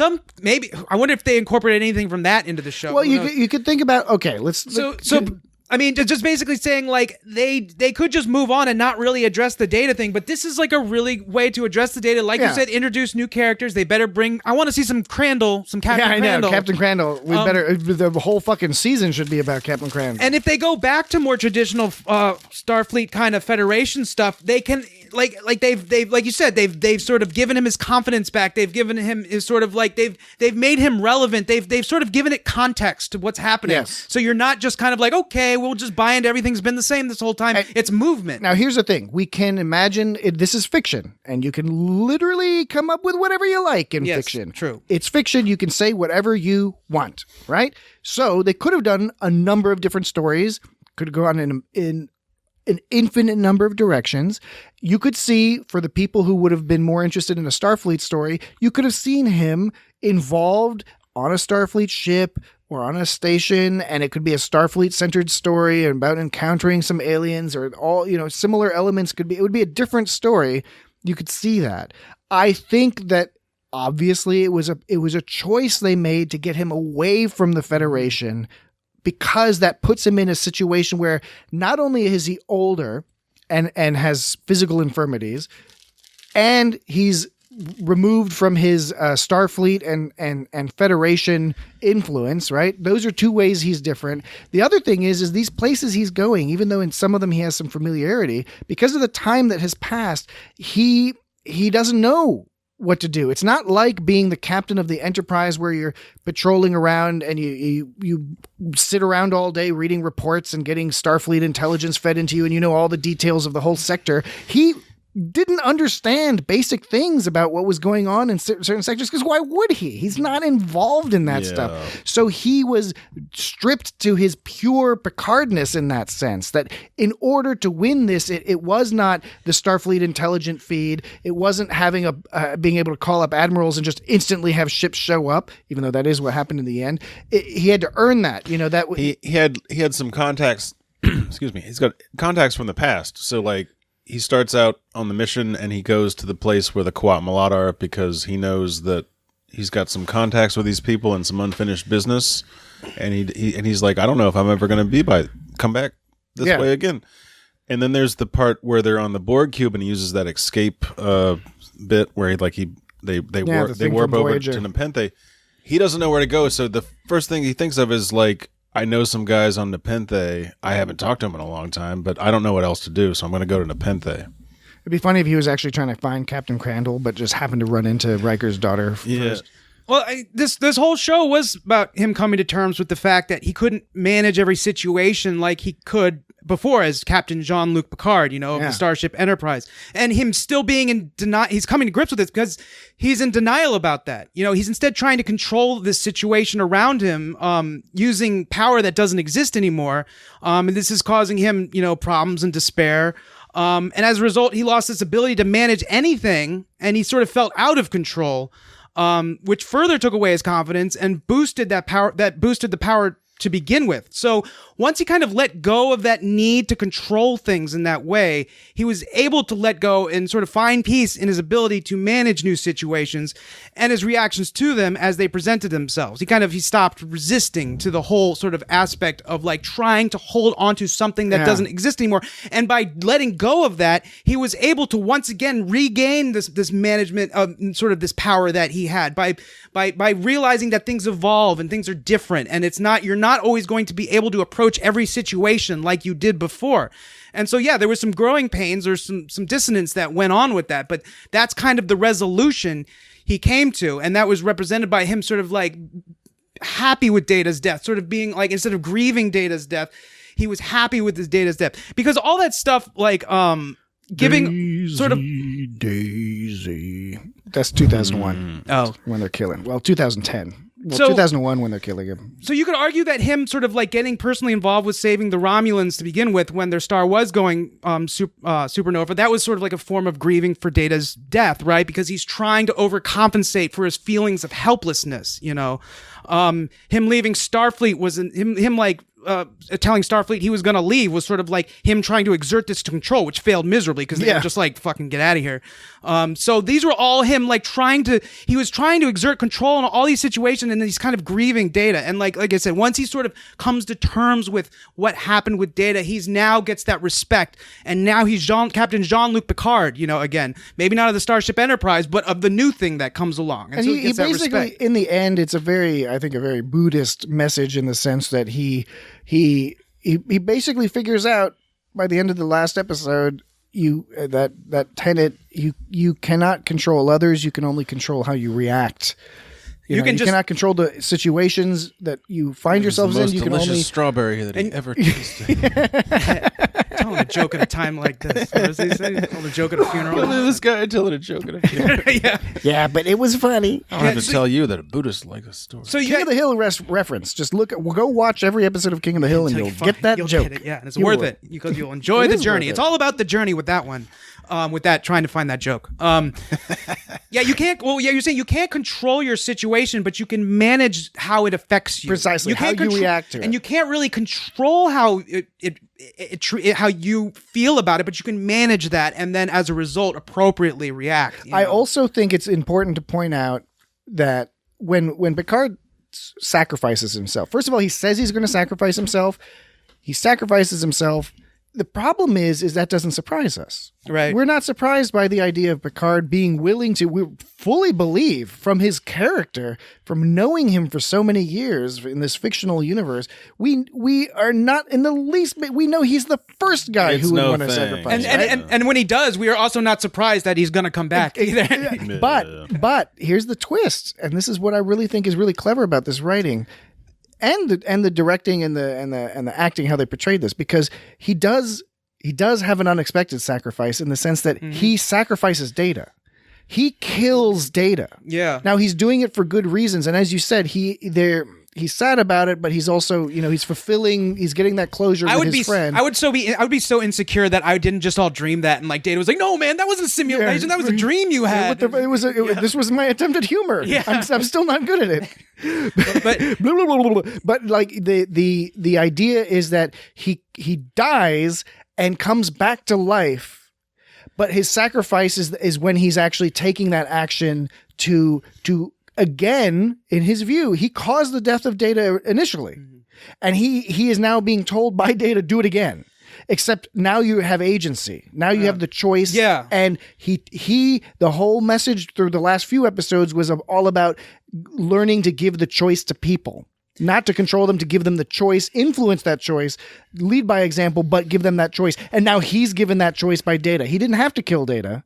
maybe, I wonder if they incorporated anything from that into the show. Well, you could think about, okay, I mean, just basically saying like they could just move on and not really address the Data thing, but this is like a really way to address the Data. Like you said, introduce new characters. They better I want to see some Crandall, some Captain Crandall. Yeah, I know, Captain Crandall. The whole fucking season should be about Captain Crandall. And if they go back to more traditional Starfleet kind of Federation stuff, they can like they've like you said, they've sort of given him his confidence back. They've given him his sort of like they've made him relevant. They've sort of given it context to what's happening. Yes. So you're not just kind of like, okay, we'll just buy into everything's been the same this whole time. It's movement. Now, here's the thing. We can imagine this is fiction, and you can literally come up with whatever you like in fiction. True. It's fiction. You can say whatever you want, right? So they could have done a number of different stories, could go on in an infinite number of directions. You could see, for the people who would have been more interested in a Starfleet story, you could have seen him involved on a Starfleet ship or on a station, and it could be a Starfleet-centered story about encountering some aliens, or all, similar elements it would be a different story. You could see that. I think that obviously it was a choice they made to get him away from the Federation, because that puts him in a situation where not only is he older and has physical infirmities, and he's removed from his Starfleet and Federation influence, right? Those are two ways he's different. The other thing is these places he's going, even though in some of them he has some familiarity, because of the time that has passed, he doesn't know what to do. It's not like being the captain of the Enterprise where you're patrolling around and you sit around all day reading reports and getting Starfleet intelligence fed into you and you know all the details of the whole sector. He didn't understand basic things about what was going on in certain sectors, because why would he? He's not involved in that stuff. So he was stripped to his pure Picardness in that sense, that in order to win this, it was not the Starfleet intelligent feed. It wasn't having being able to call up admirals and just instantly have ships show up, even though that is what happened in the end. He had to earn that, that he had some contacts. Excuse me. He's got contacts from the past. So like, he starts out on the mission and he goes to the place where the Quat Malat are because he knows that he's got some contacts with these people and some unfinished business. And he's like, I don't know if I'm ever going to come back this way again. And then there's the part where they're on the Borg cube and he uses that escape bit where they warp over to Nepenthe. He doesn't know where to go. So the first thing he thinks of is like, I know some guys on Nepenthe. I haven't talked to them in a long time, but I don't know what else to do, so I'm going to go to Nepenthe. It'd be funny if he was actually trying to find Captain Crandall, but just happened to run into Riker's daughter first. Well, this whole show was about him coming to terms with the fact that he couldn't manage every situation like he could before as Captain Jean-Luc Picard, of the Starship Enterprise. And him still being in denial, he's coming to grips with it because he's in denial about that. He's instead trying to control this situation around him using power that doesn't exist anymore. And this is causing him, problems and despair. And as a result, he lost his ability to manage anything, and he sort of felt out of control. Which further took away his confidence and boosted the power to begin with. So once he kind of let go of that need to control things in that way, he was able to let go and sort of find peace in his ability to manage new situations and his reactions to them as they presented themselves. He stopped resisting to the whole sort of aspect of like trying to hold onto something that doesn't exist anymore. And by letting go of that, he was able to once again regain this management of sort of this power that he had by realizing that things evolve and things are different, and you're not always going to be able to approach every situation like you did before. And so, there was some growing pains or some dissonance that went on with that, but that's kind of the resolution he came to, and that was represented by him sort of like happy with Data's death, sort of being like, instead of grieving Data's death, he was happy with his Data's death, because all that stuff like giving Daisy, sort of Daisy. That's 2001. Oh, when they're killing. Well, 2010. Well, So- 2001 when they're killing him. So you could argue that him sort of like getting personally involved with saving the Romulans to begin with when their star was going supernova, that was sort of like a form of grieving for Data's death, right? Because he's trying to overcompensate for his feelings of helplessness, Him leaving Starfleet was him like telling Starfleet he was going to leave was sort of like him trying to exert this control, which failed miserably because they were just like, fucking get out of here. So these were all him like he was trying to exert control in all these situations, and then he's kind of grieving Data. And like I said, once he sort of comes to terms with what happened with Data, he's now gets that respect, and now he's Captain Jean-Luc Picard, again, maybe not of the Starship Enterprise, but of the new thing that comes along. And so he gets that basically, respect. in the end, it's a very Buddhist message in the sense that he basically figures out by the end of the last episode, that tenet, you cannot control others. You can only control how you react. You cannot control the situations that you find yourselves in. You can only strawberry that he ever tasted. Telling a joke at a time like this. What does he say? Telling a joke at a funeral. This guy telling a joke at a funeral. yeah, but it was funny. I don't have to tell you that a Buddhist likes a story. So King of the Hill reference. Just go watch every episode of King of the Hill, and you'll get that joke. Get it. Yeah, and it's worth it because you'll enjoy the journey. It's all about the journey with that one. With that, trying to find that joke. Yeah, you can't. Well, yeah, you're saying you can't control your situation, but you can manage how it affects you. Precisely, how you react to it. and you can't really control how how you feel about it, but you can manage that, and then as a result, appropriately react. I also think it's important to point out that when Picard sacrifices himself, first of all, he says he's going to sacrifice himself. He sacrifices himself. The problem is that doesn't surprise us. Right. We're not surprised by the idea of Picard being willing to, we fully believe from his character, from knowing him for so many years in this fictional universe, we are not in the least bit, we know he's the first guy who would want to sacrifice. And when he does, we are also not surprised that he's going to come back either. But here's the twist, and this is what I really think is really clever about this writing. And the directing and the acting, how they portrayed this, because he does have an unexpected sacrifice in the sense that he sacrifices Data. He kills Data. Yeah. Now he's doing it for good reasons, and as you said, he's sad about it, but he's also, he's getting that closure with his friend. I would be so insecure that I didn't just all dream that, and like Data was like, no man, that wasn't a simulation, that was a dream you had. This was my attempt at humor. Yeah. I'm still not good at it. but like the idea is that he dies and comes back to life, but his sacrifice is when he's actually taking that action to again, in his view, he caused the death of Data initially, and he is now being told by Data, do it again. Except now you have agency. Now you have the choice. Yeah. And the whole message through the last few episodes was all about learning to give the choice to people. Not to control them, to give them the choice, influence that choice, lead by example, but give them that choice. And now he's given that choice by Data. He didn't have to kill Data,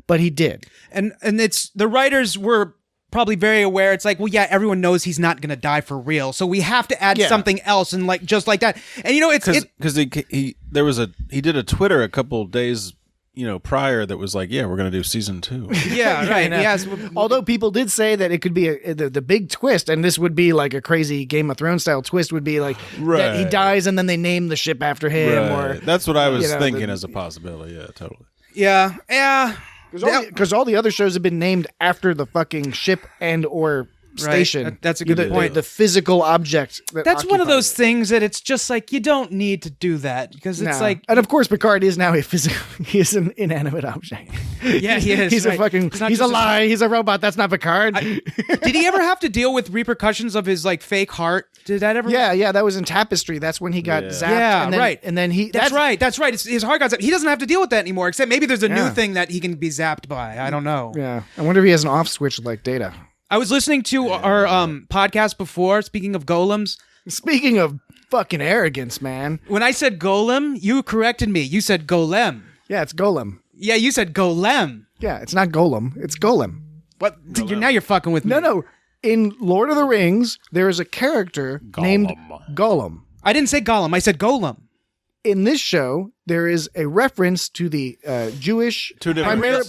but he did. And it's, the writers were probably very aware. It's like, well, yeah, everyone knows he's not going to die for real, so we have to add something else, and like just like that. And it's because he did a Twitter a couple days prior that was like, yeah, we're going to do season 2. Yeah, right. Yes. Although people did say that it could be the big twist, and this would be like a crazy Game of Thrones style twist, would be like that he dies and then they name the ship after him. Right. Or that's what I was thinking as a possibility. Yeah, totally. Yeah. Yeah. Because all the other shows have been named after the fucking ship and or station. Right. That's a good point. The physical object. That's one of those things that it's just like, you don't need to do that, because it's like, and of course Picard is now a physical. He is an inanimate object. Yeah, he is. He's right. a fucking. He's a lie. He's a robot. That's not Picard. Did he ever have to deal with repercussions of his like fake heart? Did that ever? Yeah. That was in Tapestry. That's when he got zapped. Yeah, right. And then he. That's right. His heart got zapped. He doesn't have to deal with that anymore. Except maybe there's a new thing that he can be zapped by. I don't know. Yeah. I wonder if he has an off switch like Data. I was listening to our podcast before, speaking of golems. Speaking of fucking arrogance, man. When I said golem, you corrected me. You said golem. Yeah, it's Golem. Yeah, you said golem. Yeah, it's not Golem. It's Golem. What? Now you're fucking with me. No. In Lord of the Rings, there is a character named Gollum. I didn't say golem. I said golem. In this show, there is a reference to the Jewish, primarily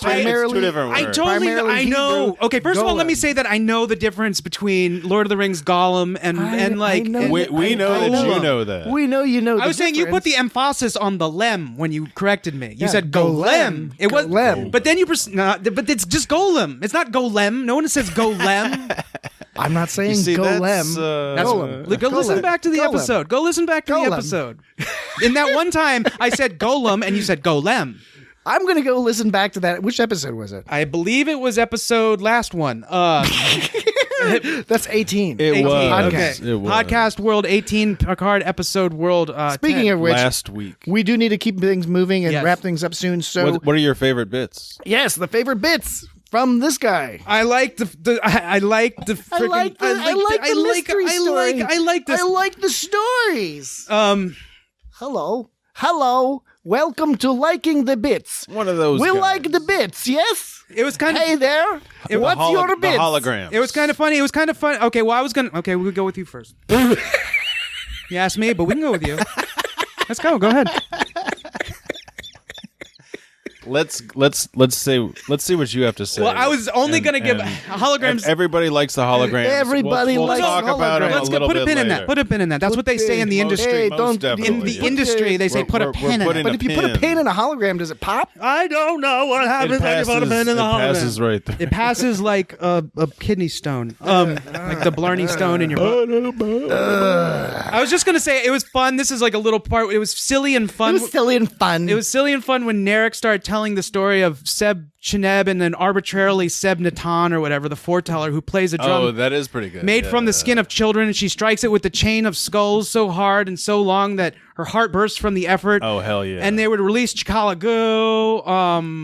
two different words. I know. Hebrew Okay, first of all, let me Golem. say that I know the difference between Lord of the Rings Gollum and like. We know that you know that. We know you know. I was saying you put the emphasis on the lem when you corrected me. You said golem. It was golem. But then but it's just golem. It's not golem. No one says golem. I'm not saying see, golem. that's, Go listen back to the Golem. episode. Go listen back to the Golem. episode. In that one time, I said golem and you said golem. I'm going to go listen back to that. Which episode was it? I believe it was episode last one. That's 18. It 18. was. Okay. It was. Podcast World 18, Picard episode World Speaking 10. of which, Last week. we do need to keep things moving and Yes. wrap things up soon. So, What are your favorite bits? yes, the favorite bits from this guy. I like the mystery stories. I like the stories. Hello. Welcome to Liking the Bits. One of those We guys. like the bits, yes? It was kind of. Hey there. What's your The bits? hologram. It was kind of funny. Okay, well, Okay, we'll go with you first. You asked me, but we can go with you. Let's go. Go ahead. let's see what you have to say. Well, I was only going to give holograms. Everybody likes the holograms. Everybody we'll likes talk about them Let's a little put a bit pin in later. that. Put a pin in that. That's what they say in the industry. Hey, Most don't- In definitely. the industry, they say put a pin in it. But if you put a pin in a hologram, does it pop? I don't know what happens when you put a pin in the hologram. passes right there. It passes like a kidney stone, like the Blarney stone in your butt. I was just gonna say it was fun. This is like a little part. It was silly and fun. It was silly and fun. It was silly and fun when Narek started telling the story of Seb Cheneb and then arbitrarily Seb Natan or whatever, the foreteller who plays a drum. Oh, that is pretty good. Made from the skin of children, and she strikes it with the chain of skulls so hard and so long that her heart bursts from the effort. Oh, hell yeah. And they would release Chikala Goo.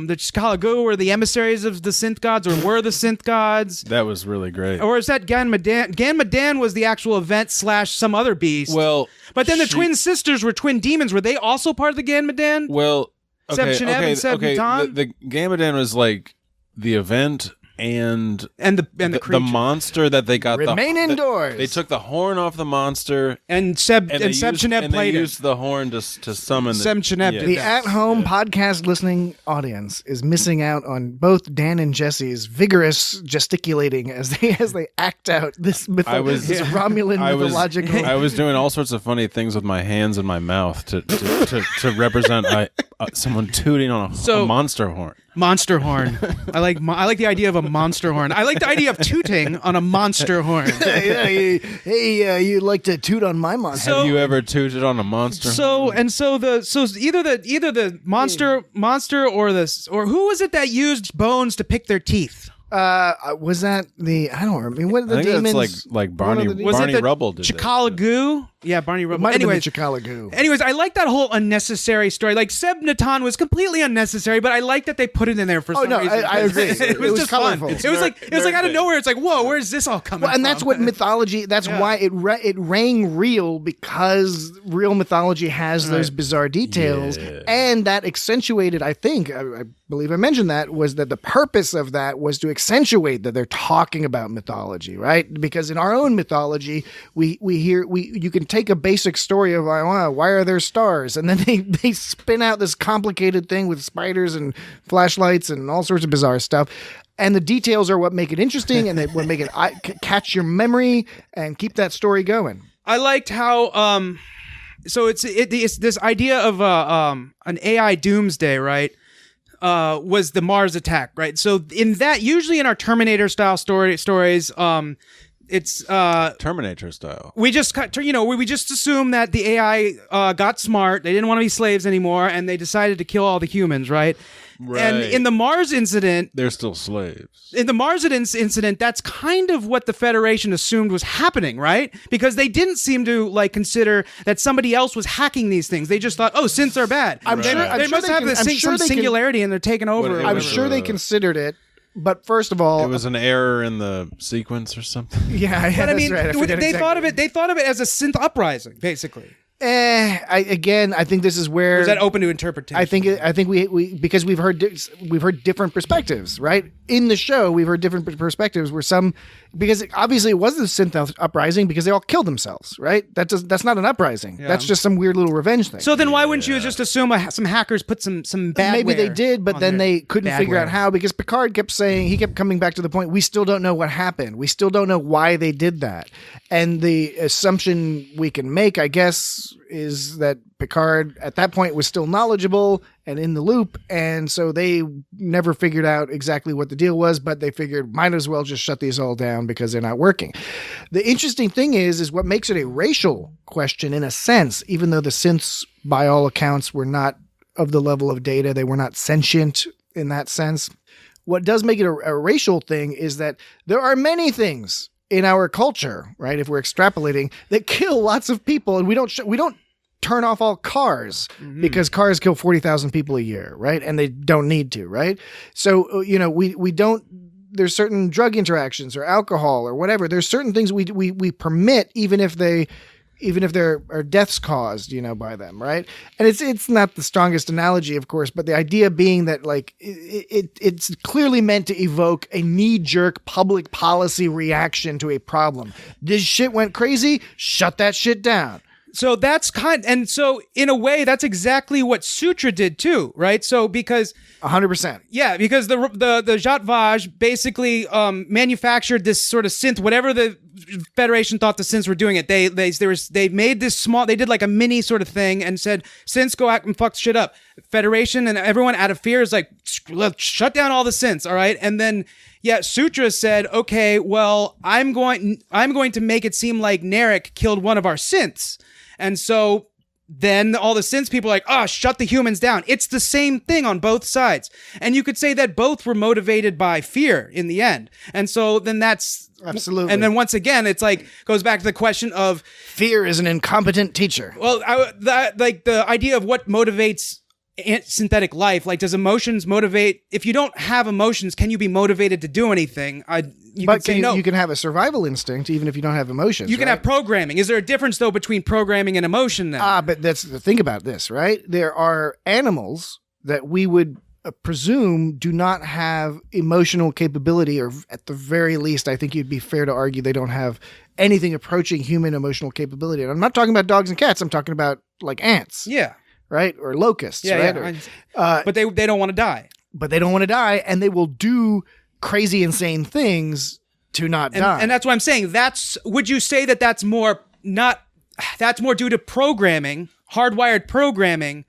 The Chikala Goo were the emissaries of the synth gods, or were the synth gods. That was really great. Or is that Gan Madan? Gan Madan was the actual event / some other beast. Well, but then the twin sisters were twin demons. Were they also part of the Gan Madan? Well, Seb okay, Cheneb and Seb Natan? The Gamadan was like the event and the the creature. monster that they got. Remain indoors. They took the horn off the monster, and Seb they Cheneb and played they it. used the horn to summon Seb Cheneb did The that. at-home podcast listening audience is missing out on both Dan and Jesse's vigorous gesticulating as they act out this this Romulan mythological. I was doing all sorts of funny things with my hands and my mouth to represent someone tooting on a monster horn. Monster horn. I like the idea of a monster horn. I like the idea of tooting on a monster horn. Hey, you'd like to toot on my monster? Have you ever tooted on a monster? So either the monster or who was it that used bones to pick their teeth? Was that the? I don't remember. What are the I think demons? it's like Barney Was Barney it the Rubble did that. Chikala Goo? Yeah, Barney Rubble. Might have been the Anyways, Chikala Goo. Anyways, I like that whole unnecessary story. Like Seb Natan was completely unnecessary, but I like that they put it in there for some reason. I agree. it was just colorful. fun. It was like out of nowhere. It's like, whoa, where's this all coming from? And that's what mythology. That's why it rang real, because real mythology has those bizarre details, and that accentuated. I think I believe I mentioned that was that the purpose of that was to accentuate that they're talking about mythology, right? Because in our own mythology, you can take a basic story of why are there stars, and then they spin out this complicated thing with spiders and flashlights and all sorts of bizarre stuff. And the details are what make it interesting, and what make it catch your memory and keep that story going. I liked how so it's this idea of an AI doomsday, right? Was the Mars attack, right? So in that, usually in our Terminator style stories, it's Terminator style. we just we just assume that the AI got smart. They didn't want to be slaves anymore, and they decided to kill all the humans, right? And in the Mars incident, they're still slaves. in the Mars incident, that's kind of what the Federation assumed was happening, right? Because they didn't seem to consider that somebody else was hacking these things. They just thought, oh, synths are bad. They must have some singularity and they're taking over. I'm sure they considered it. But first of all, it was an error in the sequence or something. Yeah, but I mean, that's right. they thought of it. They thought of it as a synth uprising, basically. I think this is where Or is that open to interpretation? I think we because we've heard different perspectives, right? In the show, we've heard different perspectives where some, because obviously it wasn't a synth uprising because they all killed themselves, right? That's not an uprising. Yeah. That's just some weird little revenge thing. So then why wouldn't you just assume some hackers put some bad? Maybe they did, but then they couldn't figure out how, because Picard kept coming back to the point, we still don't know what happened. We still don't know why they did that. And the assumption we can make, I guess, is that Picard at that point was still knowledgeable and in the loop, and so they never figured out exactly what the deal was, but they figured might as well just shut these all down because they're not working. The interesting thing is what makes it a racial question in a sense, even though the synths by all accounts were not of the level of Data, they were not sentient in that sense. What does make it a racial thing is that there are many things in our culture, right, if we're extrapolating, that kill lots of people, and we don't turn off all cars because cars kill 40,000 people a year, right? And they don't need to, right? So, we don't, there's certain drug interactions or alcohol or whatever. There's certain things we permit even if there are deaths caused, by them, right? And it's not the strongest analogy, of course, but the idea being that it's clearly meant to evoke a knee-jerk public policy reaction to a problem. This shit went crazy, shut that shit down. So that's and so in a way, that's exactly what Sutra did too, right? So because 100%. Yeah, because the Jat Vaj basically manufactured this sort of synth, whatever the Federation thought the synths were doing it. They made this small. They did like a mini sort of thing and said, "Synths go out and fuck shit up." Federation and everyone out of fear is like, "Let's shut down all the synths." All right, and then Sutra said, "Okay, well, I'm going to make it seem like Narek killed one of our synths," and so. Then all the synths people are like, oh, shut the humans down. It's the same thing on both sides. And you could say that both were motivated by fear in the end. And so then that's... Absolutely. And then once again, it's like, goes back to the question of... Fear is an incompetent teacher. Well, the idea of what motivates synthetic life, like does emotions motivate... If you don't have emotions, can you be motivated to do anything? You can have a survival instinct even if you don't have emotions. You can have programming. Is there a difference though between programming and emotion then? But that's the thing about this, right? There are animals that we would presume do not have emotional capability, or at the very least, I think you'd be fair to argue they don't have anything approaching human emotional capability. And I'm not talking about dogs and cats. I'm talking about like ants. Yeah. Right? Or locusts, right? Yeah. But they don't want to die. But they don't want to die, and they will do crazy, insane things to not die. And that's what I'm saying. Would you say that that's more due to programming, hardwired programming?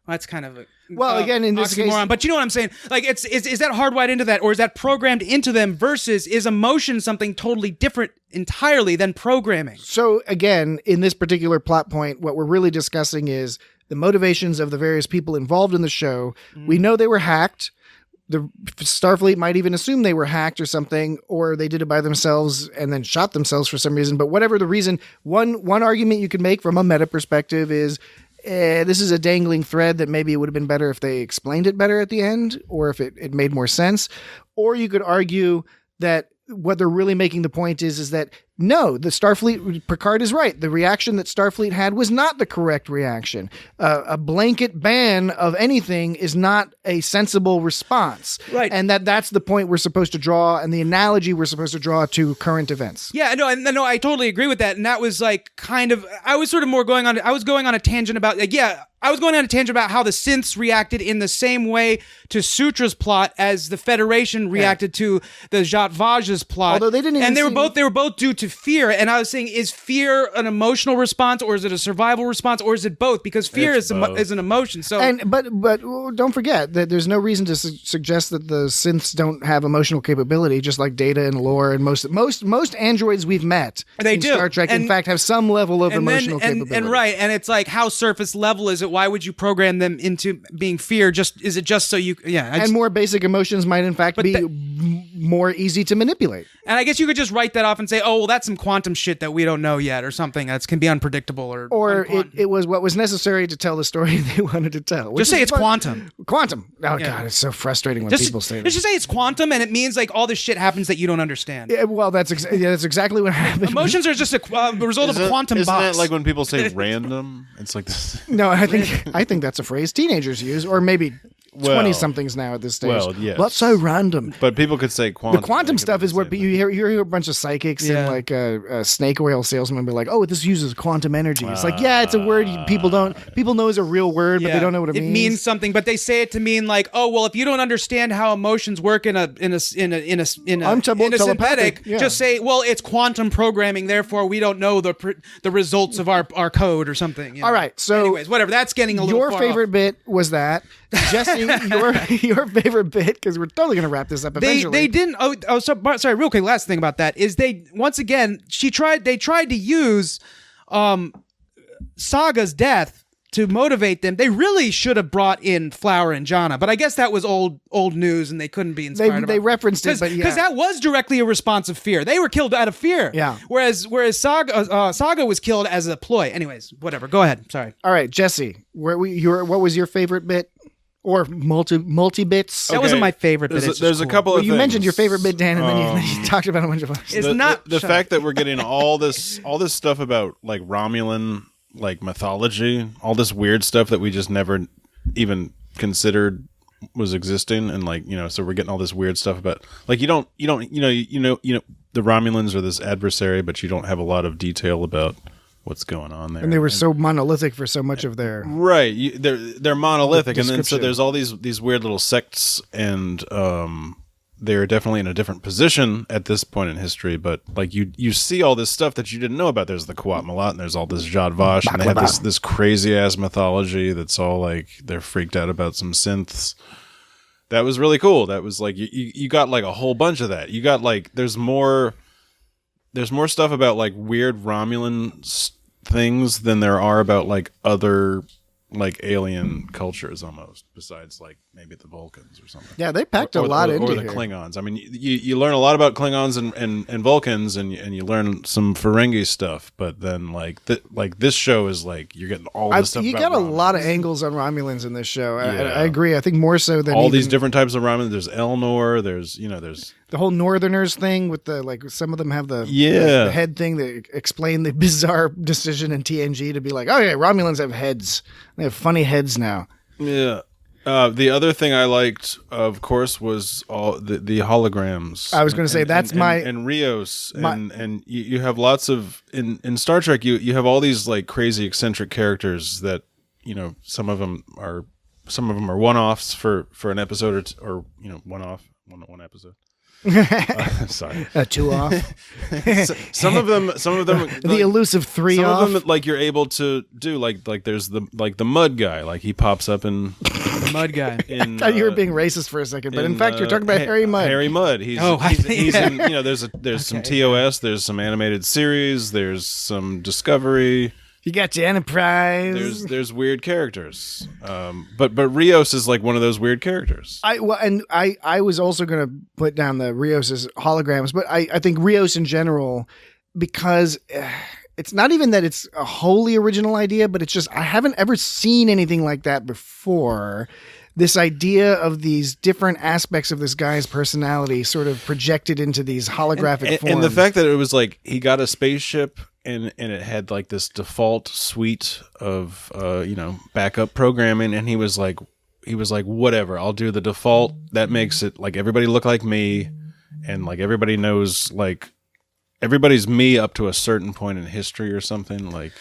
Well, that's kind of a again, in this case, but you know what I'm saying? Like, is that hardwired into that, or is that programmed into them? Versus, is emotion something totally different entirely than programming? So again, in this particular plot point, what we're really discussing is the motivations of the various people involved in the show. Mm-hmm. We know they were hacked. The Starfleet might even assume they were hacked or something, or they did it by themselves and then shot themselves for some reason. But whatever the reason, one argument you could make from a meta perspective is this is a dangling thread that maybe it would have been better if they explained it better at the end, or if it made more sense. Or you could argue that what they're really making the point is that no, the Starfleet, Picard is right. The reaction that Starfleet had was not the correct reaction. A blanket ban of anything is not a sensible response. Right. And that's the point we're supposed to draw, and the analogy we're supposed to draw to current events. Yeah, no, I totally agree with that. And that was like kind of, I was going on a tangent about, I was going on a tangent about how the synths reacted in the same way to Sutra's plot as the Federation reacted to the Jat Vaj's plot. Although they didn't even they were both due to fear. And I was saying, is fear an emotional response, or is it a survival response, or is it both? Because fear is an emotion. So, but don't forget that there's no reason to suggest that the synths don't have emotional capability, just like Data and Lore and most androids we've met in Star Trek, in fact, have some level of emotional capability. And it's like, how surface level is it? Why would you program them into being fear? Is it just so you? Yeah, and more basic emotions might in fact be more easy to manipulate. And I guess you could just write that off and say, oh, well, that's some quantum shit that we don't know yet, or something that can be unpredictable, or it was what was necessary to tell the story they wanted to tell. Just say it's quantum. Quantum. Oh God, it's so frustrating when people say that. Just say it's quantum, and it means like all this shit happens that you don't understand. Yeah, well, that's exactly what happened. Emotions are just a result of a quantum box. Isn't it like when people say random? It's like this. No, I think that's a phrase teenagers use, or maybe 20-somethings now at this stage. Well, yes. What's so random? But people could say quantum. The quantum stuff is what you hear a bunch of psychics and like a snake oil salesman be like, oh, this uses quantum energy. It's like, yeah, it's a word people know is a real word, but they don't know what it means. It means something, but they say it to mean like, oh, well, if you don't understand how emotions work in a synthetic, just say, well, it's quantum programming, therefore we don't know the results of our code or something. You know? All right, so anyways, whatever. That's getting a little your far favorite off. bit was that. Jesse, your favorite bit, because we're totally going to wrap this up eventually. They didn't. Sorry. Real quick. Last thing about that is they once again they tried to use Saga's death to motivate them. They really should have brought in Flower and Jana, but I guess that was old news and they couldn't be inspired. They referenced it, but because that was directly a response of fear. They were killed out of fear. Yeah. Whereas Saga was killed as a ploy. Anyways, whatever. Go ahead. Sorry. All right, Jesse. What was your favorite bit? Or multi bits. That wasn't my favorite bit. There's a couple of things. You mentioned your favorite bit, Dan, and then you talked about a bunch of others. It's not the fact that we're getting all this stuff about like Romulan like mythology, all this weird stuff that we just never even considered was existing, and like, you know, so we're getting all this weird stuff about like you know the Romulans are this adversary, but you don't have a lot of detail about what's going on there. And they were so monolithic for so much of their right. They're monolithic, and then so description. there's all these weird little sects, and they're definitely in a different position at this point in history. But like you see all this stuff that you didn't know about. There's the Kuat Malat, and there's all this Jad Vash, and they have this crazy ass mythology that's all like they're freaked out about some synths. That was really cool. That was like you got like a whole bunch of that. You got like there's more stuff about like weird Romulan things than there are about like other like alien cultures almost, besides like maybe the Vulcans or something. Yeah, they packed a lot into or the here. Klingons. I mean, you learn a lot about Klingons and Vulcans, and you learn some Ferengi stuff. But then like this show is like you're getting all this stuff. You about got a Romulans. lot of angles on Romulans in this show. Yeah. I agree. I think more so than all these even different types of Romulans. There's Elnor. There's the whole Northerners thing with the like. Some of them have the head thing that explain the bizarre decision in TNG to be like, oh yeah, Romulans have heads. They have funny heads now. Yeah. The other thing I liked, of course, was all the holograms. I was going to say that's and Rios and you have lots of in Star Trek. You have all these like crazy eccentric characters that some of them are one-offs for an episode or one one episode. Sorry, two off. some of them The like, elusive three some off. of them like you're able to do like there's the mud guy, like he pops up in The mud guy. I thought you were being racist for a second, but in fact, you're talking about Harry Mudd. Harry Mudd. He's in there's some TOS, there's some animated series, there's some Discovery. You got your Enterprise. There's weird characters, but Rios is like one of those weird characters. I was also going to put down the Rios as holograms, but I think Rios in general, because it's not even that it's a wholly original idea, but it's just I haven't ever seen anything like that before. This idea of these different aspects of this guy's personality sort of projected into these holographic forms. And the fact that it was like he got a spaceship and it had like this default suite of backup programming, and he was like whatever, I'll do the default. That makes it like everybody look like me, and like everybody knows like everybody's me up to a certain point in history or something like.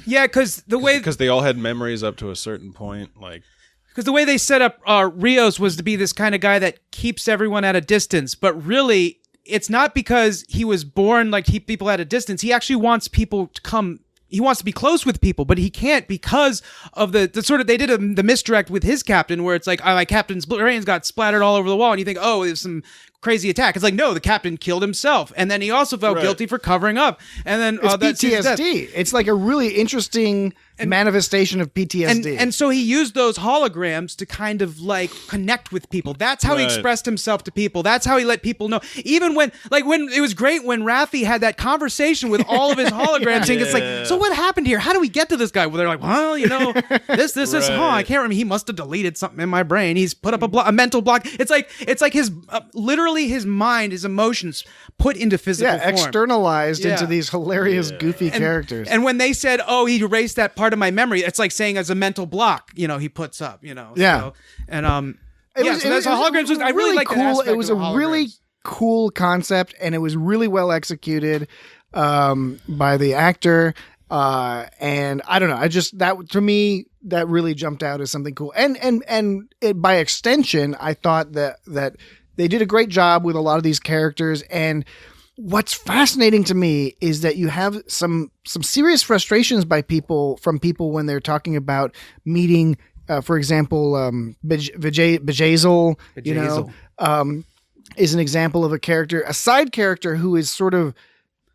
Yeah, because they all had memories up to a certain point, like. Because the way they set up Rios was to be this kind of guy that keeps everyone at a distance, but really, it's not because he was born like keep people at a distance. He actually wants people to come. He wants to be close with people, but he can't because of the sort of they did the misdirect with his captain, where it's like my captain's brains got splattered all over the wall, and you think, oh, there's some crazy attack. It's like, no, the captain killed himself, and then he also felt guilty for covering up, and then it's PTSD. It's like a really interesting manifestation of PTSD. And so he used those holograms to kind of like connect with people. That's how he expressed himself to people. That's how he let people know. Even when it was great when Raffi had that conversation with all of his holograms, saying it's like, so what happened here? How do we get to this guy? Well, they're like, well, this, I can't remember. He must have deleted something in my brain. He's put up a mental block. It's like his literally his mind, his emotions put into physical form. Externalized into these hilarious, goofy characters. And when they said, oh, he erased that part of my memory, it's like saying as a mental block, he puts up, Yeah. So, and holograms. I really like cool. That it was a really cool concept, and it was really well executed by the actor. And I don't know. I just that to me that really jumped out as something cool. And by extension, I thought that they did a great job with a lot of these characters. And what's fascinating to me is that you have some serious frustrations from people when they're talking about meeting, for example, Bjayzl, is an example of a side character who is sort of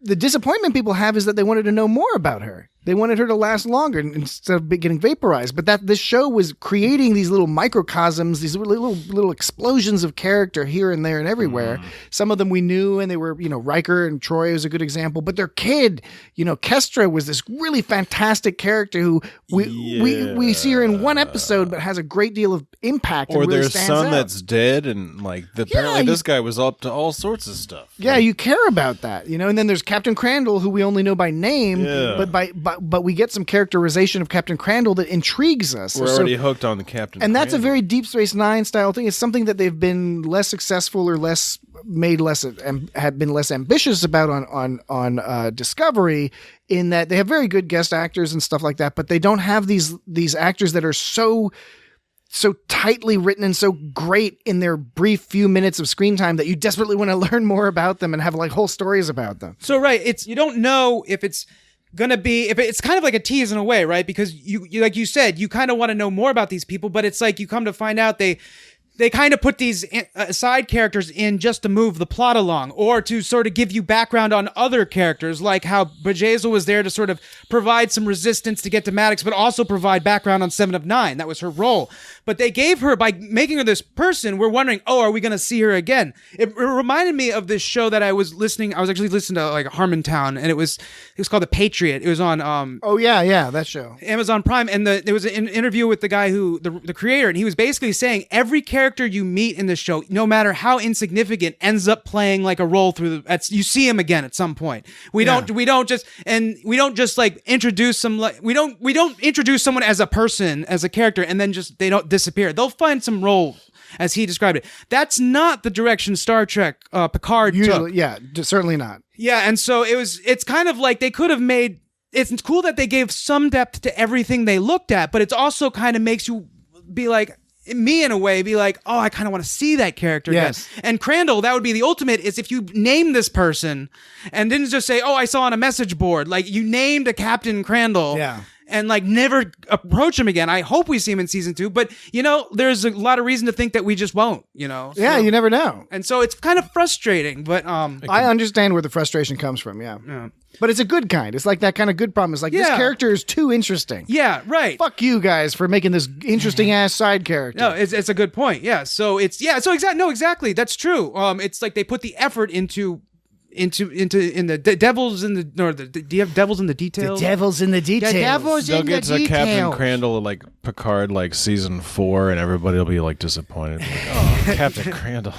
the disappointment people have is that they wanted to know more about her. They wanted her to last longer instead of getting vaporized. But this show was creating these little microcosms, these little explosions of character here and there and everywhere. Some of them we knew, and they were, Riker and Troy was a good example. But their kid, Kestra, was this really fantastic character who we see her in one episode, but has a great deal of impact. Or and really their son that's dead, and apparently this guy was up to all sorts of stuff. Yeah, you care about that, And then there's Captain Crandall, who we only know by name, but by but we get some characterization of Captain Crandall that intrigues us. We're already hooked on the Captain. And that's a Crandall. very Deep Space Nine style thing. It's something that they've been less successful or have been less ambitious about on Discovery, in that they have very good guest actors and stuff like that, but they don't have these actors that are so tightly written and so great in their brief few minutes of screen time that you desperately want to learn more about them and have like whole stories about them. So right, you don't know if it's gonna be, if it's kind of like a tease in a way, right? Because you like you said, you kind of want to know more about these people, but it's like you come to find out they kind of put these side characters in just to move the plot along, or to sort of give you background on other characters, like how Bjayzl was there to sort of provide some resistance to get to Maddox, but also provide background on 7 of 9. That was her role. But they gave her, by making her this person, we're wondering, are we going to see her again? It reminded me of this show that I was actually listening to, like Harmontown, and it was called The Patriot. It was on that show, Amazon Prime, and there was an interview with the guy who the creator, and he was basically saying every character you meet in this show, no matter how insignificant, ends up playing like a role through you see him again at some point. We don't just like introduce some, like we don't introduce someone as a person, as a character, and then just they don't disappear. They'll find some role, as he described it. That's not the direction Star Trek Picard usually took. Yeah, certainly not. Yeah, and so it's kind of like they could have made, it's cool that they gave some depth to everything they looked at, but it's also kind of makes you be like, me in a way, be like, I kind of want to see that character yes. again. And Crandall, that would be the ultimate, is if you name this person and didn't just say, I saw on a message board. Like, you named a Captain Crandall. Yeah. And like never approach him again. I hope we see him in season 2, but there's a lot of reason to think that we just won't, So, yeah, you never know. And so it's kind of frustrating, but I understand where the frustration comes from, yeah. But it's a good kind. It's like that kind of good problem. It's like, this character is too interesting. Yeah, right. Fuck you guys for making this interesting ass side character. No, it's a good point. Yeah. So exactly. That's true. It's like they put the effort into the devils in the do you have devils in the details? The devil's in the details. The devil's They'll in the get to details. Captain Crandall like Picard like season 4, and everybody will be like disappointed. Like, Captain Crandall.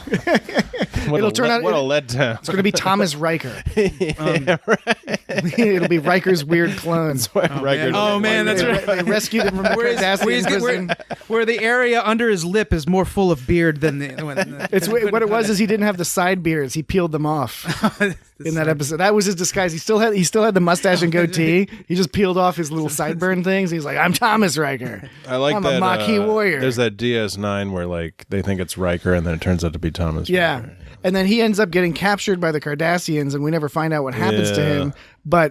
What a letdown. It's going to be Thomas Riker. It'll be Riker's weird clones. Oh man, that's right. They rescued him from the Cardassian prison. Where the area under his lip is more full of beard than what it was is he didn't have the side beards. He peeled them off in that episode. That was his disguise. He still had the mustache and goatee. He just peeled off his little sideburn things. He's like, I'm Thomas Riker. I like I'm that. a Maquis warrior. There's that DS9 where like they think it's Riker, and then it turns out to be Thomas. Yeah. Riker. And then he ends up getting captured by the Cardassians, and we never find out what happens to him. But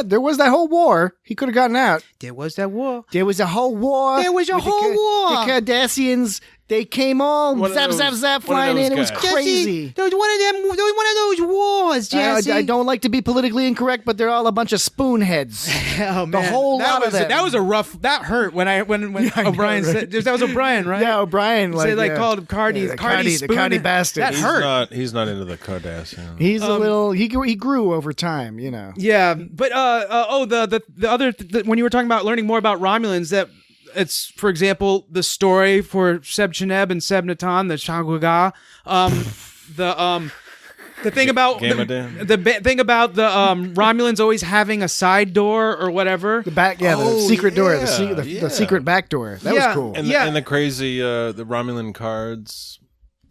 there was that whole war. He could have gotten out. There was that war. There was a whole war. There was a whole war. The Cardassians, they came all zap flying in. It was crazy. There was one of those wars, Jesse. I don't like to be politically incorrect, but they're all a bunch of spoonheads. Oh man, the whole lot of them. That was a rough. That hurt when O'Brien said that was O'Brien, right? Yeah, O'Brien. Called him Cardi. The Cardi bastard. That hurt. He's not into the Cardassians. He's a little. He grew over time, Yeah, but the other when you were talking about learning more about Romulans, that it's, for example, the story for Seb Cheneb and Seb Natan, the Shangwaga, the thing about the thing about the Romulans always having a side door or whatever. The secret door, the secret back door. That was cool. And the crazy the Romulan cards.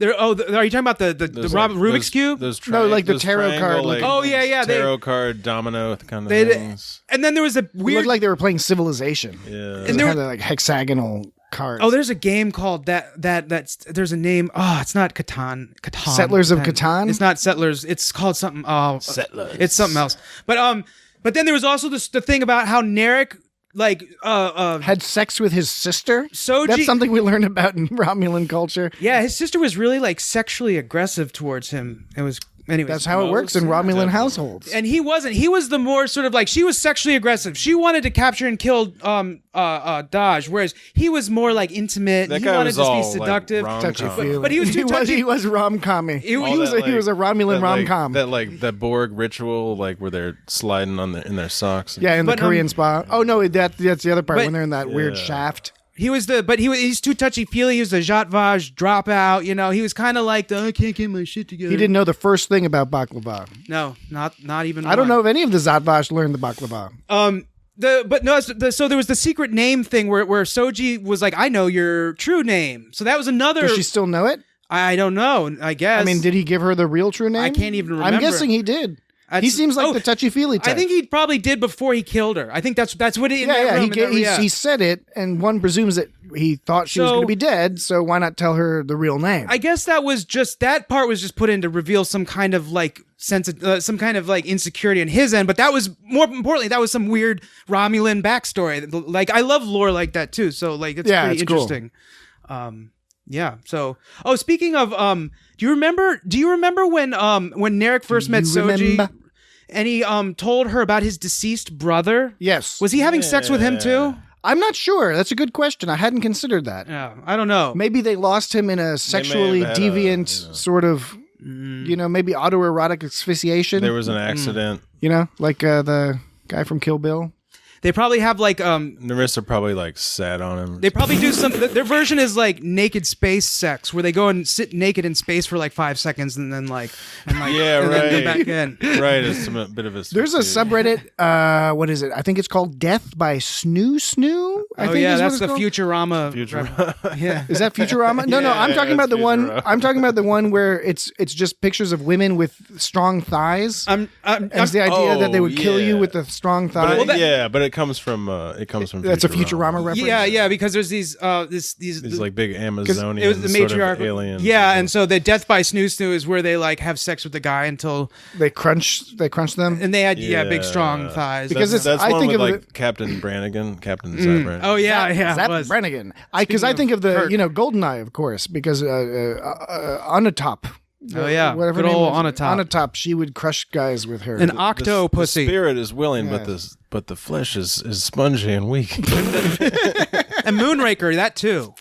Are you talking about the Rubik's Cube? The tarot card. Tarot card, domino kind of things. And then there was a weird. It looked like they were playing Civilization. Yeah. And they had like hexagonal cards. Oh, there's a game called that's there's a name. Oh, it's not Catan. Settlers of Catan? It's not Settlers. It's called something. Oh, Settlers. It's something else. But then there was also the thing about how Narek had sex with his sister. Soji, that's something we learned about in Romulan culture. Yeah, his sister was really like sexually aggressive towards him. It was. Anyways, that's how it works in Romulan households. And he wasn't. He was the more sort of like, she was sexually aggressive. She wanted to capture and kill Daj, whereas he was more like intimate. That he guy wanted was to all, be seductive, like, touchy-feely. But he was too touchy. He was rom-commy. He was a Romulan rom-com. That Borg ritual, like where they're sliding in their socks. Yeah, in the Korean spa. Oh no, that's the other part when they're in that weird shaft. He's too touchy-feely. He was a Jatvaj dropout. He was kind of like I can't get my shit together. He didn't know the first thing about baklava. No, not even. I don't know if any of the Zatvash learned the baklava. So there was the secret name thing where Soji was like, I know your true name. So that was another. Does she still know it? I don't know. I guess. I mean, did he give her the real true name? I can't even remember. I'm guessing he did. He seems like the touchy-feely type. I think he probably did before he killed her. I think that's what it. He said it, and one presumes that he thought she was going to be dead. So why not tell her the real name? I guess that part was just put in to reveal some kind of like some kind of like insecurity on his end. But that was more importantly, that was some weird Romulan backstory. Like I love lore like that too. So like it's pretty interesting. Cool. Yeah. So, speaking of, do you remember when Narek first met Soji? And he told her about his deceased brother? Yes. Was he having sex with him too? I'm not sure. That's a good question. I hadn't considered that. Yeah, I don't know. Maybe they lost him in a sexually deviant sort of, maybe autoerotic asphyxiation. There was an accident. Like the guy from Kill Bill. They probably have like Narissa probably like sat on him. They probably do some. Their version is like naked space sex, where they go and sit naked in space for like 5 seconds and then right. Then go back in. Right, it's a bit of a. There's a subreddit. What is it? I think it's called Death by Snoo Snoo. That's the Futurama. Yeah, is that Futurama? No, I'm talking about the one. I'm talking about the one where it's just pictures of women with strong thighs. It's the idea that they would kill you with the strong thighs. But it comes from That's a Futurama reference. Yeah, because there's these like big Amazonian it was the matriarch aliens. Yeah, and so the death by snoo snoo is where they like have sex with the guy until they crunch them, and they had big strong thighs. Because that's I one think with of like Captain Brannigan, Captain Zap Brannigan. Oh yeah, Zap Brannigan. Because I think of the Goldeneye, of course, because Onatop. Oh yeah, whatever good old Onatop. Onatop, she would crush guys with her. An octo pussy. The spirit is willing, but the flesh is spongy and weak. And Moonraker, that too.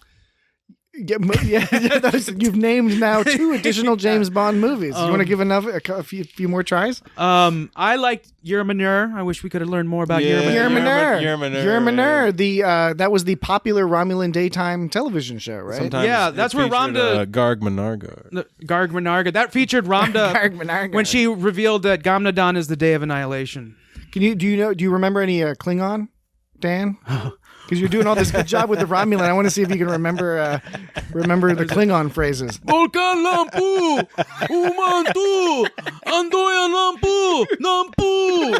You've named now 2 additional James Bond movies. You want to give a few more tries? I liked Yermanur. I wish we could have learned more about Yermanur. Yermanur. That was the popular Romulan daytime television show, right? Sometimes that's where Ramda Garg Manarga. Garg Manarga. That featured Ramda Garg Manarga. when she revealed that Gamnadan is the day of annihilation. Do you remember any Klingon, Dan? Because you're doing all this good job with the Romulan. I want to see if you can remember the Klingon phrases. Volkan lampu, umantu, andoya lampu, nampu.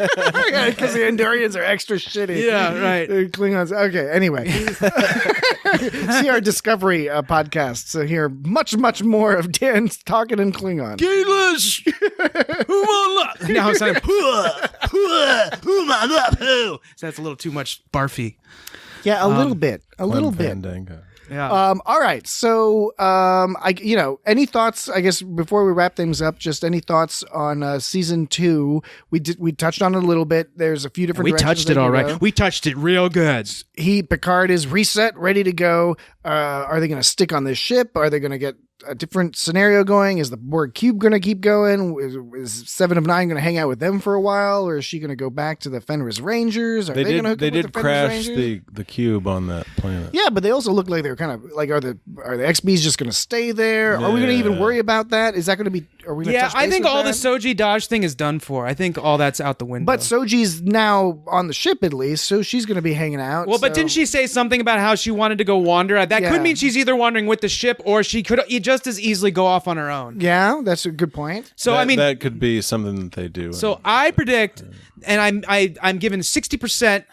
Yeah, because the Andorians are extra shitty. Yeah, right. The Klingons. Okay, anyway. See our Discovery podcast. So hear much, much more of Dan talking in Klingon. Galish! Now I'm saying, so that's a little too much barfy. Yeah, a little bit. Fandango. Yeah. All right. So, any thoughts? I guess before we wrap things up, just any thoughts on season 2? We touched on it a little bit. There's a few different. We touched it all right. Go. We touched it real good. Picard is reset, ready to go. Are they going to stick on this ship? Are they going to get a different scenario going? Is the Borg cube going to keep going? Is 7 of 9 going to hang out with them for a while, or is she going to go back to the Fenris Rangers? Are they going to hook up with the Fenris crash Rangers? the cube on that planet. Yeah, but they also look like they're kind of like, are the XBs just going to stay there? Are we going to even worry about that? Is that going to be? Are we? Yeah, I think all the Soji Dodge thing is done for. I think all that's out the window. But Soji's now on the ship at least, so she's going to be hanging out. Well, but didn't she say something about how she wanted to go wander? That could mean she's either wandering with the ship, or she could just as easily go off on her own. Yeah, that's a good point. So that could be something that they do. So I predict, and I'm given 60%,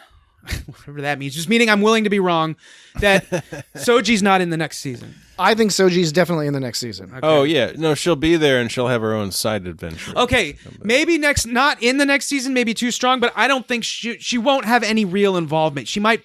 whatever that means, just meaning I'm willing to be wrong, that Soji's not in the next season. I think Soji's definitely in the next season. Okay. Oh yeah, no, she'll be there and she'll have her own side adventure. Okay, maybe not in the next season, maybe too strong, but I don't think she won't have any real involvement. She might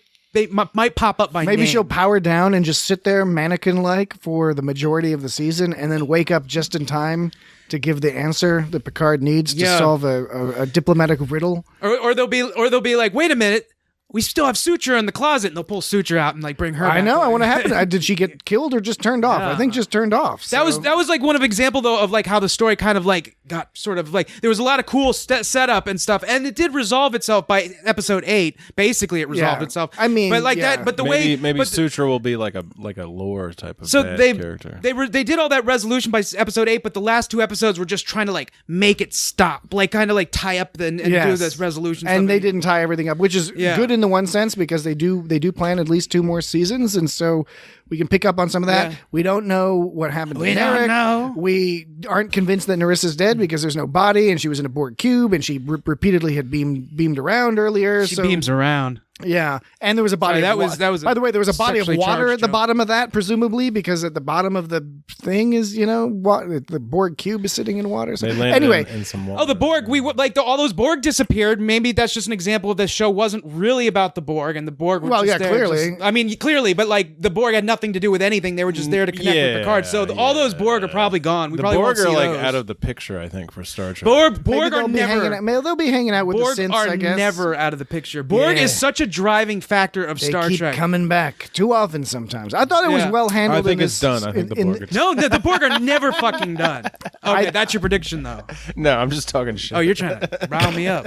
pop up by maybe name. She'll power down and just sit there mannequin-like for the majority of the season, and then wake up just in time to give the answer that Picard needs to solve a diplomatic riddle. Or they'll be like, wait a minute, we still have Suture in the closet, and they'll pull Suture out and like bring her. I back know. on. I want to happen. Did she get killed or just turned off? I think just turned off. That was like one of example though of like how the story kind of like got sort of like there was a lot of cool setup and stuff, and it did resolve itself by episode 8. Basically, it resolved itself. I mean, but like that. But the way maybe Suture will be like a lore type of so bad they character. they did all that resolution by episode 8, but the last 2 episodes were just trying to like make it stop, like kind of like tie up and do this resolution. And stuff. they didn't tie everything up, which is good in the one sense because they do plan at least 2 more seasons, and so we can pick up on some of that. Yeah. We don't know what happened to We Narek. don't know. We aren't convinced that Narissa's dead because there's no body, and she was in a Borg cube, and she repeatedly had beamed around earlier. She beams around. Yeah, and there was a body. Sorry, that was. By the way, there was a body of sexually water charged at the joke. bottom of that, presumably because at the bottom of the thing is the Borg cube is sitting in water. So They landed anyway, in some water. Oh, the Borg. We like all those Borg disappeared. Maybe that's just an example of this show wasn't really about the Borg, and the Borg were just there. clearly. I mean, clearly, but like the Borg had nothing to do with anything. They were just there to connect with Picard. So all those Borg are probably gone. We the probably Borg won't are see like those. out of the picture, I think, for Star Trek. Borg maybe are they'll be hanging never. out. They'll be hanging out with Borg the synths, are I guess. never out of the picture. Borg is such a driving factor of They Star keep Trek. coming back too often sometimes. I thought it was Yeah. well handled. I think in it's this, done. I think the in- Borg are No, the Borg are never fucking done. Okay, that's your prediction though. No, I'm just talking shit. Oh, you're trying to rile me up.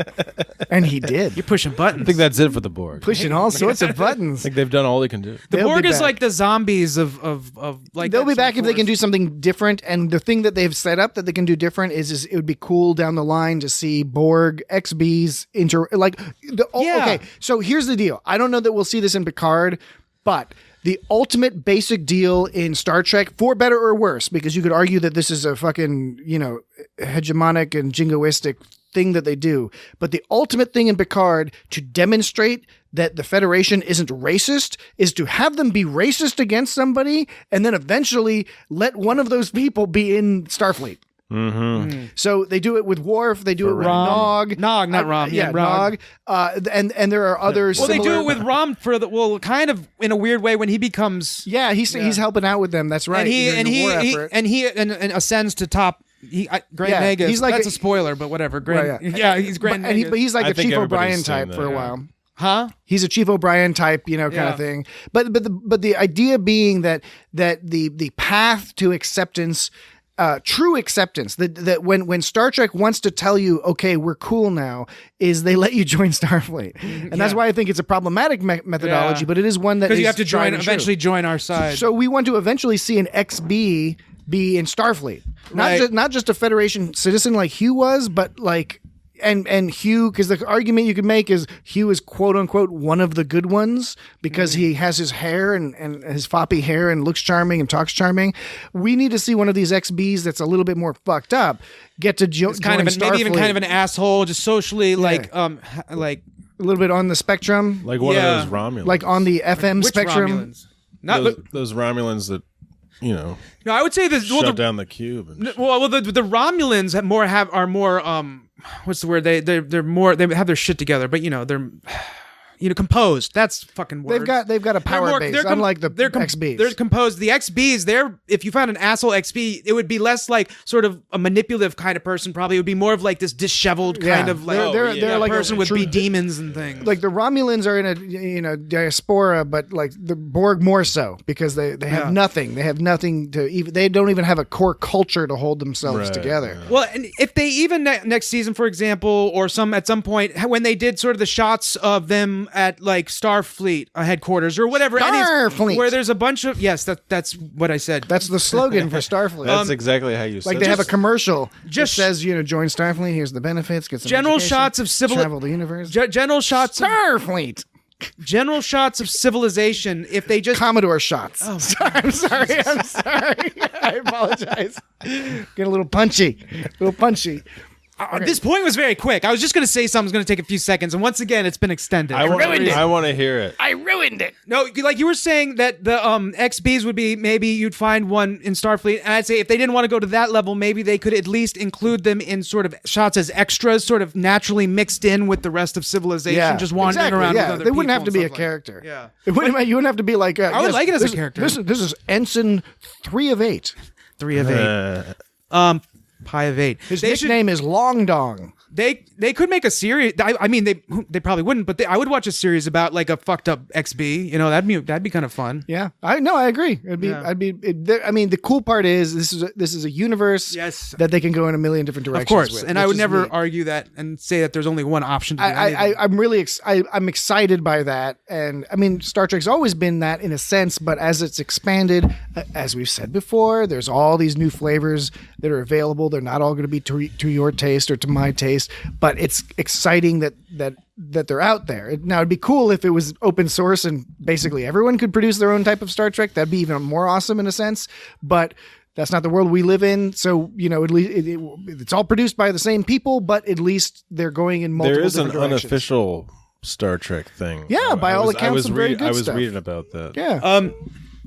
and he did. You're pushing buttons. I think that's it for the Borg. Pushing all sorts of I buttons. think they've done all they can do. The They'll Borg be is back. like the zombies of like. They'll that be back if they can do Force. something different. And the thing that they've set up that they can do different is it would be cool down the line to see Borg XBs Okay, so here's the deal. I don't know that we'll see this in Picard, but the ultimate basic deal in Star Trek, for better or worse, because you could argue that this is a fucking, hegemonic and jingoistic thing that they do. But the ultimate thing in Picard to demonstrate that the Federation isn't racist is to have them be racist against somebody and then eventually let one of those people be in Starfleet. Mm-hmm. So they do it with Worf. They do it with Nog. Nog, not Rom. Yeah, Nog. Nog. And there are other. Well, they do similar- it with Rom kind of in a weird way when he becomes. Yeah, he's helping out with them. That's right. And he ascends to top. Grand Nagus. he's like That's a spoiler, but whatever. He's Grand but Nagus. he's like I a think Chief everybody's O'Brien type seen for that, a yeah. while. Huh? He's a Chief O'Brien type, kind of thing. But the idea being that the path to acceptance, true acceptance, that when Star Trek wants to tell you, okay, we're cool now, is they let you join Starfleet, and that's why I think it's a problematic methodology, but it is one that because you is have to eventually join our side. So we want to eventually see an XB be in Starfleet, not just a Federation citizen like Hugh was, but like. And Hugh, because the argument you could make is Hugh is quote unquote one of the good ones because he has his hair and his floppy hair and looks charming and talks charming. We need to see one of these XBs that's a little bit more fucked up get to join Starfleet. Maybe even kind of an asshole, just socially like a little bit on the spectrum, Like one of those Romulans. like on the FM which spectrum. Romulans? Not those Romulans that, no, I would say this. shut down the cube. And The Romulans are more what's the word? They're more, they have their shit together, but they're composed. That's fucking word. They've got a power base, unlike the XBs. They're composed. The XBs, if you found an asshole XB, it would be less like sort of a manipulative kind of person. Probably it would be more of like this disheveled kind of like they're like person a with true- be demons and things. Like the Romulans are in a diaspora, but like the Borg more so because they have nothing. They have nothing to even. They don't even have a core culture to hold themselves together. Well, and if they even next season, for example, or at some point when they did sort of the shots of them at like Starfleet headquarters or whatever, Starfleet, where there's a bunch of that's what I said. That's the slogan for Starfleet. that's exactly how you said like they have a commercial just says join Starfleet. Here's the benefits. Get some general education, shots of travel the universe. General shots Starfleet. General shots of civilization. If they just Commodore shots. Oh, I'm sorry. I apologize. Get a little punchy. This point was very quick. I was just going to say something's going to take a few seconds, and once again, it's been extended. I want to hear it. I ruined it. No, like you were saying that the XBs would be maybe you'd find one in Starfleet, and I'd say if they didn't want to go to that level, maybe they could at least include them in sort of shots as extras, sort of naturally mixed in with the rest of civilization, just wandering around with other they wouldn't have people to be a and stuff character. Yeah. You wouldn't have to be like. I would like it as a character. This is Ensign 3 of 8. 3 of 8. Pi of 8. His nickname is Long Dong. They could make a series. I mean, they probably wouldn't, but I would watch a series about like a fucked up XB. You know, that'd be kind of fun. Yeah, I agree. I mean, the cool part is this is a universe that they can go in a million different directions. Of course, with, and I would never argue that and say that there's only one option. To do I'm really I'm excited by that, and I mean, Star Trek's always been that in a sense, but as it's expanded, as we've said before, there's all these new flavors that are available. They're not all going to be to your taste or to my taste, but it's exciting that they're out there. Now, it'd be cool if it was open source and basically everyone could produce their own type of Star Trek. That'd be even more awesome in a sense, but that's not the world we live in. So, you know, at least it's all produced by the same people, but at least they're going in multiple different directions. There is an unofficial Star Trek thing. Yeah, by all accounts, some very good I was stuff. reading about that. Yeah.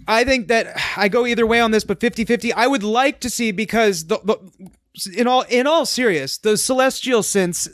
I think that I go either way on this, but 50-50. I would like to see, because in all serious, those celestial synths,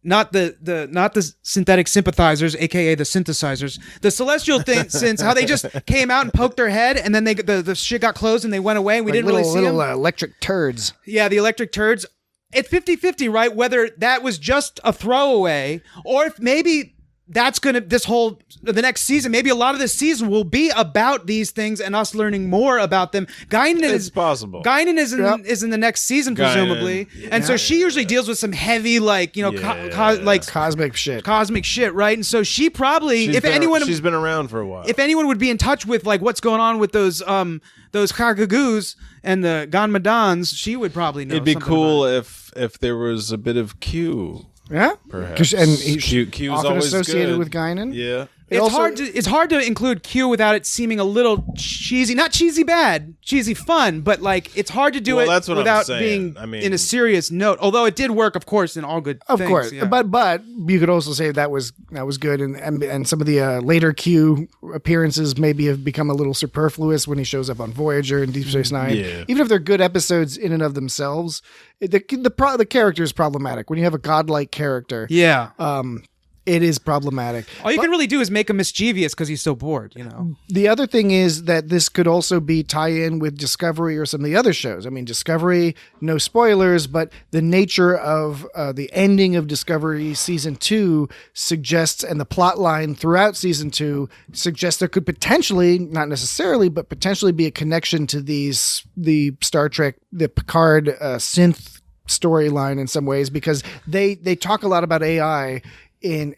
not the synthetic sympathizers, aka the synthesizers, the celestial synths, how they just came out and poked their head, and then the shit got closed and they went away, and we didn't really see them. Electric turds. Yeah, the electric turds. It's 50-50, right? Whether that was just a throwaway, or if maybe that's gonna the next season, maybe a lot of this season will be about these things and us learning more about them. Guinan is possible. Guinan is in the next season, presumably, and so she usually deals with some heavy, like, cosmic shit, right? And so she probably, she's been around for a while. If anyone would be in touch with like what's going on with those Kagagoos and the Ganmadans, she would probably know. It'd be cool if there was a bit of Q. Yeah, perhaps. And Q's often always associated good. with Guinan. Yeah, it's hard to include Q without it seeming a little cheesy. Not cheesy bad, cheesy fun, but like it's hard to do it without being in a serious note. Although it did work, of course, in all good things. Of course, yeah. but you could also say that was good, and some of the later Q appearances maybe have become a little superfluous when he shows up on Voyager and Deep Space Nine. Yeah. Even if they're good episodes in and of themselves, the character is problematic. When you have a godlike character, it is problematic. All you can really do is make him mischievous because he's so bored, you know. The other thing is that this could also be tie-in with Discovery or some of the other shows. I mean, Discovery, no spoilers, but the nature of the ending of Discovery Season 2 suggests, and the plot line throughout Season 2 suggests there could potentially, not necessarily, but potentially be a connection to the Star Trek, the Picard synth storyline in some ways, because they talk a lot about AI and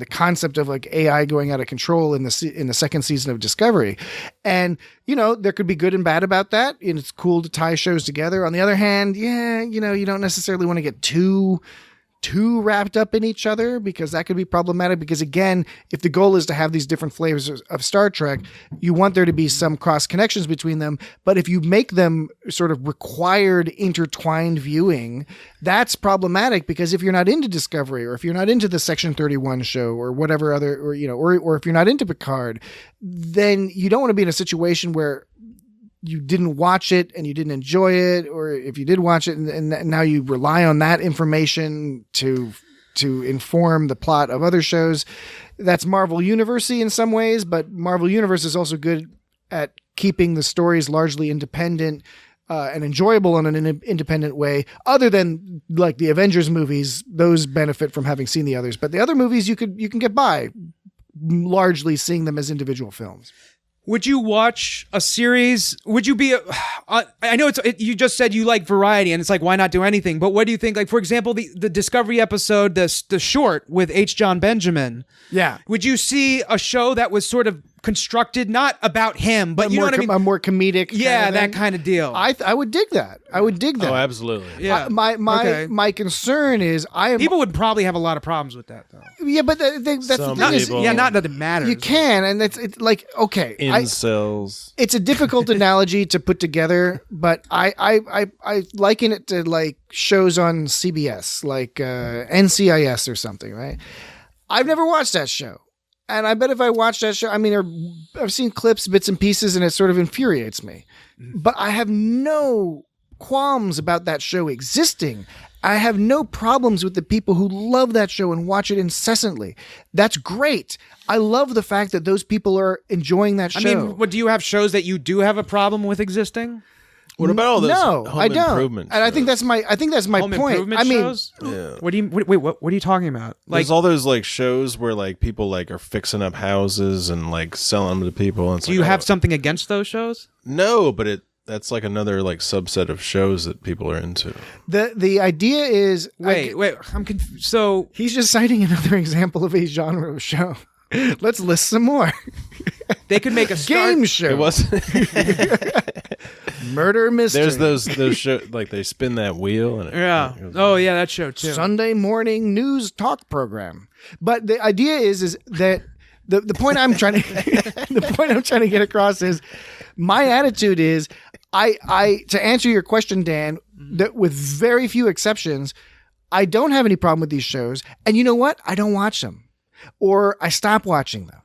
the concept of like AI going out of control in the second season of Discovery. And, you know, there could be good and bad about that. And it's cool to tie shows together. On the other hand, you don't necessarily want to get too wrapped up in each other, because that could be problematic. Because again, if the goal is to have these different flavors of Star Trek, you want there to be some cross connections between them. But if you make them sort of required intertwined viewing, that's problematic, because if you're not into Discovery, or if you're not into the Section 31 show, or whatever other, or if you're not into Picard, then you don't want to be in a situation where you didn't watch it and you didn't enjoy it, or if you did watch it and now you rely on that information to inform the plot of other shows. That's Marvel Universe-y in some ways, but Marvel Universe is also good at keeping the stories largely independent and enjoyable in an independent way. Other than like the Avengers movies, those benefit from having seen the others, but the other movies you can get by largely seeing them as individual films. Would you watch a series? Would you be I know you just said you like variety, and it's like, why not do anything? But what do you think? Like, for example, the Discovery episode, the short with H. John Benjamin. Yeah. Would you see a show that was sort of constructed, not about him, but you know what I mean? A more comedic. Yeah, that kind of deal. I would dig that. Oh, absolutely. Yeah. My concern is people would probably have a lot of problems with that, though. Yeah, but that's the thing is, not that it matters. You can, and it's like, okay, incels. It's a difficult analogy to put together, but I liken it to like shows on CBS, like NCIS or something, right? I've never watched that show. And I bet if I watched that show, I mean, I've seen clips, bits and pieces, and it sort of infuriates me. But I have no qualms about that show existing. I have no problems with the people who love that show and watch it incessantly. That's great. I love the fact that those people are enjoying that show. I mean, do you have shows that you do have a problem with existing? What about all those No, home I don't. improvement And I think shows? that's my Home point. improvement I mean, shows? Yeah. What do you wait? What are you talking about? Like There's all those like shows where like people like are fixing up houses and like selling them to people. And it's do like, you oh, have something against those shows? No, but that's like another like subset of shows that people are into. the idea is Wait, I'm confused. So he's just citing another example of a genre of show. Let's list some more. they could make a Game show. It was Murder mystery. there's those shows like they spin that wheel and Yeah. Oh yeah, that show too. Sunday morning news talk program. But the idea is that the point I'm trying to the point I'm trying to get across is my attitude is I to answer your question, Dan, that with very few exceptions, I don't have any problem with these shows. And you know what? I don't watch them. Or I stop watching them.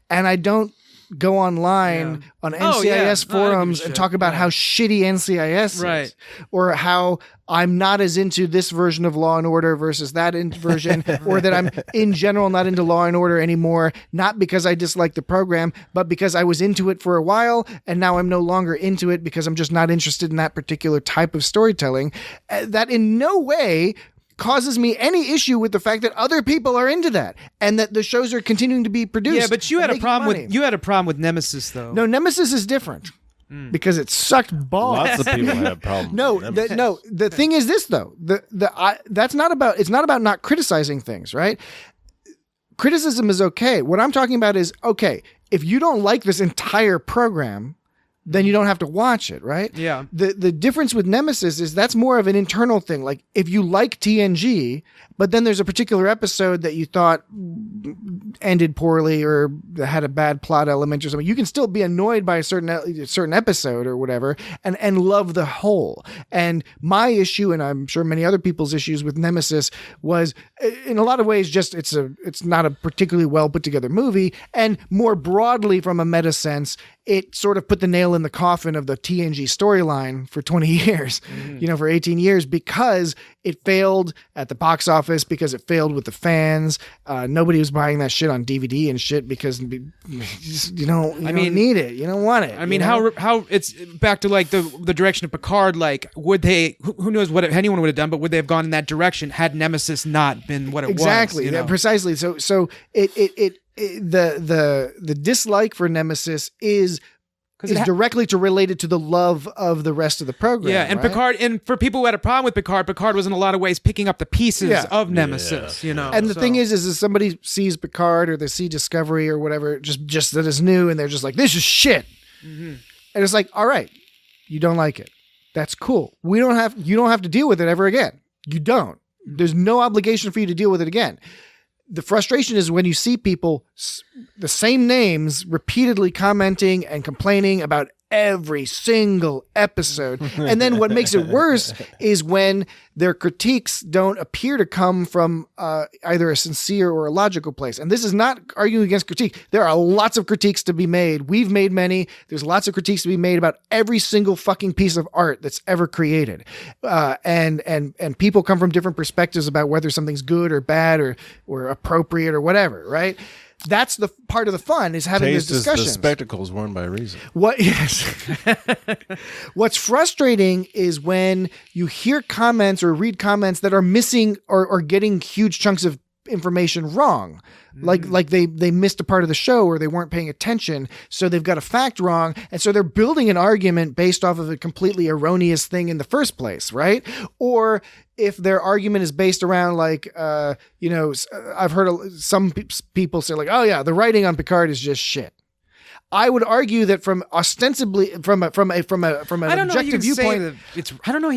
And I don't go online on NCIS forums and talk about how shitty NCIS is. Or how I'm not as into this version of Law and Order versus that version, or that I'm in general not into Law and Order anymore, not because I dislike the program, but because I was into it for a while and now I'm no longer into it because I'm just not interested in that particular type of storytelling. That in no way causes me any issue with the fact that other people are into that and that the shows are continuing to be produced. Yeah, but you had a making problem money. with Nemesis though. No, Nemesis is different because it sucked balls. lots of people have problems. No, with them. the thing is this though. It's not about not criticizing things, right? Criticism is okay. What I'm talking about is, okay, if you don't like this entire program, then you don't have to watch it, right? Yeah. The difference with Nemesis is that's more of an internal thing. Like if you like TNG, but then there's a particular episode that you thought ended poorly or had a bad plot element or something, you can still be annoyed by a certain episode or whatever and love the whole. And my issue, and I'm sure many other people's issues with Nemesis, was in a lot of ways just it's not a particularly well put together movie, and more broadly from a meta sense, it sort of put the nail in the coffin of the TNG storyline for 20 years, for 18 years, because it failed at the box office, because it failed with the fans. Nobody was buying that shit on DVD and shit because you don't need it. You don't want it. I mean, how it's back to like the direction of Picard. Like, would they? Who knows what anyone would have done? But would they have gone in that direction had Nemesis not been what it was? Exactly. Yeah, precisely. So the dislike for Nemesis is directly related to the love of the rest of the program. Yeah, and right? Picard, and for people who had a problem with Picard was in a lot of ways picking up the pieces of Nemesis. And the thing is somebody sees Picard or they see Discovery or whatever, just that is new, and they're just like, this is shit. And it's like, all right, you don't like it. That's cool. You don't have to deal with it ever again. You don't. There's no obligation for you to deal with it again. The frustration is when you see people, the same names, repeatedly commenting and complaining about every single episode. And then what makes it worse is when their critiques don't appear to come from either a sincere or a logical place. And this is not arguing against critique. There are lots of critiques to be made. We've made many. There's lots of critiques to be made about every single fucking piece of art that's ever created. And people come from different perspectives about whether something's good or bad or appropriate or whatever, right? That's the part of the fun, is having Taste these discussions. is the spectacles worn by reason. What's frustrating is when you hear comments or read comments that are missing or getting huge chunks of information wrong. Like they missed a part of the show or they weren't paying attention, so they've got a fact wrong, and so they're building an argument based off of a completely erroneous thing in the first place, right? Or if their argument is based around like, I've heard some people say like, oh yeah, the writing on Picard is just shit. I would argue that from an objective viewpoint, I don't know how you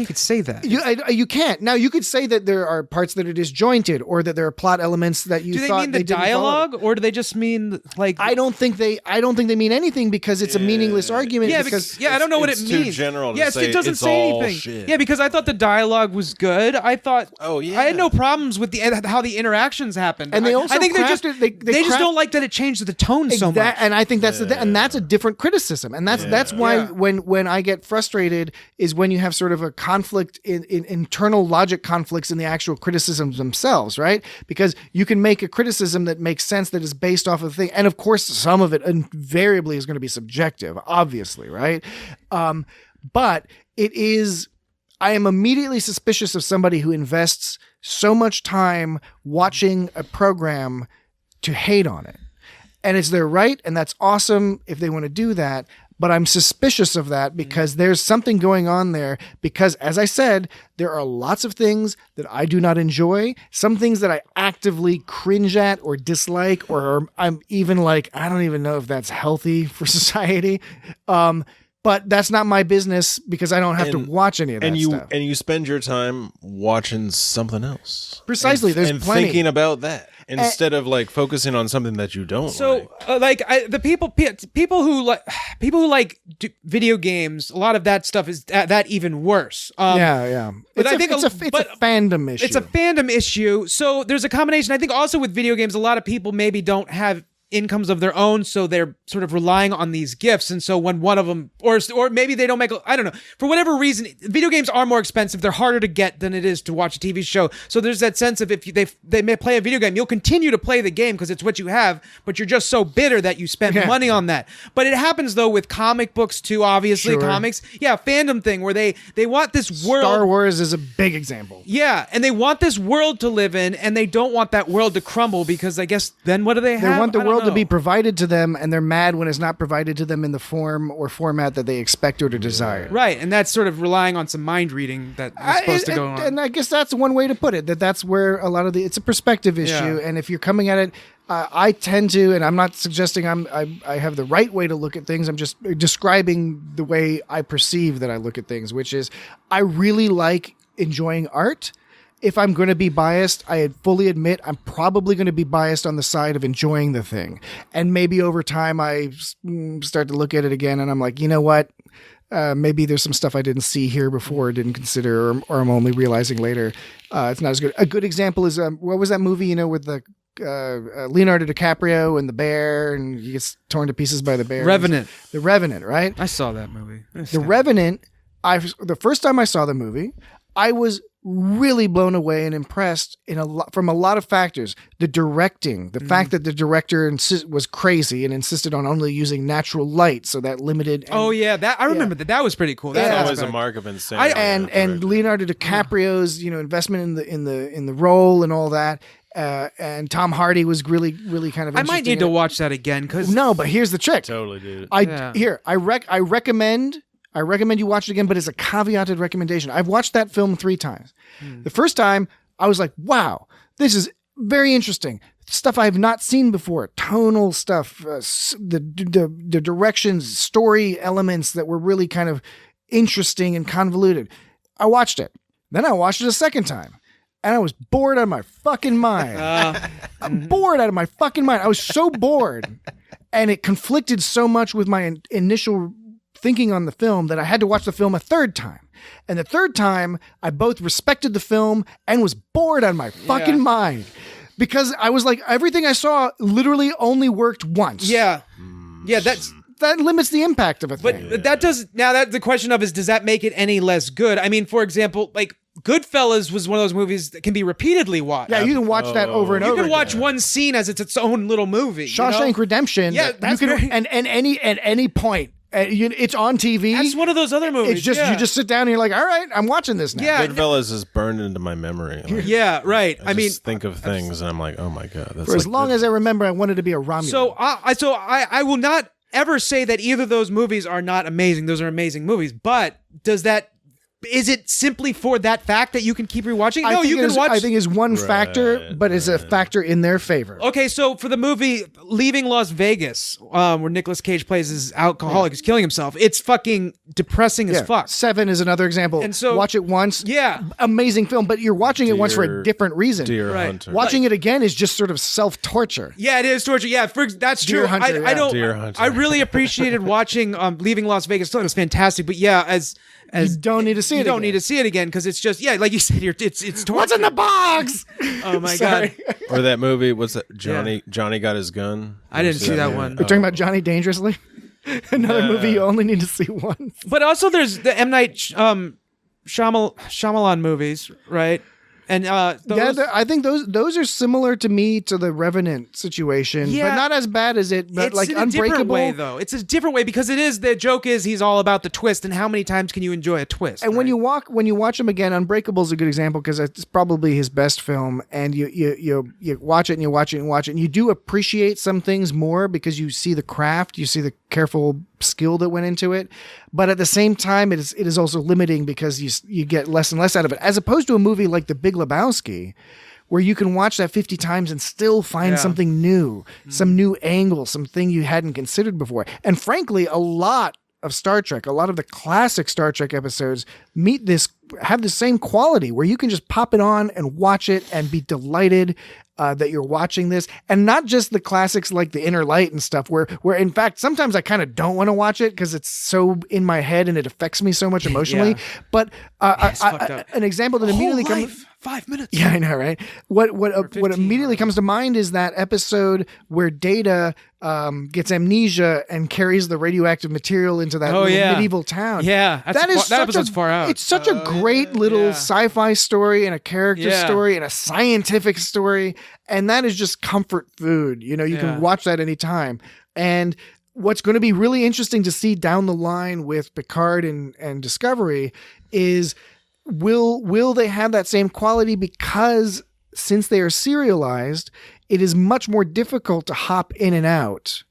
could say that. You can't. Now you could say that there are parts that are disjointed, or that there are plot elements that you do they thought mean the didn't dialogue, follow. or do they just mean like? I don't think they mean anything, because it's a meaningless argument. Yeah, because I don't know what it it's means. too general to yes, say it doesn't it's say all anything. shit. Yeah, because I thought the dialogue was good. I thought. Oh yeah. I had no problems with how the interactions happened. And they also I think they just crafted- don't like that it changed the tone so much. And I think that's and that's a different criticism, and that's why when I get frustrated is when you have sort of a conflict in internal logic conflicts in the actual criticisms themselves, right? Because you can make a criticism that makes sense, that is based off of the thing, and of course some of it invariably is going to be subjective, obviously, right? But I am immediately suspicious of somebody who invests so much time watching a program to hate on it. And it's their right, and that's awesome if they want to do that. But I'm suspicious of that because there's something going on there. Because, as I said, there are lots of things that I do not enjoy. Some things that I actively cringe at or dislike, or I'm even like, I don't even know if that's healthy for society. But that's not my business because I don't have to watch any of that stuff. And you spend your time watching something else. Precisely. There's and plenty. thinking about that instead of like focusing on something that you don't like. The people who like video games, a lot of that stuff is that even worse. Yeah. But It's a fandom issue. It's a fandom issue. So there's a combination. I think also with video games, a lot of people maybe don't have incomes of their own, so they're sort of relying on these gifts. And so when one of them, or maybe they don't make, I don't know, for whatever reason, video games are more expensive. They're harder to get than it is to watch a TV show. So there's that sense of if they may play a video game, you'll continue to play the game because it's what you have, but you're just so bitter that you spent money on that. But it happens though with comic books too, obviously. Sure. Comics. Yeah, fandom thing where they want this world. Star Wars is a big example. Yeah, and they want this world to live in, and they don't want that world to crumble because I guess then what do they have? They want the I don't world to know. be provided to them, and they're mad when it's not provided to them in the form or format that they expect or to desire. Right, and that's sort of relying on some mind reading that is supposed to go on. And I guess that's one way to put it, that's where a lot of it's a perspective issue. Yeah. And if you're coming at it, I tend to, and I'm not suggesting I have the right way to look at things. I'm just describing the way I perceive that I look at things, which is I really like enjoying art. If I'm going to be biased, I fully admit I'm probably going to be biased on the side of enjoying the thing. And maybe over time I start to look at it again and I'm like, you know what? Maybe there's some stuff I didn't see here before, didn't consider, or I'm only realizing later. It's not as good. A good example is, what was that movie, with the Leonardo DiCaprio and the bear, and he gets torn to pieces by the bear? Revenant. The Revenant, right? I saw that movie. The Revenant, the first time I saw the movie, I was really blown away and impressed from a lot of factors. The directing, the fact that the director was crazy and insisted on only using natural light, so that limited. That I remember that was pretty cool. That's always a mark of insanity. And Leonardo DiCaprio's investment in the role and all that. And Tom Hardy was really, really kind of. I might need to watch that again because but here's the trick. Totally, dude. I recommend you watch it again, but it's a caveated recommendation. I've watched that film 3 times. The first time, I was like, wow, this is very interesting. Stuff I have not seen before. Tonal stuff, the directions, story elements that were really kind of interesting and convoluted. I watched it. Then I watched it a second time. And I was bored out of my fucking mind. I'm bored out of my fucking mind. I was so bored. And it conflicted so much with my initial thinking on the film that I had to watch the film a third time. And the third time, I both respected the film and was bored out of my fucking mind. Because I was like, everything I saw literally only worked once. Yeah. Yeah, that limits the impact of a thing. But that does, now that the question of is, does that make it any less good? I mean, for example, like Goodfellas was one of those movies that can be repeatedly watched. Yeah, you can watch that over and over. You can watch one scene as it's own little movie. Shawshank Redemption. Yeah, that's at any point. It's on TV. That's one of those other movies. It's just you just sit down and you're like, all right, I'm watching this now. Yeah, Goodfellas is burned into my memory. Like, yeah, right. I mean, think of things and I'm like, oh my god. That's for as long as I remember, I wanted to be a Romulan. So I will not ever say that either of those movies are not amazing. Those are amazing movies. But is it simply for that fact that you can keep rewatching? No, you can watch. I think is one factor, but it's a factor in their favor. Okay, so for the movie Leaving Las Vegas, where Nicolas Cage plays his alcoholic who's killing himself, it's fucking depressing as fuck. Seven is another example. And so watch it once. Yeah, amazing film, but you're watching it once for a different reason. Deer Hunter. Watching it again is just sort of self-torture. Yeah, it is torture. Yeah, that's Deer true. Hunter, I don't. Deer Hunter. I really appreciated watching Leaving Las Vegas. It was fantastic. But yeah, as you don't need to see it. You don't need to see it again because it's just like you said, it's torture. What's in the box? Oh my god! Or that movie, what's that? Johnny Got His Gun. I didn't see that one. We're talking about Johnny Dangerously. Another movie you only need to see once. But also, there's the M. Night Shyamalan movies, right? And I think those are similar to me to the Revenant situation, but not as bad as it. But it's like in a Unbreakable, different way, though. It's a different way because the joke is he's all about the twist, and how many times can you enjoy a twist? And right? when you watch him again, Unbreakable is a good example because it's probably his best film. And you watch it and you watch it and watch it, and you do appreciate some things more because you see the craft, you see the careful skill that went into it. But at the same time, it is also limiting because you get less and less out of it, as opposed to a movie like The Big Lebowski, where you can watch that 50 times and still find something new, some new angle, something you hadn't considered before. And frankly, a lot of Star Trek, a lot of the classic Star Trek episodes have the same quality where you can just pop it on and watch it and be delighted that you're watching this. And not just the classics like The Inner Light and stuff where in fact, sometimes I kind of don't want to watch it because it's so in my head and it affects me so much emotionally. But an example that immediately comes... 5 minutes. Yeah, I know, right? What immediately comes to mind is that episode where Data gets amnesia and carries the radioactive material into that medieval town. Yeah, that episode's far out. It's such a great little sci-fi story and a character story and a scientific story, and that is just comfort food. You can watch that anytime. And what's going to be really interesting to see down the line with Picard and Discovery is, will they have that same quality? Because since they are serialized, it is much more difficult to hop in and out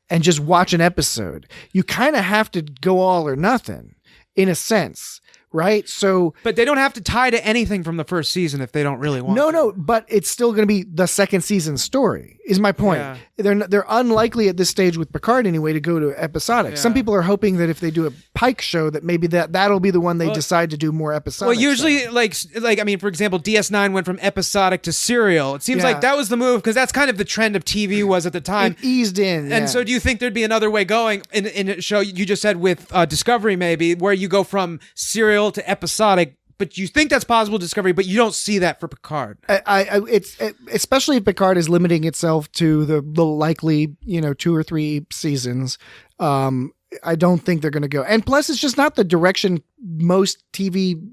and just watch an episode. You kind of have to go all or nothing in a sense, right? So, but they don't have to tie to anything from the first season if they don't really want. No, but it's still going to be the second season story. Is my point. Yeah. They're unlikely at this stage with Picard anyway to go to episodic. Yeah. Some people are hoping that if they do a Pike show, that maybe that'll be the one they decide to do more episodic. Well, usually like I mean, for example, DS9 went from episodic to serial. It seems like that was the move because that's kind of the trend of TV was at the time. It eased in. And so do you think there'd be another way going in a show you just said with Discovery maybe where you go from serial to episodic? But you think that's possible Discovery, but you don't see that for Picard. It's especially if Picard is limiting itself to the likely 2 or 3 seasons. I don't think they're going to go. And plus, it's just not the direction most TV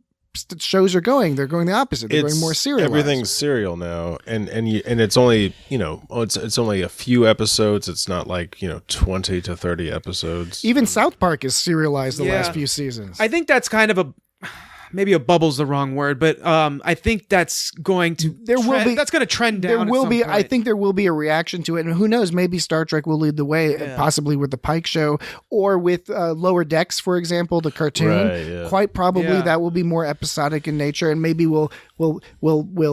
shows are going. They're going the opposite. They're going more serial. Everything's serial now, and it's only it's only a few episodes. It's not like 20 to 30 episods. Even South Park is serialized the last few seasons. I think that's kind of maybe a bubble's the wrong word, but I think that's going to that's going to trend down. There will be. I think there will be a reaction to it, and who knows? Maybe Star Trek will lead the way, possibly with the Pike show or with Lower Decks, for example, the cartoon. Right, Quite probably that will be more episodic in nature, and maybe we'll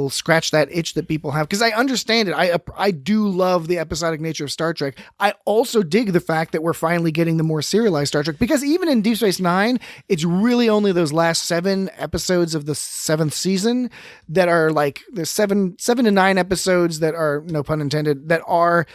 scratch that itch that people have because I understand it. I do love the episodic nature of Star Trek. I also dig the fact that we're finally getting the more serialized Star Trek because even in Deep Space Nine, it's really only those last 7 episodes of the 7th season that are like the 7 to 9 episodes that are, no pun intended, that are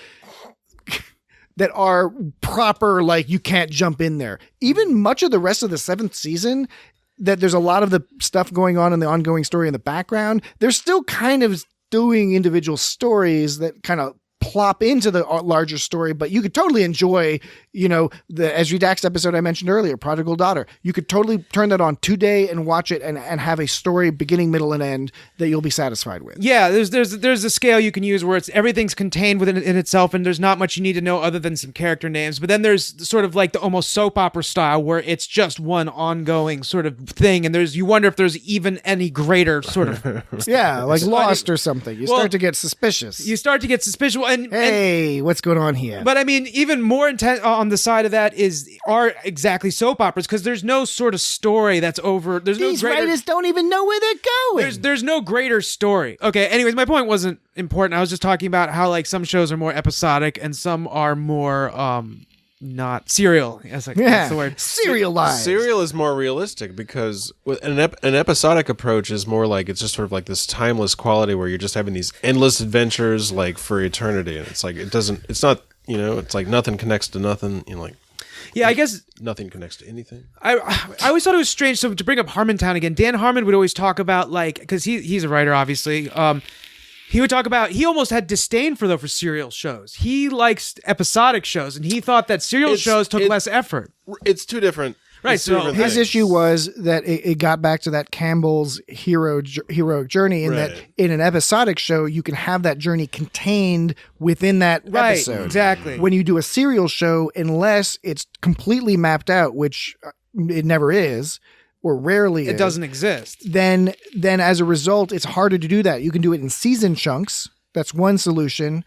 proper, like you can't jump in there. Even much of the rest of the 7th season, that there's a lot of the stuff going on in the ongoing story in the background. They're still kind of doing individual stories that kind of plop into the larger story, but you could totally enjoy, the Ezri Dax episode I mentioned earlier, Prodigal Daughter. You could totally turn that on today and watch it and have a story beginning, middle, and end that you'll be satisfied with. Yeah, there's a scale you can use where everything's contained within in itself, and there's not much you need to know other than some character names. But then there's sort of like the almost soap opera style where it's just one ongoing sort of thing, and you wonder if there's even any greater sort of like Lost or something. You start to get suspicious. And what's going on here? But I mean, even more intense on the side of that are exactly soap operas because there's no sort of story that's over. These writers don't even know where they're going. There's no greater story. Okay. Anyways, my point wasn't important. I was just talking about how like some shows are more episodic and some are more not serial. That's the word. Serialized. Serial is more realistic because with an episodic approach is more like it's just sort of like this timeless quality where you're just having these endless adventures like for eternity, and it's like it's not it's like nothing connects to nothing. I guess nothing connects to anything. I always thought it was strange. So to bring up Harmontown again, Dan Harmon would always talk about because he's a writer, obviously. He would talk about he almost had disdain for serial shows. He likes episodic shows, and he thought that serial shows took less effort. It's two different. Right. So his issue was that it got back to that Campbell's heroic journey, in that in an episodic show you can have that journey contained within that episode. Exactly. When you do a serial show, unless it's completely mapped out, which it never is, or rarely it doesn't exist. Then as a result, it's harder to do that. You can do it in season chunks. That's one solution.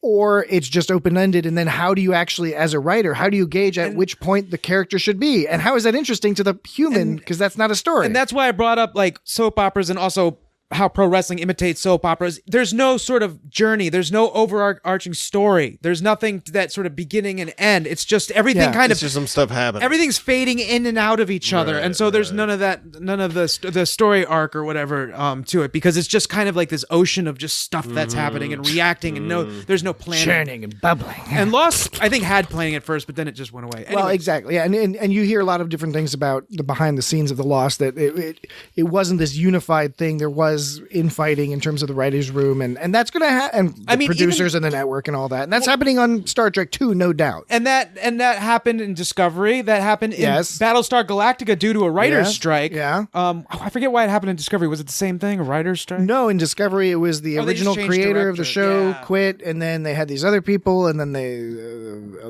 Or it's just open-ended, and then how do you actually, as a writer, how do you gauge at which point the character should be? And how is that interesting to the human? Because that's not a story. And that's why I brought up like soap operas and also how pro wrestling imitates soap operas. There's no sort of journey. There's no overarching story. There's nothing to that sort of beginning and end. It's just everything It's just some stuff happening. Everything's fading in and out of each other. And so there's none of the story arc or whatever to it, because it's just kind of like this ocean of just stuff that's happening and reacting, and there's no planning. Churning and bubbling. And Lost, I think, had planning at first, but then it just went away. Well, exactly. Yeah. And you hear a lot of different things about the behind the scenes of The Lost, that it wasn't this unified thing. There was infighting in terms of the writers' room, and that's going to happen. And the producers and the network and all that. And that's happening on Star Trek too, no doubt. And that happened in Discovery. That happened in Battlestar Galactica due to a writer's strike. Yeah. I forget why it happened in Discovery. Was it the same thing, a writer's strike? No, in Discovery, it was the original creator of the show quit, and then they had these other people, and then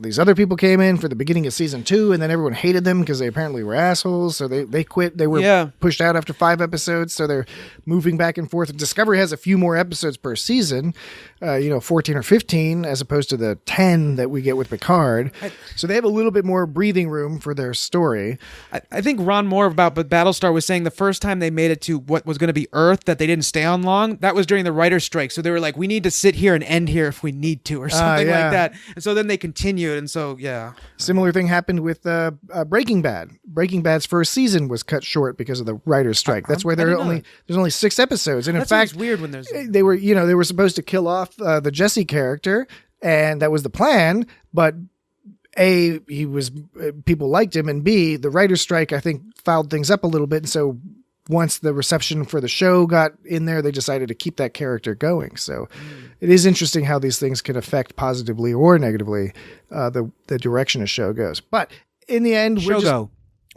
these other people came in for the beginning of season 2, and then everyone hated them because they apparently were assholes, so they quit. They were pushed out after 5 episodes, so they're moving back and forth. Discovery has a few more episodes per season, 14 or 15, as opposed to the 10 that we get with Picard. So they have a little bit more breathing room for their story. I think Ron Moore about Battlestar was saying the first time they made it to what was going to be Earth, that they didn't stay on long, that was during the writer's strike. So they were like, we need to sit here and end here if we need to, or something like that. And so then they continued, and so, Similar thing happened with Breaking Bad. Breaking Bad's first season was cut short because of the writer's strike. That's why there's only 6 episodes. And in fact, weird when there's they were supposed to kill off the Jesse character, and that was the plan. But A, people liked him, and B, the writer's strike, I think, fouled things up a little bit. And so once the reception for the show got in there, they decided to keep that character going. So it is interesting how these things can affect positively or negatively the direction a show goes. But in the end,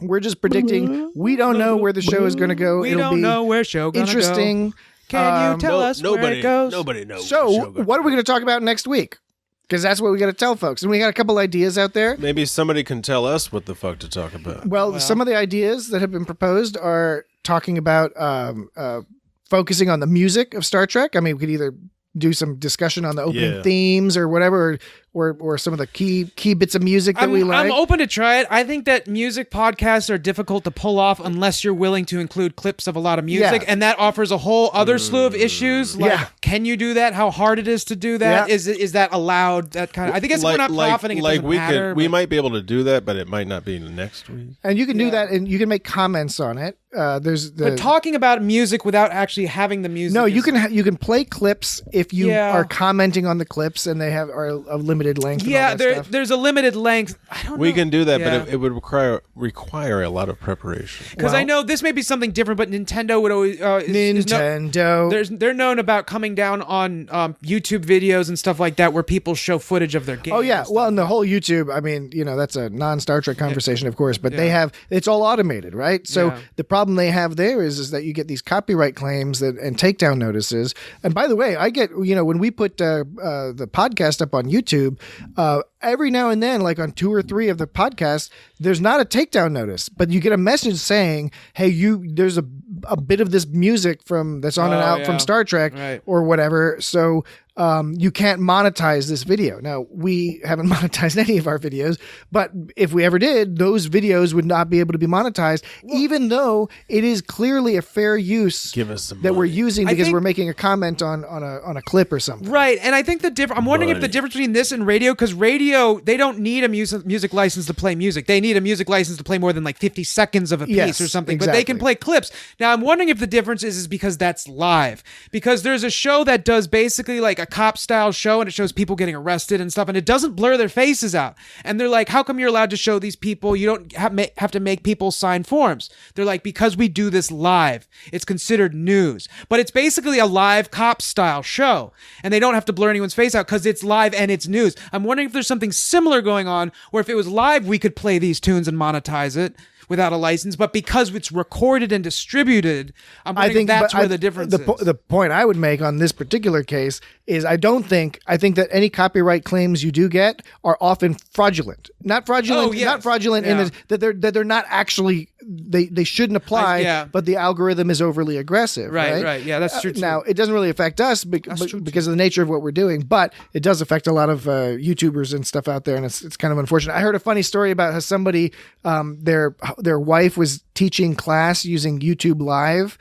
we're just predicting. We don't know where the show is going to go. We don't know where show going to go. Interesting. Can you tell us where it goes? Nobody knows. So what are we going to talk about next week? Because that's what we got to tell folks. And we got a couple ideas out there. Maybe somebody can tell us what the fuck to talk about. Well, some of the ideas that have been proposed are talking about focusing on the music of Star Trek. I mean, we could either do some discussion on the opening themes or whatever, or some of the key bits of music that we like. I'm open to try it. I think that music podcasts are difficult to pull off unless you're willing to include clips of a lot of music, and that offers a whole other slew of issues. Like, can you do that? How hard it is to do that? Is that allowed? That kind of. I think it's not profiting. It doesn't matter. We might be able to do that, but it might not be next week. And you can do that, and you can make comments on it. But talking about music without actually having the music. No, you can play clips if you are commenting on the clips, and they are a limited length. Yeah, there's a limited length. I don't know. We can do that, but it would require a lot of preparation. Because I know this may be something different, but Nintendo would always they're known about coming down on YouTube videos and stuff like that where people show footage of their games. Oh yeah, well, in the whole YouTube, I mean, that's a non-Star Trek conversation, of course, but it's all automated, right? So the problem they have there is that you get these copyright claims and takedown notices. And by the way, I get when we put the podcast up on YouTube, every now and then, like on 2 or 3 of the podcasts, there's not a takedown notice, but you get a message saying, "Hey, there's a bit of this music that's on and out from Star Trek or whatever." So you can't monetize this video. Now, we haven't monetized any of our videos, but if we ever did, those videos would not be able to be monetized, even though it is clearly a fair use that we're using because we're making a comment on a clip or something. Right, and I think I'm wondering if the difference between this and radio, because radio, they don't need a music license to play music. They need a music license to play more than like 50 seconds of a piece or something, but they can play clips. Now, I'm wondering if the difference is because that's live, because there's a show that does basically like a cop style show, and it shows people getting arrested and stuff, and it doesn't blur their faces out, and they're like, how come you're allowed to show these people? You don't have to make people sign forms. They're like, because we do this live, it's considered news, but it's basically a live cop style show, and they don't have to blur anyone's face out because it's live and it's news. I'm wondering if there's something similar going on where if it was live we could play these tunes and monetize it, without a license, but because it's recorded and distributed, I think that's where the difference is. The point I would make on this particular case is I think that any copyright claims you do get are often fraudulent. Not fraudulent, not fraudulent in that they're not actually they shouldn't apply, but the algorithm is overly aggressive. Right. Yeah, that's true. Now, it doesn't really affect us because of the nature of what we're doing, but it does affect a lot of YouTubers and stuff out there, and it's kind of unfortunate. I heard a funny story about how somebody, their wife was teaching class using YouTube Live.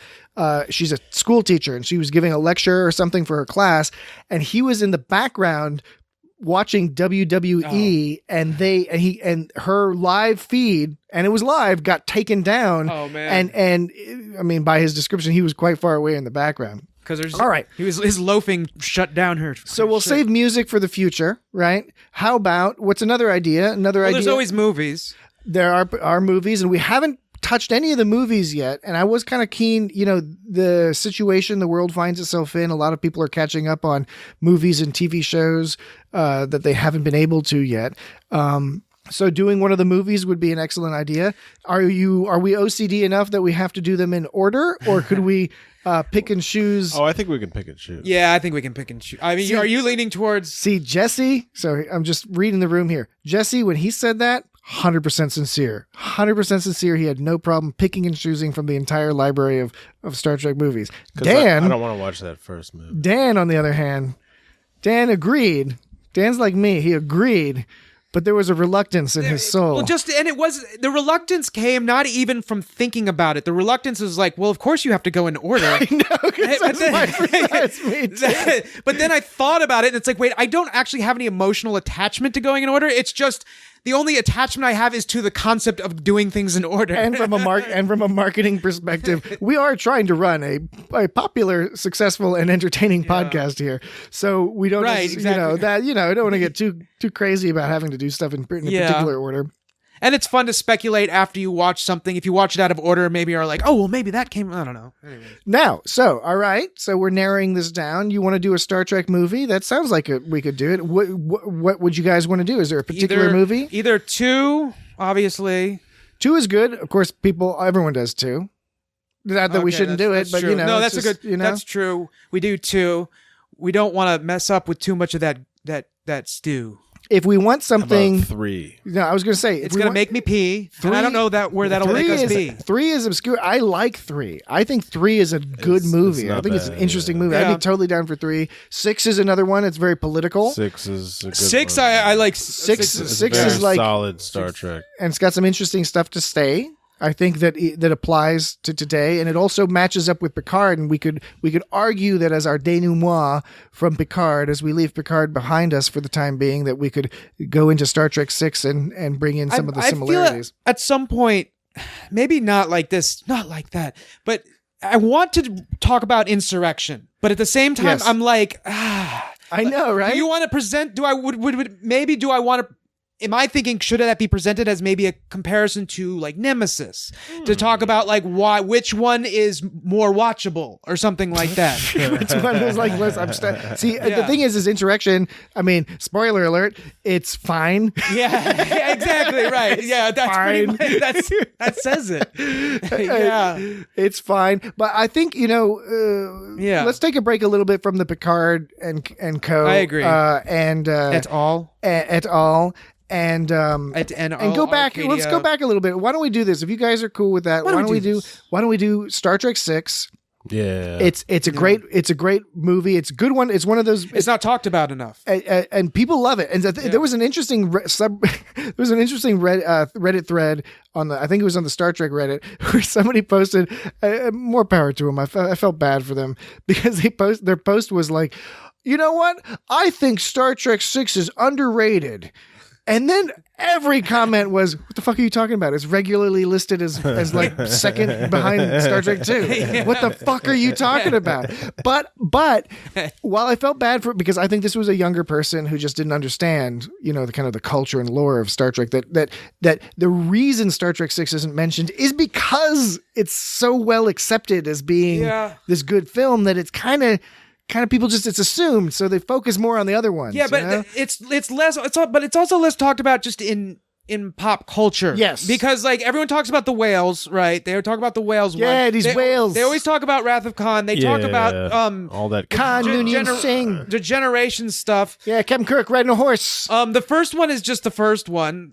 She's a school teacher, and she was giving a lecture or something for her class, and he was in the background watching WWE, and her live feed, and it was live, got taken down. Oh man! And I mean, by his description, he was quite far away in the background. Because all right, his loafing shut down her. So we'll save music for the future, right? How about what's another idea? There's always movies. There are movies, and we haven't touched any of the movies yet, and I was kind of keen, the situation the world finds itself in. A lot of people are catching up on movies and TV shows that they haven't been able to yet. So doing one of the movies would be an excellent idea. Are we OCD enough that we have to do them in order, or could we pick and choose? Oh, I think we can pick and choose. Yeah, I think we can pick and choose. I mean, are you leaning towards? See, Jesse. So I'm just reading the room here. Jesse, when he said that, 100% sincere. 100% sincere. He had no problem picking and choosing from the entire library of Star Trek movies. Dan, I don't want to watch that first movie. Dan, on the other hand, Dan agreed. Dan's like me. He agreed. But there was a reluctance in his soul. Well, the reluctance came not even from thinking about it. The reluctance was like, well, of course you have to go in order. I know, that's me too. But then I thought about it, and it's like, wait, I don't actually have any emotional attachment to going in order. It's just the only attachment I have is to the concept of doing things in order. And from a marketing perspective, we are trying to run a popular, successful, and entertaining podcast here. So we don't, I don't want to get too crazy about having to do stuff in a particular order. And it's fun to speculate after you watch something. If you watch it out of order, maybe you're like, oh, well, maybe that came, I don't know. Anyway. Now, all right. So we're narrowing this down. You want to do a Star Trek movie? That sounds like we could do it. What would you guys want to do? Is there a particular movie? Either 2, obviously. 2 is good. Of course, everyone does 2. Not that we shouldn't do it, but true. No, that's a good, that's true. We do 2. We don't want to mess up with too much of that stew. If we want something, about 3. No, I was going to say it's going to make me pee. 3, and I don't know where that'll make us pee. 3 is obscure. I like 3. I think 3 is a good movie. I think it's an interesting movie. Yeah. I'd be totally down for 3. 6 is another one. It's very political. 6 is a good 6. one. I like 6. It's 6 a very is like solid Star Trek, and it's got some interesting stuff to stay. I think that applies to today, and it also matches up with Picard. And we could argue that as our denouement from Picard, as we leave Picard behind us for the time being, that we could go into Star Trek 6 and bring in some of the similarities. I feel at some point, maybe not like this, not like that, but I want to talk about insurrection. But at the same time, Yes. I'm like, I know, right? Do you want to present? Do I want to? Am I thinking should that be presented as maybe a comparison to like Nemesis to talk about like which one is more watchable or something like that? Which one was like less? The thing is Insurrection. I mean, spoiler alert. It's fine. Yeah, exactly right. Yeah, that's fine. Pretty much, that says it. Yeah, it's fine. But I think let's take a break a little bit from the Picard and co. I agree. Et al. And go back. Arcadia. Let's go back a little bit. Why don't we do this? If you guys are cool with that, why don't we do Star Trek 6? Yeah, it's a great movie. It's a good one. It's one of those. It's not talked about enough, and people love it. And there was an interesting Reddit thread on I think it was on the Star Trek Reddit, where somebody posted. More power to them. I felt bad for them because their post was like, you know what? I think Star Trek 6 is underrated. And then every comment was, what the fuck are you talking about? It's regularly listed as like second behind Star Trek 2. Yeah. What the fuck are you talking about? But while I felt bad for it, because I think this was a younger person who just didn't understand, the kind of the culture and lore of Star Trek, that the reason Star Trek 6 isn't mentioned is because it's so well accepted as being this good film that it's kind of people it's assumed, so they focus more on the other ones. Yeah, but it's less. But it's also less talked about just in in pop culture. Yes. Because like everyone talks about the whales, right? They talk about the whales. Yeah, these whales. They always talk about Wrath of Khan. They talk about all that Khan Noonien Singh. degeneration stuff. Yeah, Captain Kirk riding a horse. The first one is just the first one.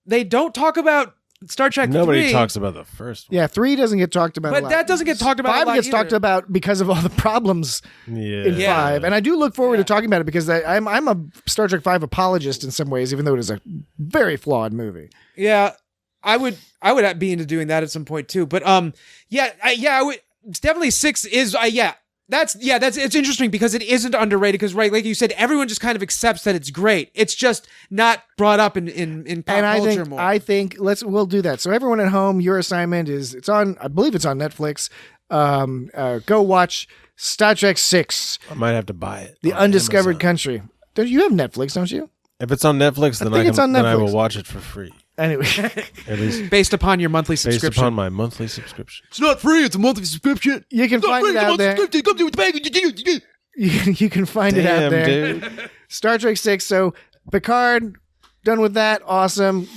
They don't talk about Star Trek 3. Nobody talks about the first one. Yeah, 3 doesn't get talked about a But lot. that doesn't get talked about 5 a lot gets either. talked about because of all the problems in 5. And I do look forward to talking about it because I'm a Star Trek 5 apologist in some ways, even though it is a very flawed movie. Yeah, I would be into doing that at some point too. But I would. It's definitely 6 is That's it's interesting because it isn't underrated because right, like you said, everyone just kind of accepts that it's great. It's just not brought up in pop culture more. I think we'll do that. So everyone at home, your assignment is I believe it's on Netflix. Go watch Star Trek 6. I might have to buy it. The Undiscovered Country. Don't you have Netflix, don't you? If it's on Netflix, then I will watch it for free. Anyway, At least based upon your monthly subscription. based upon my monthly subscription. It's not free. It's a monthly subscription. you can find it out there. You can find it out there. Dude. Star Trek 6. So Picard, done with that. Awesome.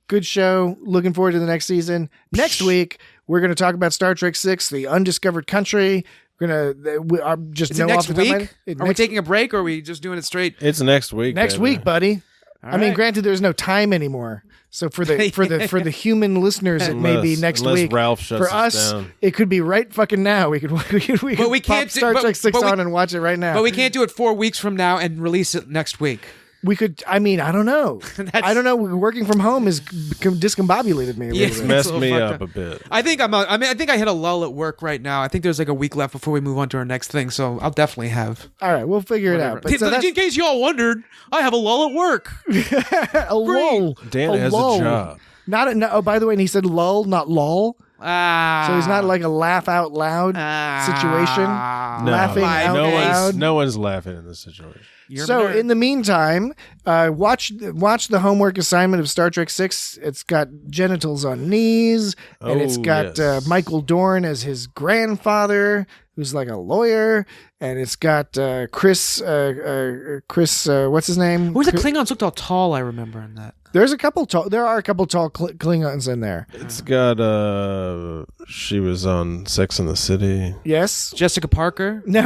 Good show. Looking forward to the next season. Next week, we're going to talk about Star Trek 6, The Undiscovered Country. We're going to just Is know it next off the top of week? my head. Are we taking a break or are we just doing it straight? It's next week. Next baby. week, buddy. All I mean, right. granted, there's no time anymore. So for the human listeners, it may be next unless week. Ralph shuts for us us, down. it could be right fucking now. We could But we pop can't Star Trek 6 on and watch it right now. But we can't do it 4 weeks from now and release it next week. We could. I mean, I don't know. I don't know. Working from home has discombobulated me a little Yes. bit. Messed It's a me little up fucked a bit. I think I think I hit a lull at work right now. I think there's like a week left before we move on to our next thing. So I'll definitely have All right, we'll figure it out. But so that's in case y'all wondered, I have a lull at work. a lull. Dan has lull. a job. Not a, no, oh, by the way, and he said lull, not lol. So he's not like a laugh out loud situation. No, Laughing out loud. No one's laughing in this situation. So in the meantime, watch the homework assignment of Star Trek 6. It's got genitals on knees, and it's got yes. Michael Dorn as his grandfather, who's like a lawyer, and it's got Chris, what's his name? Who's the Klingons looked all tall? I remember in that. There are a couple tall Klingons in there. It's got she was on Sex and the City. Yes. Jessica Parker. No.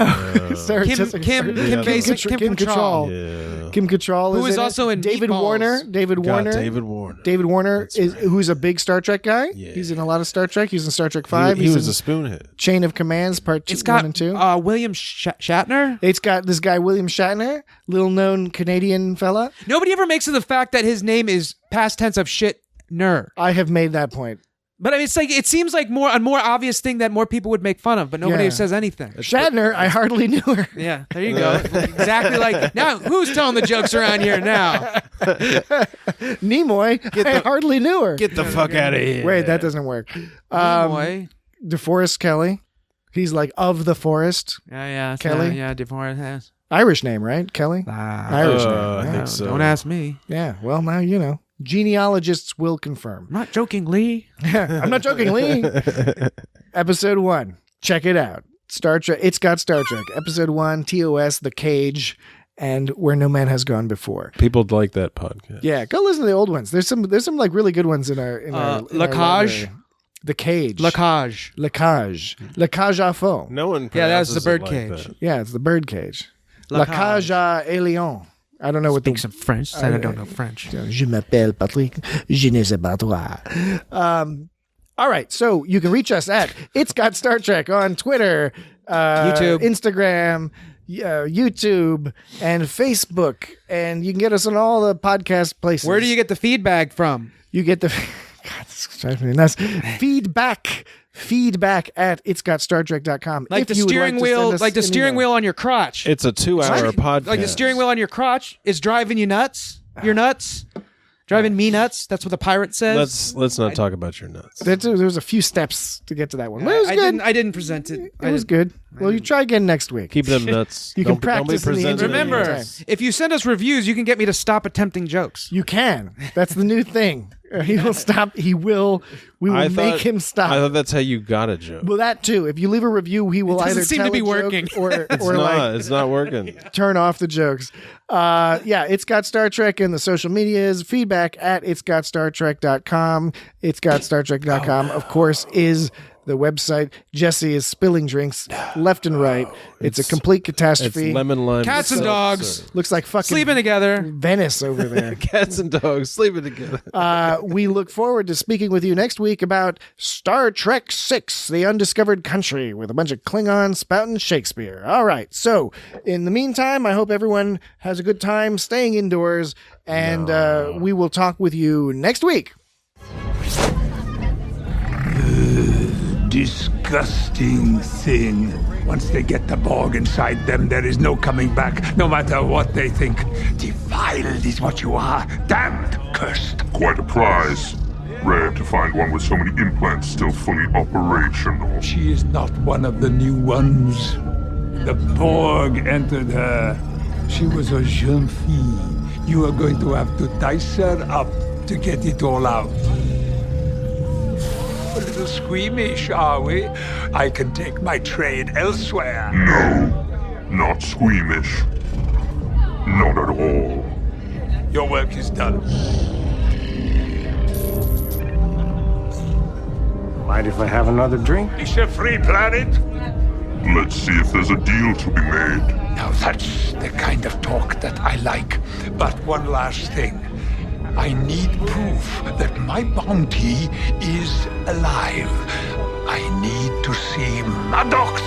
Sarah Kim Jessica Kim Parker. Kim Basic Kim Kim Cattrall. Yeah. Kim Cattrall Who is is in also it. in David Meatballs. Warner. David Got Warner. David Warner. David Warner is who's a big Star Trek guy. Yeah. He's in a lot of Star Trek. He's in Star Trek 5. He He's was in a spoonhead. Chain of Commands Part 2, It's got 1 and 2. William Shatner. It's got this guy William Shatner, little known Canadian fella. Nobody ever makes of the fact that his name is past tense of shitner. I have made that point. But I mean, it's like it seems like a more obvious thing that more people would make fun of, but nobody Yeah. says anything. Shatner, I hardly knew her. Yeah, there you go. Exactly like now. Who's telling the jokes around here now? Nimoy, I hardly knew her. Get the fuck out of here. Wait, that doesn't work. Boy. DeForest Kelly. He's like of the forest. Yeah, Kelly? Yeah, DeForest has. Irish name, right? Kelly? Irish name. I Yeah. think so. Don't ask me. Yeah, well, now you know. Genealogists will confirm. I'm not joking, Lee. I'm not joking, Lee. Episode 1. Check it out. Star Trek. It's got Star Trek. Episode 1, TOS, The Cage, and Where No Man Has Gone Before. People like that podcast. Yeah, go listen to the old ones. There's some like really good ones in our La Cage? library. The Cage. La Cage. La Cage. La Cage à faux. No one. Yeah, that's the pronounces it bird like cage. that. Yeah, it's the bird cage. La La Cage à Lion. I don't know what Speak some French. Said I don't know French. Je m'appelle Patrick. Je ne sais pas toi. All right, so you can reach us at It's Got Star Trek on Twitter, YouTube. Instagram, YouTube, and Facebook, and you can get us on all the podcast places. Where do you get the feedback from? You get the God, this drives me nuts. Feedback at itsgotstartrek.com. Like If the you would steering like to wheel, send us like the an steering email. wheel on your crotch. It's a 2-hour podcast. Like the steering wheel on your crotch is driving you nuts. You're nuts. Driving me nuts. That's what the pirate says. Let's not talk about your nuts. There was a few steps to get to that one. But it was good. I didn't present it. It was good. Well, you try again next week. Keep them nuts. You can Don't be practice in the presenting internet. them Remember, Anytime. if you send us reviews, you can get me to stop attempting jokes. You can. That's the new thing. He will stop. He will. We will make him stop. I thought that's how you got a joke. Well, that too. If you leave a review, he will either seem tell to be a working. joke or It's not working. turn off the jokes. It's Got Star Trek in the social medias. Feedback at itsgotstartrek.com. Itsgotstartrek.com, of course, is the website. Jesse is spilling drinks left and right. It's a complete catastrophe. It's lemon lime. Cats and dogs Looks like fucking sleeping together. Venice over there. Cats and dogs sleeping together. We look forward to speaking with you next week about Star Trek VI, The Undiscovered Country, with a bunch of Klingons spouting Shakespeare. All right. So, in the meantime, I hope everyone has a good time staying indoors, and we will talk with you next week. Disgusting thing. Once they get the Borg inside them, there is no coming back, no matter what they think. Defiled is what you are. Damned, cursed. Quite a prize. Rare to find one with so many implants still fully operational. She is not one of the new ones. The Borg entered her. She was a jeune fille. You are going to have to dice her up to get it all out. A little squeamish, are we? I can take my trade elsewhere. No, not squeamish. Not at all. Your work is done. Mind if I have another drink? It's a free planet. Let's see if there's a deal to be made. Now that's the kind of talk that I like. But one last thing. I need proof that my bounty is alive. I need to see Maddox